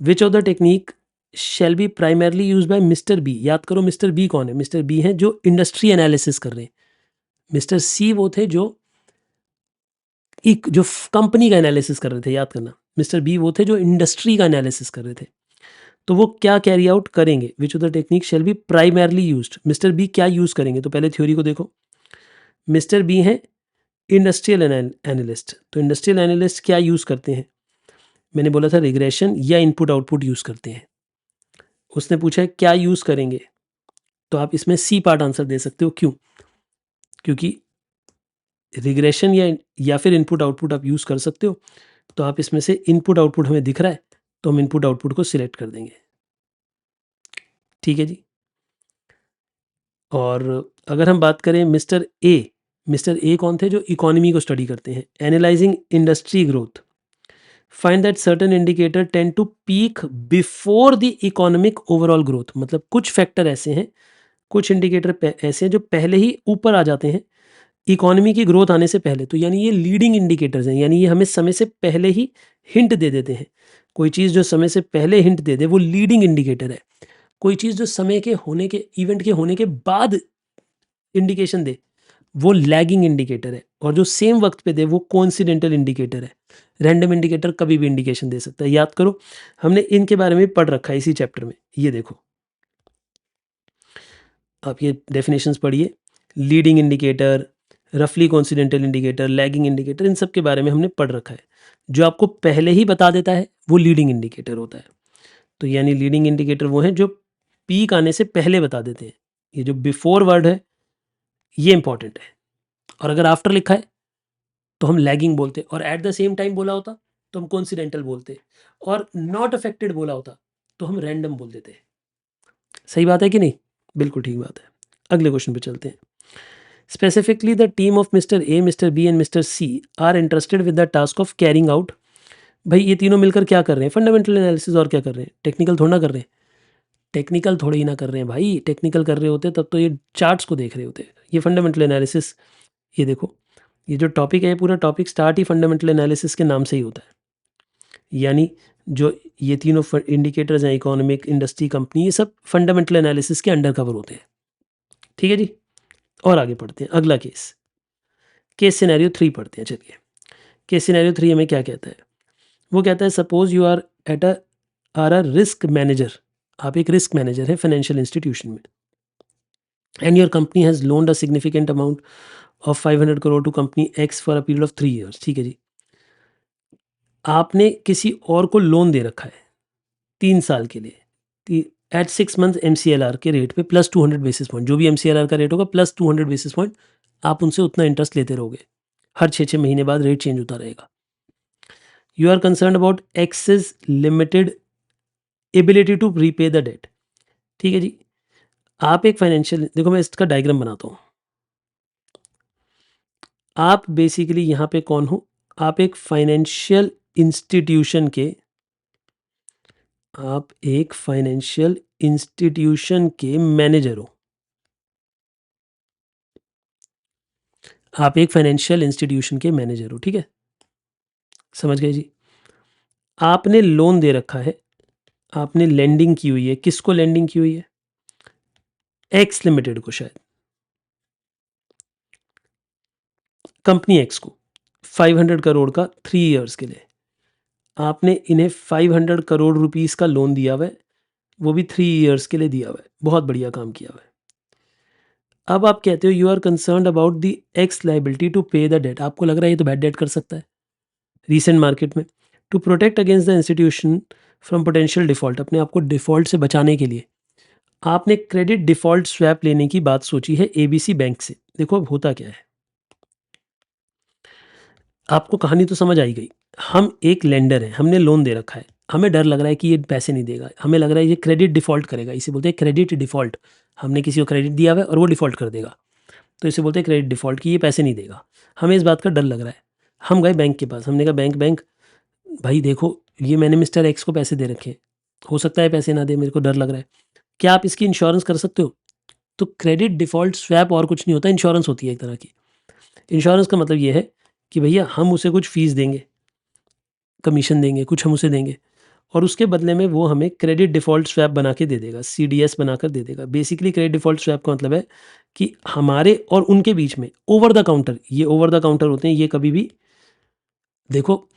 Which of the technique shall be primarily use by mister B. याद करो मिस्टर बी कौन है? मिस्टर बी हैं जो इंडस्ट्री एनालिसिस कर रहे हैं। मिस्टर सी वो थे जो एक जो कंपनी का एनालिसिस कर रहे थे, याद करना। मिस्टर बी वो थे जो इंडस्ट्री का एनालिसिस कर रहे थे। तो वो क्या कैरी आउट करेंगे? Which of the technique shall be primarily used. Mister B क्या यूज करेंगे? तो पहले थ्योरी को देखो। मिस्टर बी हैं इंडस्ट्रियल एनालिस्ट। तो इंडस्ट्रियल एनालिस्ट क्या यूज करते हैं? मैंने बोला था रिग्रेशन या इनपुट आउटपुट यूज करते हैं। उसने पूछा है क्या यूज करेंगे, तो आप इसमें सी पार्ट आंसर दे सकते हो। क्यों? क्योंकि रिग्रेशन या फिर इनपुट आउटपुट आप यूज कर सकते हो। तो आप इसमें से इनपुट आउटपुट हमें दिख रहा है तो हम इनपुट आउटपुट को सिलेक्ट कर देंगे। ठीक है जी। और अगर हम बात करें मिस्टर ए कौन थे? जो इकोनॉमी को स्टडी करते हैं। Analysing industry growth find that certain indicator tend to peak before the economic overall growth. मतलब कुछ फैक्टर ऐसे हैं, कुछ इंडिकेटर ऐसे हैं जो पहले ही ऊपर आ जाते हैं इकोनॉमी की ग्रोथ आने से पहले। तो यानी ये लीडिंग इंडिकेटर्स हैं, यानी ये हमें समय से पहले ही हिंट दे देते हैं। कोई चीज़ जो समय से पहले हिंट दे दे वो लीडिंग इंडिकेटर है। कोई चीज़ जो समय के होने के इवेंट के होने के बाद इंडिकेशन दे वो लैगिंग इंडिकेटर है, और जो सेम वक्त पे दे वो कोइंसिडेंटल इंडिकेटर है। रैंडम इंडिकेटर कभी भी इंडिकेशन दे सकता है। याद करो हमने इनके बारे में पढ़ रखा है इसी चैप्टर में। ये देखो, आप ये डेफिनेशंस पढ़िए। लीडिंग इंडिकेटर, रफली कोइंसिडेंटल इंडिकेटर, लैगिंग इंडिकेटर, इन सब के बारे में हमने पढ़ रखा है। जो आपको पहले ही बता देता है वो लीडिंग इंडिकेटर होता है। तो यानी लीडिंग इंडिकेटर वो हैं जो पीक आने से पहले बता देते हैं। ये जो बिफोर वर्ड है ये इंपॉर्टेंट है। और अगर आफ्टर लिखा है तो हम लैगिंग बोलते, और एट द सेम टाइम बोला होता तो हम कोइंसिडेंटल बोलते, और नॉट अफेक्टेड बोला होता तो हम रैंडम बोल देते। सही बात है कि नहीं? बिल्कुल ठीक बात है। अगले क्वेश्चन पे चलते हैं। Specifically the team of mister A, mister B and mister C are interested with the task of carrying out. भाई ये तीनों मिलकर क्या कर रहे हैं? Fundamental analysis. और क्या कर रहे हैं? टेक्निकल थोड़ा ना कर रहे हैं। टेक्निकल थोड़ी ही ना कर रहे हैं भाई। टेक्निकल कर रहे होते तब तो ये चार्ट्स को देख रहे होते। ये फंडामेंटल एनालिसिस, ये देखो, ये जो टॉपिक है पूरा टॉपिक स्टार्ट ही फंडामेंटल एनालिसिस के नाम से ही होता है। यानी जो ये तीनों इंडिकेटर्स हैं, इकोनॉमिक, इंडस्ट्री, कंपनी, ये सब फंडामेंटल एनालिसिस के अंडर कवर होते हैं। ठीक है जी। और आगे पढ़ते हैं। अगला केस सिनेरियो 3 पढ़ते हैं। चलिए, केस सिनेरियो 3 हमें क्या कहता है? वो कहता है suppose you are at a risk manager. आप एक रिस्क मैनेजर हैं फाइनेंशियल इंस्टीट्यूशन में, and your company has loaned a significant amount of 500 crore to company X for a period of 3 years. ठीक है जी। आपने किसी और को लोन दे रखा है 3 साल के लिए एट 6 मंथ MCLR के रेट पे प्लस 200 बेसिस पॉइंट। जो भी MCLR का रेट होगा प्लस 200 बेसिस पॉइंट आप उनसे उतना इंटरेस्ट लेते रहोगे। हर 6 महीने बाद रेट चेंज होता रहेगा। You are concern about X's limited ability to repay the debt. ठीक है जी। आप एक फाइनेंशियल, देखो मैं इसका डायग्राम बनाता हूँ। आप बेसिकली यहाँ पे कौन हो? आप एक फाइनेंशियल इंस्टीट्यूशन के मैनेजर हो। आप एक फाइनेंशियल इंस्टीट्यूशन के मैनेजर हो। ठीक है, समझ गए जी। आपने लोन दे रखा है आपने लेंडिंग की हुई है, किसको लेंडिंग की हुई है? एक्स लिमिटेड को शायद, कंपनी एक्स को 500 करोड़ का 3 इयर्स के लिए। आपने इन्हें 500 करोड़ रुपीस का लोन दिया हुआ है, वो भी 3 इयर्स के लिए दिया हुआ है। बहुत बढ़िया काम किया हुआ है। अब आप कहते हो you are concerned about the X liability to pay the debt. आपको लग रहा है ये तो बैड डेट कर सकता है रीसेंट मार्केट में। To protect against the institution from potential default, अपने आप को डिफॉल्ट से बचाने के लिए आपने क्रेडिट डिफॉल्ट स्वैप लेने की बात सोची है एबीसी बैंक से। देखो अब होता क्या है, आपको कहानी तो समझ आई गई। हम एक लेंडर हैं, हमने लोन दे रखा है, हमें डर लग रहा है कि ये पैसे नहीं देगा, हमें लग रहा है ये क्रेडिट डिफॉल्ट करेगा, इसे बोलते हैं क्रेडिट डिफॉल्ट। हमने किसी को क्रेडिट दिया हुआ है और वो डिफॉल्ट कर देगा, तो इसे बोलते हैं क्रेडिट डिफॉल्ट कि ये पैसे नहीं देगा। हमें इस बात का डर लग रहा है। हम गए बैंक के पास, हमने कहा बैंक बैंक भाई देखो, ये मैंने मिस्टर एक्स को पैसे दे रखे हैं, हो सकता है पैसे ना दे, मेरे को डर लग रहा है, क्या आप इसकी इंश्योरेंस कर सकते हो? तो क्रेडिट डिफॉल्ट स्वैप और कुछ नहीं होता, इंश्योरेंस होती है एक तरह की। इंश्योरेंस का मतलब ये है कि भैया हम उसे कुछ फ़ीस देंगे, कमीशन देंगे, कुछ हम उसे देंगे और उसके बदले में वो हमें क्रेडिट डिफ़ॉल्ट स्वैप बना के दे देगा, सीडीएस बनाकर दे देगा। बेसिकली क्रेडिट डिफ़ॉल्ट स्वैप का मतलब है कि हमारे और उनके बीच में ओवर द काउंटर, ये ओवर द काउंटर होते हैं, ये कभी भी देखो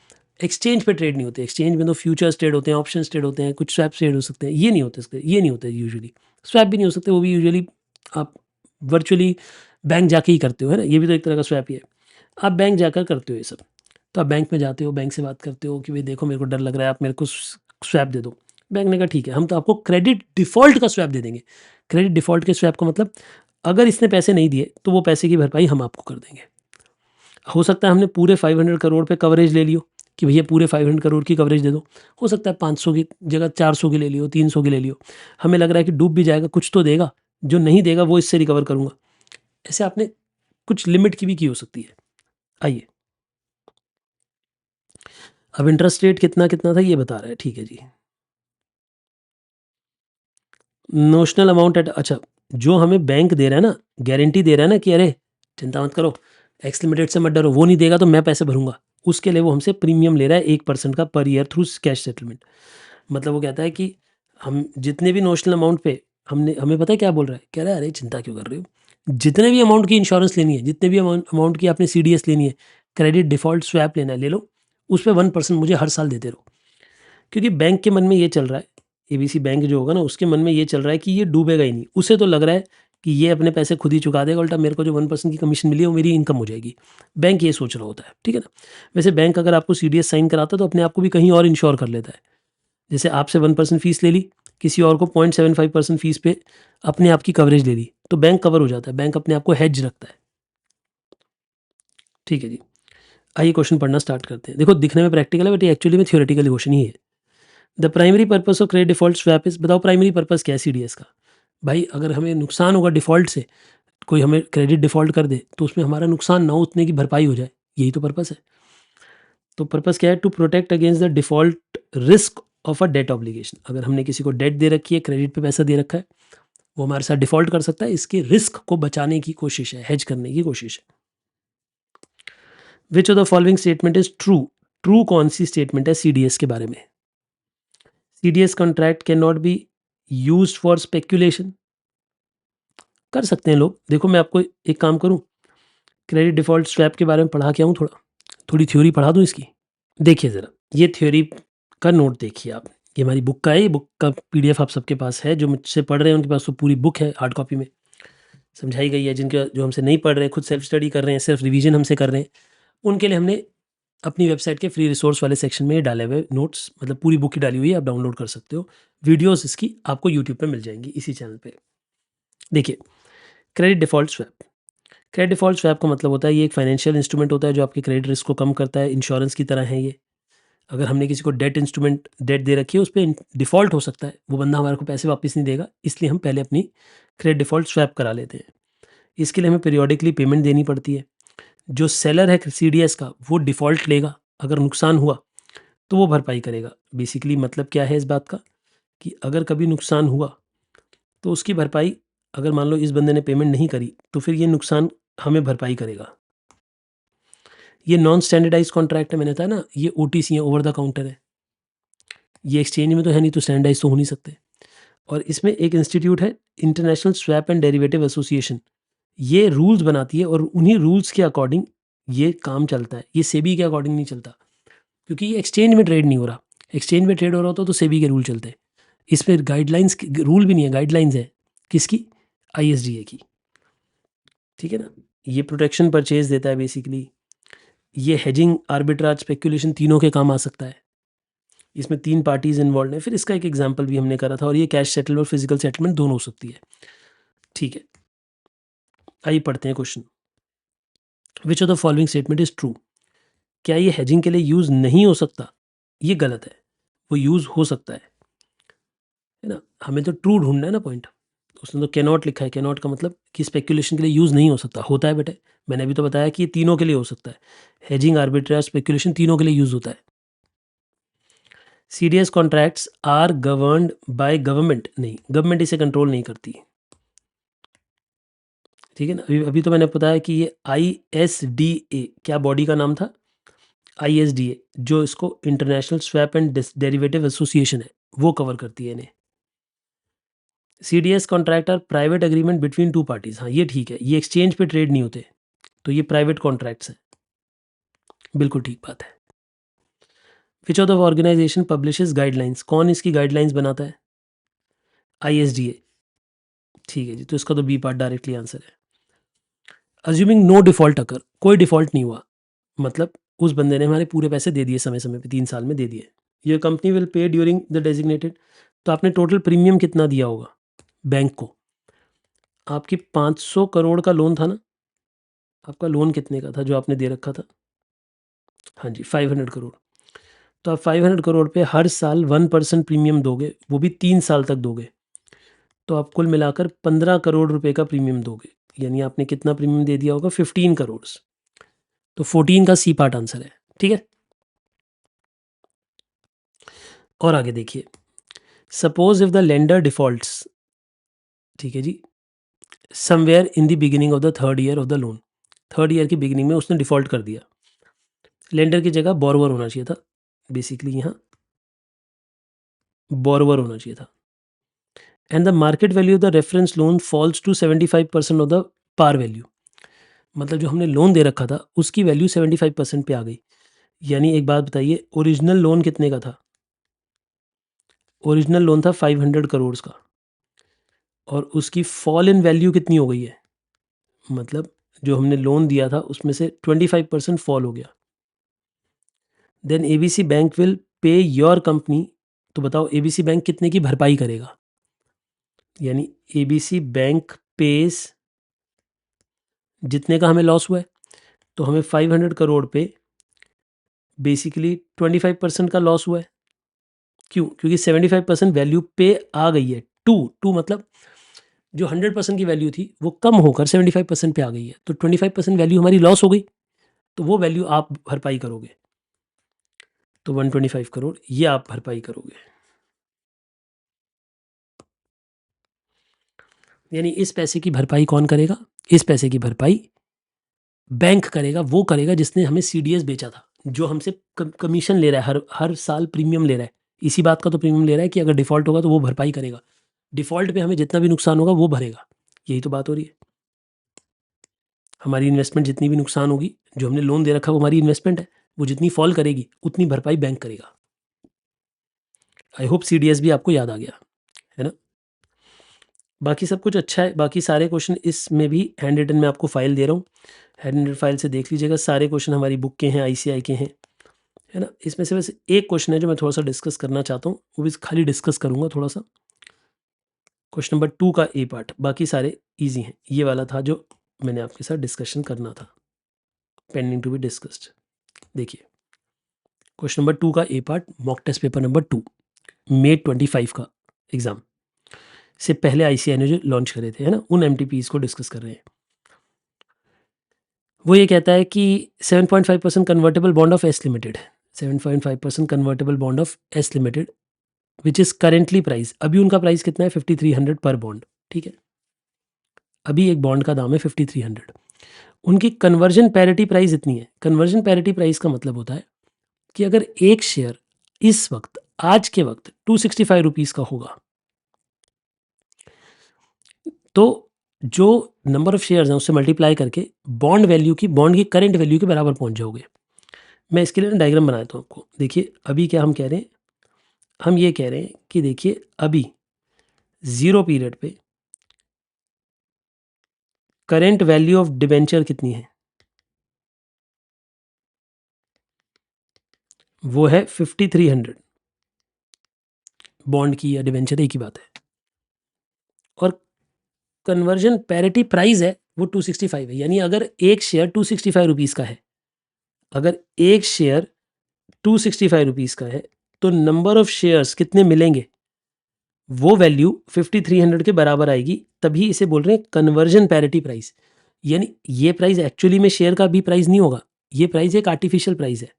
एक्सचेंज पे ट्रेड नहीं होते। एक्सचेंज में तो फ्यूचर्स ट्रेड होते हैं, ऑप्शंस ट्रेड होते हैं, कुछ स्वैप ट्रेड हो सकते हैं, ये नहीं होते इसके, ये नहीं होते यूजुअली। स्वैप भी नहीं हो सकते, वो भी यूजुअली आप वर्चुअली बैंक जाके ही करते हो, है ना? ये भी तो एक तरह का स्वैप ही है। आप बैंक जाकर करते हो ये सब। तो आप बैंक में जाते हो, बैंक से बात करते हो कि भई देखो मेरे को डर लग रहा है, आप मेरे को स्वैप दे दो। बैंक ने कहा ठीक है, हम तो आपको क्रेडिट डिफ़ॉल्ट का स्वैप दे देंगे। क्रेडिट डिफ़ॉल्ट के स्वैप का मतलब अगर इसने पैसे नहीं दिए, तो वो पैसे की भरपाई हम आपको कर देंगे। हो सकता है हमने पूरे 500 करोड़ पे कवरेज ले लियो कि भैया पूरे 500 करोड़ की कवरेज दे दो। हो सकता है 500 की जगह 400 की ले लियो, 300 की ले लियो। हमें लग रहा है कि डूब भी जाएगा, कुछ तो देगा, जो नहीं देगा वो इससे रिकवर करूँगा। ऐसे आपने कुछ लिमिट की भी की हो सकती है। आइए, अब इंटरेस्ट रेट कितना-कितना था ये बता रहा है, ठीक है जी। नोशनल अमाउंट एट, अच्छा, जो हमें बैंक दे रहा है ना, गारंटी दे रहा है ना कि अरे चिंता मत करो, एक्स लिमिटेड से मत डरो, वो नहीं देगा तो मैं पैसे भरूँगा। उसके लिए वो हमसे प्रीमियम ले रहा है 1% का per year through cash settlement. मतलब वो कहता है कि हम जितने भी नोशनल अमाउंट पे हमने, हमें पता है क्या बोल रहा है? कह रहा है अरे चिंता क्यों कर रहे हो? जितने भी अमाउंट की इंश्योरेंस लेनी है, जितने भी अमाउंट की आपने सीडीएस लेनी है, क्रेडिट डिफ़ॉल्ट स्वैप लेना है, ले लो। उस पे 1% मुझे हर साल देते रहो। क्योंकि बैंक के मन में ये चल रहा है, एबीसी बैंक जो होगा ना उसके मन में ये चल रहा है कि ये डूबेगा ही नहीं। उसे तो लग रहा है कि ये अपने पैसे खुद ही चुका देगा, उल्टा मेरे को जो 1% की कमीशन मिली है वो मेरी इनकम हो जाएगी। बैंक ये सोच रहा होता है, ठीक है ना? वैसे बैंक अगर आपको सीडीएस साइन कराता है तो अपने आप को भी कहीं और इंश्योर कर लेता है। जैसे आपसे 1% फ़ीस ले ली, किसी और को 0.75% फ़ीस पे अपने आप की कवरेज ले ली, तो बैंक कवर हो जाता है, बैंक अपने आप को हेज रखता है। ठीक है जी। आइए क्वेश्चन पढ़ना स्टार्ट करते हैं। देखो दिखने में प्रैक्टिकल है बट ये एक्चुअली में थ्योरेटिकल क्वेश्चन ही है। The primary purpose of credit default swap is, बताओ प्राइमरी पर्पस क्या है सीडीएस का? भाई अगर हमें नुकसान होगा डिफॉल्ट से, कोई हमें क्रेडिट डिफॉल्ट कर दे तो उसमें हमारा नुकसान ना हो, उतने की भरपाई हो जाए, यही तो पर्पस है। तो पर्पस क्या है? To protect against the default risk of a debt obligation. अगर हमने किसी को डेट दे रखी है, क्रेडिट पे पैसा दे रखा है, वो हमारे साथ डिफॉल्ट कर सकता है, इसके रिस्क को बचाने की कोशिश है, हेज करने की कोशिश है। Which of the following statement is true? True कौन सी स्टेटमेंट है सीडीएस के बारे में? CDS contract can not be used for speculation. कर सकते हैं लोग। देखो मैं आपको एक काम करूँ, क्रेडिट डिफ़ॉल्ट स्वैप के बारे में पढ़ा के आऊँ थोड़ा, थोड़ी थ्योरी पढ़ा दूँ इसकी। देखिए ज़रा, ये थ्योरी का नोट देखिए आप, ये हमारी बुक का है, ये बुक का पीडीएफ आप सबके पास है, जो मुझसे पढ़ रहे हैं उनके पास तो पूरी बुक है हार्ड कॉपी में, समझाई गई है। जिनके जो हमसे नहीं पढ़ रहे हैं, खुद सेल्फ स्टडी कर रहे हैं, सिर्फ रिवीजन हमसे कर रहे हैं, उनके लिए हमने अपनी वेबसाइट के फ्री रिसोर्स वाले सेक्शन में ये डाले हुए नोट्स, मतलब पूरी बुक ही डाली हुई है, आप डाउनलोड कर सकते हो। वीडियोज़ इसकी आपको यूट्यूब पे मिल जाएँगी इसी चैनल पे। देखिए, credit default swap. Credit default swap का मतलब होता है ये एक फाइनेंशियल इंस्ट्रूमेंट होता है जो आपके क्रेडिट रिस्क को कम करता है, इंश्योरेंस की तरह है ये। अगर हमने किसी को डेट दे रखी है, उस पे डिफ़ॉल्ट हो सकता है, वो बंदा हमारे को पैसे वापस नहीं देगा, इसलिए हम पहले अपनी क्रेडिट डिफ़ॉल्ट स्वैप करा लेते हैं। इसके लिए हमें पीरियोडिकली पेमेंट देनी पड़ती है। जो सेलर है सीडीएस का, वो डिफ़ॉल्ट लेगा, अगर नुकसान हुआ तो वो भरपाई करेगा। बेसिकली मतलब क्या है इस बात का कि अगर कभी नुकसान हुआ तो उसकी भरपाई, अगर मान लो इस बंदे ने पेमेंट नहीं करी तो फिर ये नुकसान हमें भरपाई करेगा। ये नॉन स्टैंडर्डाइज़्ड कॉन्ट्रैक्ट है, मैंने बताया ना, ये ओटीसी है, ओवर द काउंटर है। ये एक्सचेंज में तो है नहीं, तो स्टैंडर्डाइज तो हो नहीं सकते। और इसमें एक इंस्टीट्यूट है international swap and derivative association, ये रूल्स बनाती है और उन्हीं रूल्स के अकॉर्डिंग ये काम चलता है। ये सेबी के अकॉर्डिंग नहीं चलता, क्योंकि ये एक्सचेंज में ट्रेड नहीं हो रहा। एक्सचेंज में ट्रेड हो रहा होता तो सेबी के रूल चलते हैं। इसमें गाइडलाइंस, रूल भी नहीं है, गाइडलाइंस है। किसकी? आईएसडीए की। ठीक है ना। ये प्रोटेक्शन परचेज देता है बेसिकली। ये हेजिंग, आर्बिट्राज, स्पेकुलेशन तीनों के काम आ सकता है। इसमें 3 पार्टीज इन्वॉल्व हैं। फिर इसका एक एग्जांपल भी हमने करा था। और ये कैश सेटलमेंट और फिजिकल सेटलमेंट दोनों हो सकती है। ठीक है, आइए पढ़ते हैं question. Which of the following statement is true? क्या ये हेजिंग के लिए यूज नहीं हो सकता? ये गलत है, वो यूज हो सकता है ना। हमें तो ट्रू ढूंढना है ना पॉइंट। उसने तो कैनॉट लिखा है। कैनॉट का मतलब कि स्पेकुलेशन के लिए यूज नहीं हो सकता। होता है बेटे, मैंने अभी तो बताया कि ये तीनों के लिए हो सकता है। हेजिंग, आर्बिट्राज, स्पेकुलेशन तीनों के लिए यूज होता है। CDS contracts are governed by government, नहीं, गवर्नमेंट इसे कंट्रोल नहीं करती। ठीक है ना। अभी अभी तो मैंने बताया कि ये आईएसडीए, क्या बॉडी का नाम था? आईएसडीए, जो इसको international swap and derivative association है, वो कवर करती है इन्हें। CDS contract are private agreement between two parties, हाँ ये ठीक है, ये एक्सचेंज पे ट्रेड नहीं होते, तो ये प्राइवेट कॉन्ट्रैक्ट्स हैं। बिल्कुल ठीक बात है। Which of the organisation publishes guidelines, कौन इसकी गाइडलाइंस बनाता है? आईएसडीए। ठीक है जी, तो इसका तो बी पार्ट डायरेक्टली आंसर है। अज्यूमिंग नो डिफॉल्ट अकर, कोई डिफॉल्ट नहीं हुआ, मतलब उस बंदे ने हमारे पूरे पैसे दे दिए समय समय पे, 3 साल में दे दिए। Your company will pay during the designated, तो आपने टोटल प्रीमियम कितना दिया होगा बैंक को? आपकी 500 करोड़ का लोन था ना, आपका लोन कितने का था जो आपने दे रखा था? हाँ जी, 500 करोड़। तो आप 500 करोड़ पे हर साल 1% प्रीमियम दोगे, वो भी 3 साल तक दोगे, तो आप कुल मिलाकर 15 करोड़ रुपए का प्रीमियम दोगे। यानी आपने कितना प्रीमियम दे दिया होगा? 15 करोड़। तो 14 का सी पार्ट आंसर है। ठीक है, और आगे देखिए। Suppose if the lender defaults, ठीक है जी, somewhere in the beginning of the third year of the loan, third year की बिगिनिंग में उसने डिफॉल्ट कर दिया। लेंडर की जगह बोरोवर होना चाहिए था, बेसिकली यहाँ बोरोवर होना चाहिए था। And the market value of the reference loan falls to 75% of the par value, मतलब जो हमने लोन दे रखा था उसकी वैल्यू 75% पे आ गई। यानी एक बात बताइए, ओरिजिनल लोन कितने का था? ओरिजिनल लोन था 500 करोड़ का, और उसकी फॉल इन वैल्यू कितनी हो गई है? मतलब जो हमने लोन दिया था उसमें से 25% फॉल हो गया। Then ABC bank will pay your company, तो बताओ एबीसी बैंक कितने की भरपाई करेगा? यानी एबीसी बैंक पेज, जितने का हमें लॉस हुआ है, तो हमें 500 करोड़ पे बेसिकली 25% का लॉस हुआ है। क्यों? क्योंकि 75% वैल्यू पे आ गई है। टू मतलब जो 100% की वैल्यू थी वो कम होकर 75% पे आ गई है, तो 25% वैल्यू हमारी लॉस हो गई, तो वो वैल्यू आप भरपाई करोगे। तो 125 करोड़ ये आप भरपाई करोगे। यानी इस पैसे की भरपाई कौन करेगा? इस पैसे की भरपाई बैंक करेगा, वो करेगा जिसने हमें सीडीएस बेचा था, जो हमसे कमीशन ले रहा है, हर हर साल प्रीमियम ले रहा है। इसी बात का तो प्रीमियम ले रहा है कि अगर डिफॉल्ट होगा तो वो भरपाई करेगा। डिफॉल्ट पे हमें जितना भी नुकसान होगा वो भरेगा। यही तो बात हो रही है। हमारी इन्वेस्टमेंट जितनी भी नुकसान होगी, जो हमने लोन दे रखा है वो हमारी इन्वेस्टमेंट है, वो जितनी फॉल करेगी उतनी भरपाई बैंक करेगा। आई होप सीडीएस भी आपको याद आ गया है ना। बाकी सब कुछ अच्छा है। बाकी सारे क्वेश्चन इसमें भी हैंड रिटन में आपको फाइल दे रहा हूँ, हैंड रिटन फाइल से देख लीजिएगा। सारे क्वेश्चन हमारी बुक के हैं, आईसीआई के हैं, है ना। इसमें से बस एक क्वेश्चन है जो मैं थोड़ा सा डिस्कस करना चाहता हूँ, वो भी खाली डिस्कस करूँगा थोड़ा सा। क्वेश्चन नंबर 2 का ए पार्ट, बाकी सारे ईजी हैं। ये वाला था जो मैंने आपके साथ डिस्कशन करना था, पेंडिंग टू बी डिस्कस्ड। देखिए क्वेश्चन नंबर 2 का A part, mock test paper number 2, May 25 का एग्जाम से पहले आईसीआई ने जो लॉन्च करे थे, है ना, उन एमटीपीज को डिस्कस कर रहे हैं। वो ये कहता है कि 7.5% convertible bond of S limited, 7.5% convertible bond of S limited which is currently price, अभी उनका प्राइस कितना है? 5300 पर बॉन्ड। ठीक है, अभी एक बॉन्ड का दाम है 5300। उनकी कन्वर्जन पैरिटी प्राइस इतनी है। कन्वर्जन पैरिटी प्राइस का मतलब होता है कि अगर एक शेयर इस वक्त आज के वक्त 265 रुपीज़ का होगा, तो जो नंबर ऑफ शेयर्स हैं उससे मल्टीप्लाई करके बॉन्ड की करंट वैल्यू के बराबर पहुंच जाओगे। मैं इसके लिए ना डायग्राम बना देता हूँ आपको। देखिए अभी क्या हम कह रहे हैं, हम ये कह रहे हैं कि देखिए अभी 0 पीरियड पे करंट वैल्यू ऑफ डिबेंचर कितनी है, वो है 5300। बॉन्ड की या डिबेंचर एक ही बात है। और कन्वर्जन पैरिटी प्राइस है वो 265 है, यानी अगर एक शेयर 265 रुपीज़ का है, अगर एक शेयर 265 रुपीज़ का है, तो नंबर ऑफ शेयर्स कितने मिलेंगे, वो वैल्यू 5300 के बराबर आएगी, तभी इसे बोल रहे हैं कन्वर्जन पैरिटी प्राइस। यानी ये प्राइस एक्चुअली में शेयर का भी प्राइस नहीं होगा, ये प्राइस एक आर्टिफिशियल प्राइस है।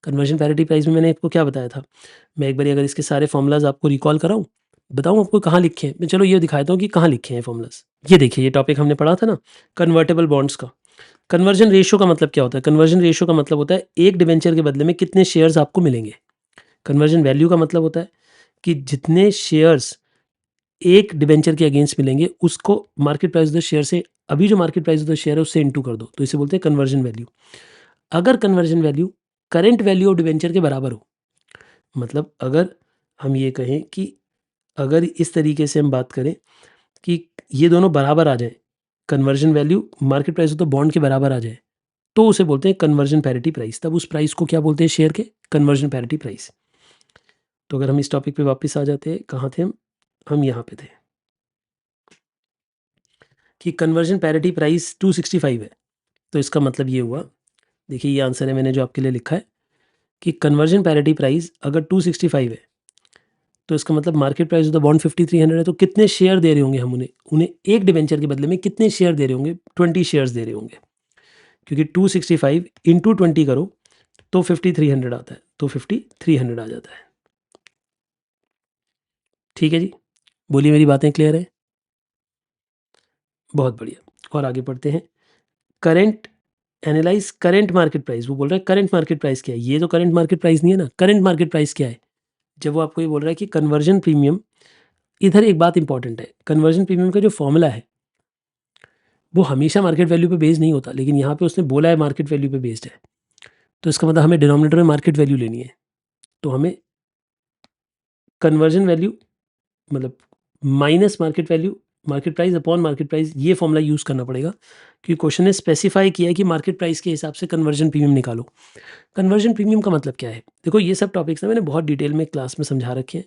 कन्वर्जन पैरिटी प्राइस में मैंने आपको क्या बताया था, मैं एक बार अगर इसके सारे फॉर्मूलाज आपको रिकॉल कराऊं, बताऊं आपको कहाँ लिखे हैं, मैं चलो ये दिखाता हूँ कि कहाँ लिखे हैं फॉर्मूलाज। ये देखिए ये टॉपिक हमने पढ़ा था ना, कन्वर्टेबल बॉन्ड्स का। कन्वर्जन रेशियो का मतलब क्या होता है, कन्वर्जन रेशियो का मतलब होता है एक डिबेंचर के बदले में कितने शेयर्स आपको मिलेंगे। कन्वर्जन वैल्यू का मतलब होता है कि जितने शेयर्स एक डिबेंचर के अगेंस्ट मिलेंगे उसको market price of the share से, अभी जो market price of the share है उससे इंटू कर दो, तो इसे बोलते हैं कन्वर्जन वैल्यू। अगर conversion value current value of debenture के बराबर हो, मतलब अगर हम ये कहें कि अगर इस तरीके से हम बात करें कि ये दोनों बराबर आ जाए, conversion value market price of the bond के बराबर आ जाए, तो उसे बोलते हैं कन्वर्जन पैरिटी प्राइस। तब उस प्राइस को क्या बोलते हैं, शेयर के कन्वर्जन पैरिटी प्राइस। तो अगर हम इस टॉपिक पे वापस आ जाते हैं, कहाँ थे हम यहाँ पे थे कि कन्वर्जन पैरिटी प्राइस 265 है, तो इसका मतलब ये हुआ, देखिए ये आंसर है मैंने जो आपके लिए लिखा है कि कन्वर्जन पैरिटी प्राइस अगर 265 है, तो इसका मतलब market price of the bond 5300 है, तो कितने शेयर दे रहे होंगे हम उन्हें, एक डिबेंचर के बदले में कितने शेयर दे रहे होंगे, 20 शेयर्स दे रहे होंगे, क्योंकि 265 इंटू 20 करो तो 5300 आता है, तो 5300 आ जाता है। ठीक है जी, बोलिए मेरी बातें क्लियर है? बहुत बढ़िया, और आगे पढ़ते हैं। Current analyse current market price, वो बोल रहा है करंट मार्केट प्राइस क्या है, ये तो करंट मार्केट प्राइस नहीं है ना, करंट मार्केट प्राइस क्या है, जब वो आपको ये बोल रहा है कि कन्वर्जन प्रीमियम। इधर एक बात इंपॉर्टेंट है, कन्वर्जन प्रीमियम का जो फॉर्मूला है वो हमेशा मार्केट वैल्यू पे बेस्ड नहीं होता, लेकिन यहाँ पे उसने बोला है मार्केट वैल्यू पे बेस्ड है, तो इसका मतलब हमें डिनोमिनेटर में मार्केट वैल्यू लेनी है, तो हमें कन्वर्जन वैल्यू मतलब minus market value, market price upon market price, ये फॉर्मूला यूज़ करना पड़ेगा, क्योंकि क्वेश्चन ने स्पेसिफाई किया है कि मार्केट प्राइस के हिसाब से कन्वर्जन प्रीमियम निकालो। कन्वर्जन प्रीमियम का मतलब क्या है, देखो ये सब टॉपिक्स ना मैंने बहुत डिटेल में क्लास में समझा रखे हैं,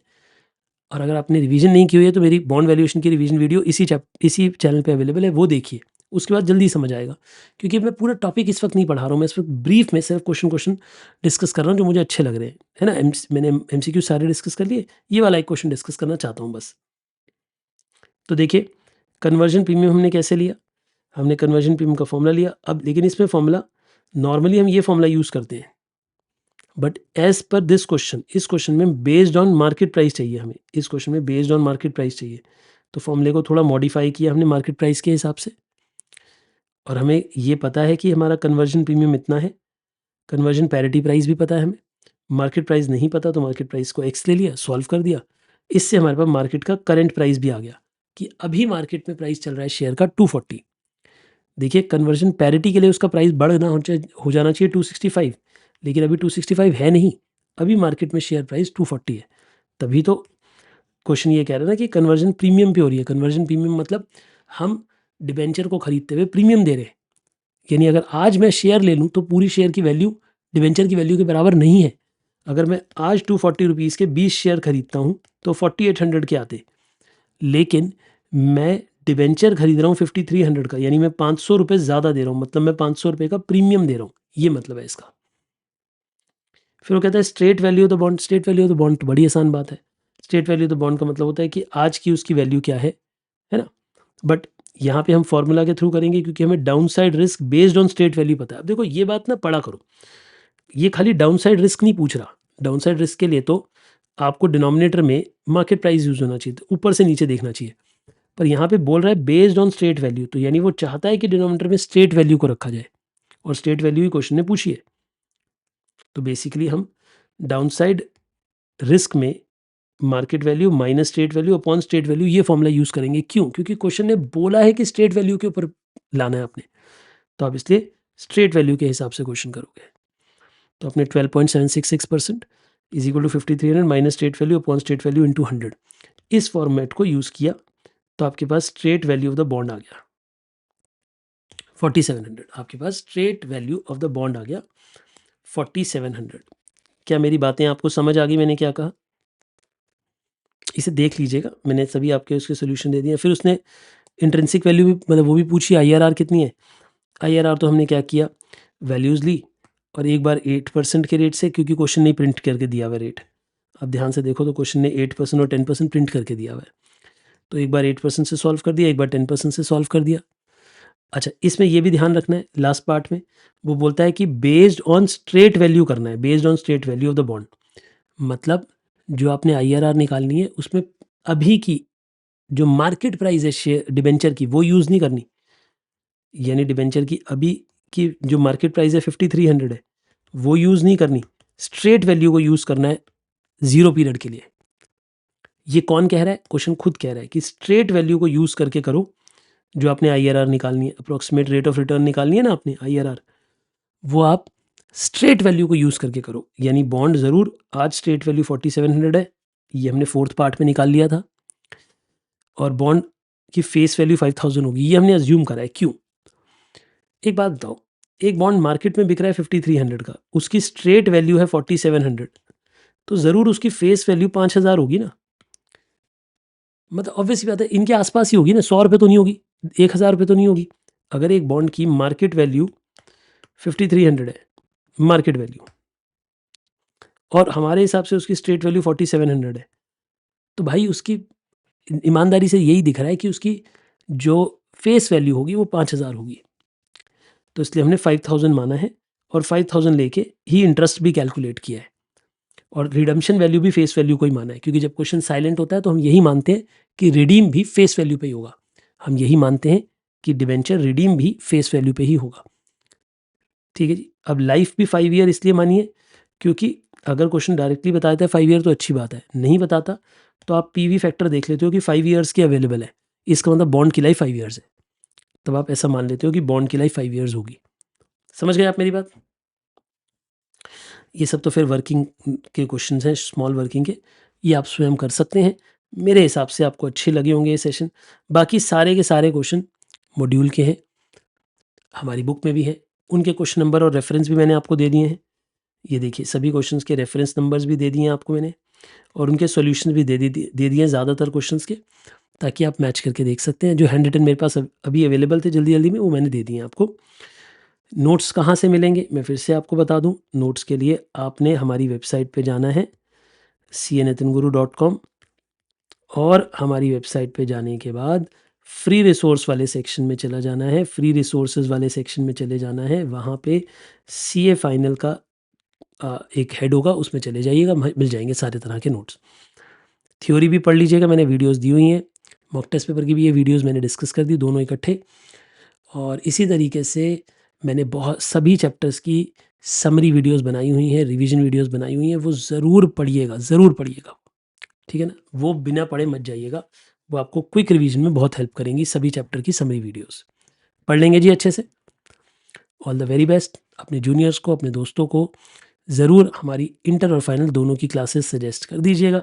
और अगर आपने रिवीजन नहीं की हुई है तो मेरी बॉन्ड वैल्यूएशन की रिवीजन वीडियो इसी चैनल पे अवेलेबल है, वो देखिए, उसके बाद जल्दी समझ आएगा। क्योंकि मैं पूरा टॉपिक इस वक्त नहीं पढ़ा रहा हूँ, मैं इस वक्त ब्रीफ में सिर्फ क्वेश्चन डिस्कस कर रहा हूँ जो मुझे अच्छे लग रहे हैं, है ना। मैंने MCQ सारे डिस्कस कर लिए, ये वाला एक क्वेश्चन डिस्कस करना चाहता हूँ बस। तो देखिए कन्वर्जन प्रीमियम हमने कैसे लिया, हमने कन्वर्जन प्रीमियम का फॉर्मूला लिया। अब लेकिन इसमें फॉर्मूला नॉर्मली हम ये फॉर्मूला यूज़ करते हैं, but as per this question, इस क्वेश्चन में बेस्ड ऑन मार्केट प्राइस चाहिए हमें, इस क्वेश्चन में बेस्ड ऑन मार्केट प्राइस चाहिए, तो फॉर्मूले को थोड़ा मॉडिफाई किया हमने मार्केट प्राइस के हिसाब से, और हमें ये पता है कि हमारा कन्वर्जन प्रीमियम इतना है, कन्वर्जन पैरिटी प्राइस भी पता है हमें, मार्केट प्राइस नहीं पता तो मार्केट प्राइस को एक्स ले लिया, सॉल्व कर दिया, इससे हमारे पास मार्केट का करंट प्राइस भी आ गया कि अभी मार्केट में प्राइस चल रहा है शेयर का 240। देखिए कन्वर्जन पैरिटी के लिए उसका प्राइस बढ़ना हो जाना चाहिए 265, लेकिन अभी 265 है नहीं, अभी मार्केट में शेयर प्राइस 240 है, तभी तो क्वेश्चन ये कह रहा है ना कि कन्वर्जन प्रीमियम पे हो रही है। कन्वर्जन प्रीमियम मतलब हम डिबेंचर को खरीदते हुए प्रीमियम दे रहे हैं, यानी अगर आज मैं शेयर ले लूँ तो पूरी शेयर की वैल्यू डिबेंचर की वैल्यू के बराबर नहीं है। अगर मैं आज 240 रुपीज़ के 20 शेयर खरीदता हूँ तो 4800 के आते, लेकिन मैं डिबेंचर खरीद रहा हूँ 5300 का, यानी मैं 500 रुपये ज़्यादा दे रहा हूँ, मतलब मैं 500 रुपये का प्रीमियम दे रहा हूँ, ये मतलब है इसका। फिर वो कहता है straight value of the bond, straight value of the bond तो बड़ी आसान बात है, straight value of the bond का मतलब होता है कि आज की उसकी वैल्यू क्या है ना। बट यहाँ पे हम फॉर्मूला के थ्रू करेंगे क्योंकि हमें down side risk based on straight value पता है। अब देखो ये बात ना पढ़ा करो, ये खाली डाउन साइड रिस्क नहीं पूछ रहा, डाउन साइड रिस्क के लिए तो आपको डिनोमिनेटर में मार्केट प्राइस यूज होना चाहिए, ऊपर से नीचे देखना चाहिए, पर यहाँ पे बोल रहा है बेस्ड ऑन स्ट्रेट वैल्यू, तो यानी वो चाहता है कि डिनोमिनेटर में स्ट्रेट वैल्यू को रखा जाए, और स्ट्रेट वैल्यू ही क्वेश्चन ने पूछी है। तो बेसिकली हम डाउन साइड रिस्क में market value minus state value upon state value ये फॉर्मूला यूज़ करेंगे। क्यों? क्योंकि क्वेश्चन ने बोला है कि स्टेट वैल्यू के ऊपर लाना है आपने, तो आप इसलिए स्ट्रेट वैल्यू के हिसाब से क्वेश्चन करोगे। तो आपने 12.766% is equal to 5300 minus state value upon state value into 100 इस फॉर्मेट को यूज़ किया, तो आपके पास straight value of the bond आ गया 4700। आपके पास straight value of the bond आ गया 4700। क्या मेरी बातें आपको समझ आ गई? मैंने क्या कहा इसे देख लीजिएगा, मैंने सभी आपके उसके सोल्यूशन दे दिए। फिर उसने इंट्रिंसिक वैल्यू भी मतलब वो भी पूछी, IRR कितनी है। IRR तो हमने क्या किया, वैल्यूज़ ली और एक बार 8% के रेट से, क्योंकि क्वेश्चन नहीं प्रिंट करके दिया हुआ रेट, अब ध्यान से देखो तो क्वेश्चन ने 8% और 10% प्रिंट करके दिया हुआ है, तो एक बार 8% से सॉल्व कर दिया, एक बार 10% से सॉल्व कर दिया। अच्छा, इसमें ये भी ध्यान रखना है, लास्ट पार्ट में वो बोलता है कि बेस्ड ऑन स्ट्रेट वैल्यू करना है, based on straight value of the bond. मतलब जो आपने IRR निकालनी है उसमें अभी की जो मार्केट प्राइस है शेयर डिबेंचर की वो यूज़ नहीं करनी, यानी डिबेंचर की अभी की जो मार्केट प्राइस है 5300 है वो यूज़ नहीं करनी, स्ट्रेट वैल्यू को यूज़ करना है 0 पीरियड के लिए। ये कौन कह रहा है? क्वेश्चन खुद कह रहा है कि स्ट्रेट वैल्यू को यूज़ करके करो जो आपने IRR निकालनी है, अप्रोक्सीमेट रेट ऑफ रिटर्न निकालनी है ना आपने IRR, वो आप स्ट्रेट वैल्यू को यूज़ करके करो। यानी बॉन्ड ज़रूर आज स्ट्रेट वैल्यू 4700 है, ये हमने फोर्थ पार्ट में निकाल लिया था, और बॉन्ड की फेस वैल्यू 5000 होगी, ये हमने अज्यूम करा है। क्यों? एक बात बताओ, एक बॉन्ड मार्केट में बिक रहा है 5300 का, उसकी स्ट्रेट वैल्यू है 4700, तो ज़रूर उसकी फेस वैल्यू 5000 होगी ना। मतलब ऑब्वियस बात है इनके आसपास ही होगी ना, 100 रुपये तो नहीं होगी, 1000 रुपये तो नहीं होगी। अगर एक बॉन्ड की मार्केट वैल्यू 5300 है मार्केट वैल्यू, और हमारे हिसाब से उसकी स्ट्रेट वैल्यू 4700 है, तो भाई उसकी ईमानदारी से यही दिख रहा है कि उसकी जो फेस वैल्यू होगी वो 5000 होगी। तो इसलिए हमने 5000 माना है और 5000 लेके ही इंटरेस्ट भी कैलकुलेट किया है, और रिडम्पशन वैल्यू भी फेस वैल्यू को ही माना है, क्योंकि जब क्वेश्चन साइलेंट होता है तो हम यही मानते हैं कि रिडीम भी फेस वैल्यू पे ही होगा। हम यही मानते हैं कि डिबेंचर रिडीम भी फेस वैल्यू पे ही होगा। ठीक है जी। अब लाइफ भी 5 ईयर इसलिए मानिए क्योंकि अगर क्वेश्चन डायरेक्टली बता देता है 5 ईयर तो अच्छी बात है, नहीं बताता तो आप PV फैक्टर देख लेते हो कि 5 ईयर्स की अवेलेबल है, इसका मतलब बॉन्ड की लाइफ 5 ईयर्स है, तब आप ऐसा मान लेते हो कि बॉन्ड की लाइफ 5 ईयर्स होगी। समझ गए आप मेरी बात? ये सब तो फिर वर्किंग के क्वेश्चंस हैं, स्मॉल वर्किंग के, ये आप स्वयं कर सकते हैं। मेरे हिसाब से आपको अच्छे लगे होंगे ये सेशन। बाकी सारे के सारे क्वेश्चन मॉड्यूल के हैं, हमारी बुक में भी हैं, उनके क्वेश्चन नंबर और रेफरेंस भी मैंने आपको दे दिए हैं। ये देखिए सभी क्वेश्चंस के रेफरेंस नंबर्स भी दे दिए हैं आपको मैंने, और उनके सॉल्यूशन भी दे दिए हैं ज़्यादातर क्वेश्चंस के, ताकि आप मैच करके देख सकते हैं। जो हैंड रिटन मेरे पास अभी अवेलेबल थे जल्दी जल्दी में, वो मैंने दे दिए हैं आपको। नोट्स कहाँ से मिलेंगे मैं फिर से आपको बता दूं, नोट्स के लिए आपने हमारी वेबसाइट पे जाना है cnatanguru.com, और हमारी वेबसाइट पे जाने के बाद फ्री रिसोर्स वाले सेक्शन में चला जाना है, फ्री रिसोर्सेज वाले सेक्शन में चले जाना है। वहाँ पे CA फाइनल का एक हेड होगा, उसमें चले जाइएगा, मिल जाएंगे सारे तरह के नोट्स। थ्योरी भी पढ़ लीजिएगा, मैंने वीडियोस दी हुई हैं, मॉक टेस्ट पेपर की भी ये वीडियोस मैंने डिस्कस कर दी दोनों इकट्ठे। और इसी तरीके से मैंने बहुत सभी चैप्टर्स की समरी वीडियोस बनाई हुई हैं, रिवीजन वीडियोस बनाई हुई हैं, वो ज़रूर पढ़िएगा, ज़रूर पढ़िएगा, ठीक है ना। वो बिना पढ़े मत जाइएगा, वो आपको क्विक रिवीजन में बहुत हेल्प करेंगी। सभी चैप्टर की समरी वीडियोस पढ़ लेंगे जी अच्छे से। All the very best. अपने जूनियर्स को, अपने दोस्तों को ज़रूर हमारी इंटर और फाइनल दोनों की क्लासेस सजेस्ट कर दीजिएगा।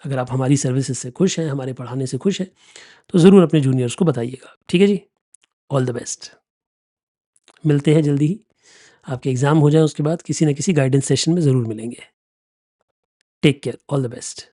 अगर आप हमारी सर्विसेज से खुश हैं, हमारे पढ़ाने से खुश हैं, तो ज़रूर अपने जूनियर्स को बताइएगा, ठीक है जी। All the best. मिलते हैं जल्दी ही, आपके एग्ज़ाम हो जाए उसके बाद किसी न किसी गाइडेंस सेशन में ज़रूर मिलेंगे। Take care, all the best.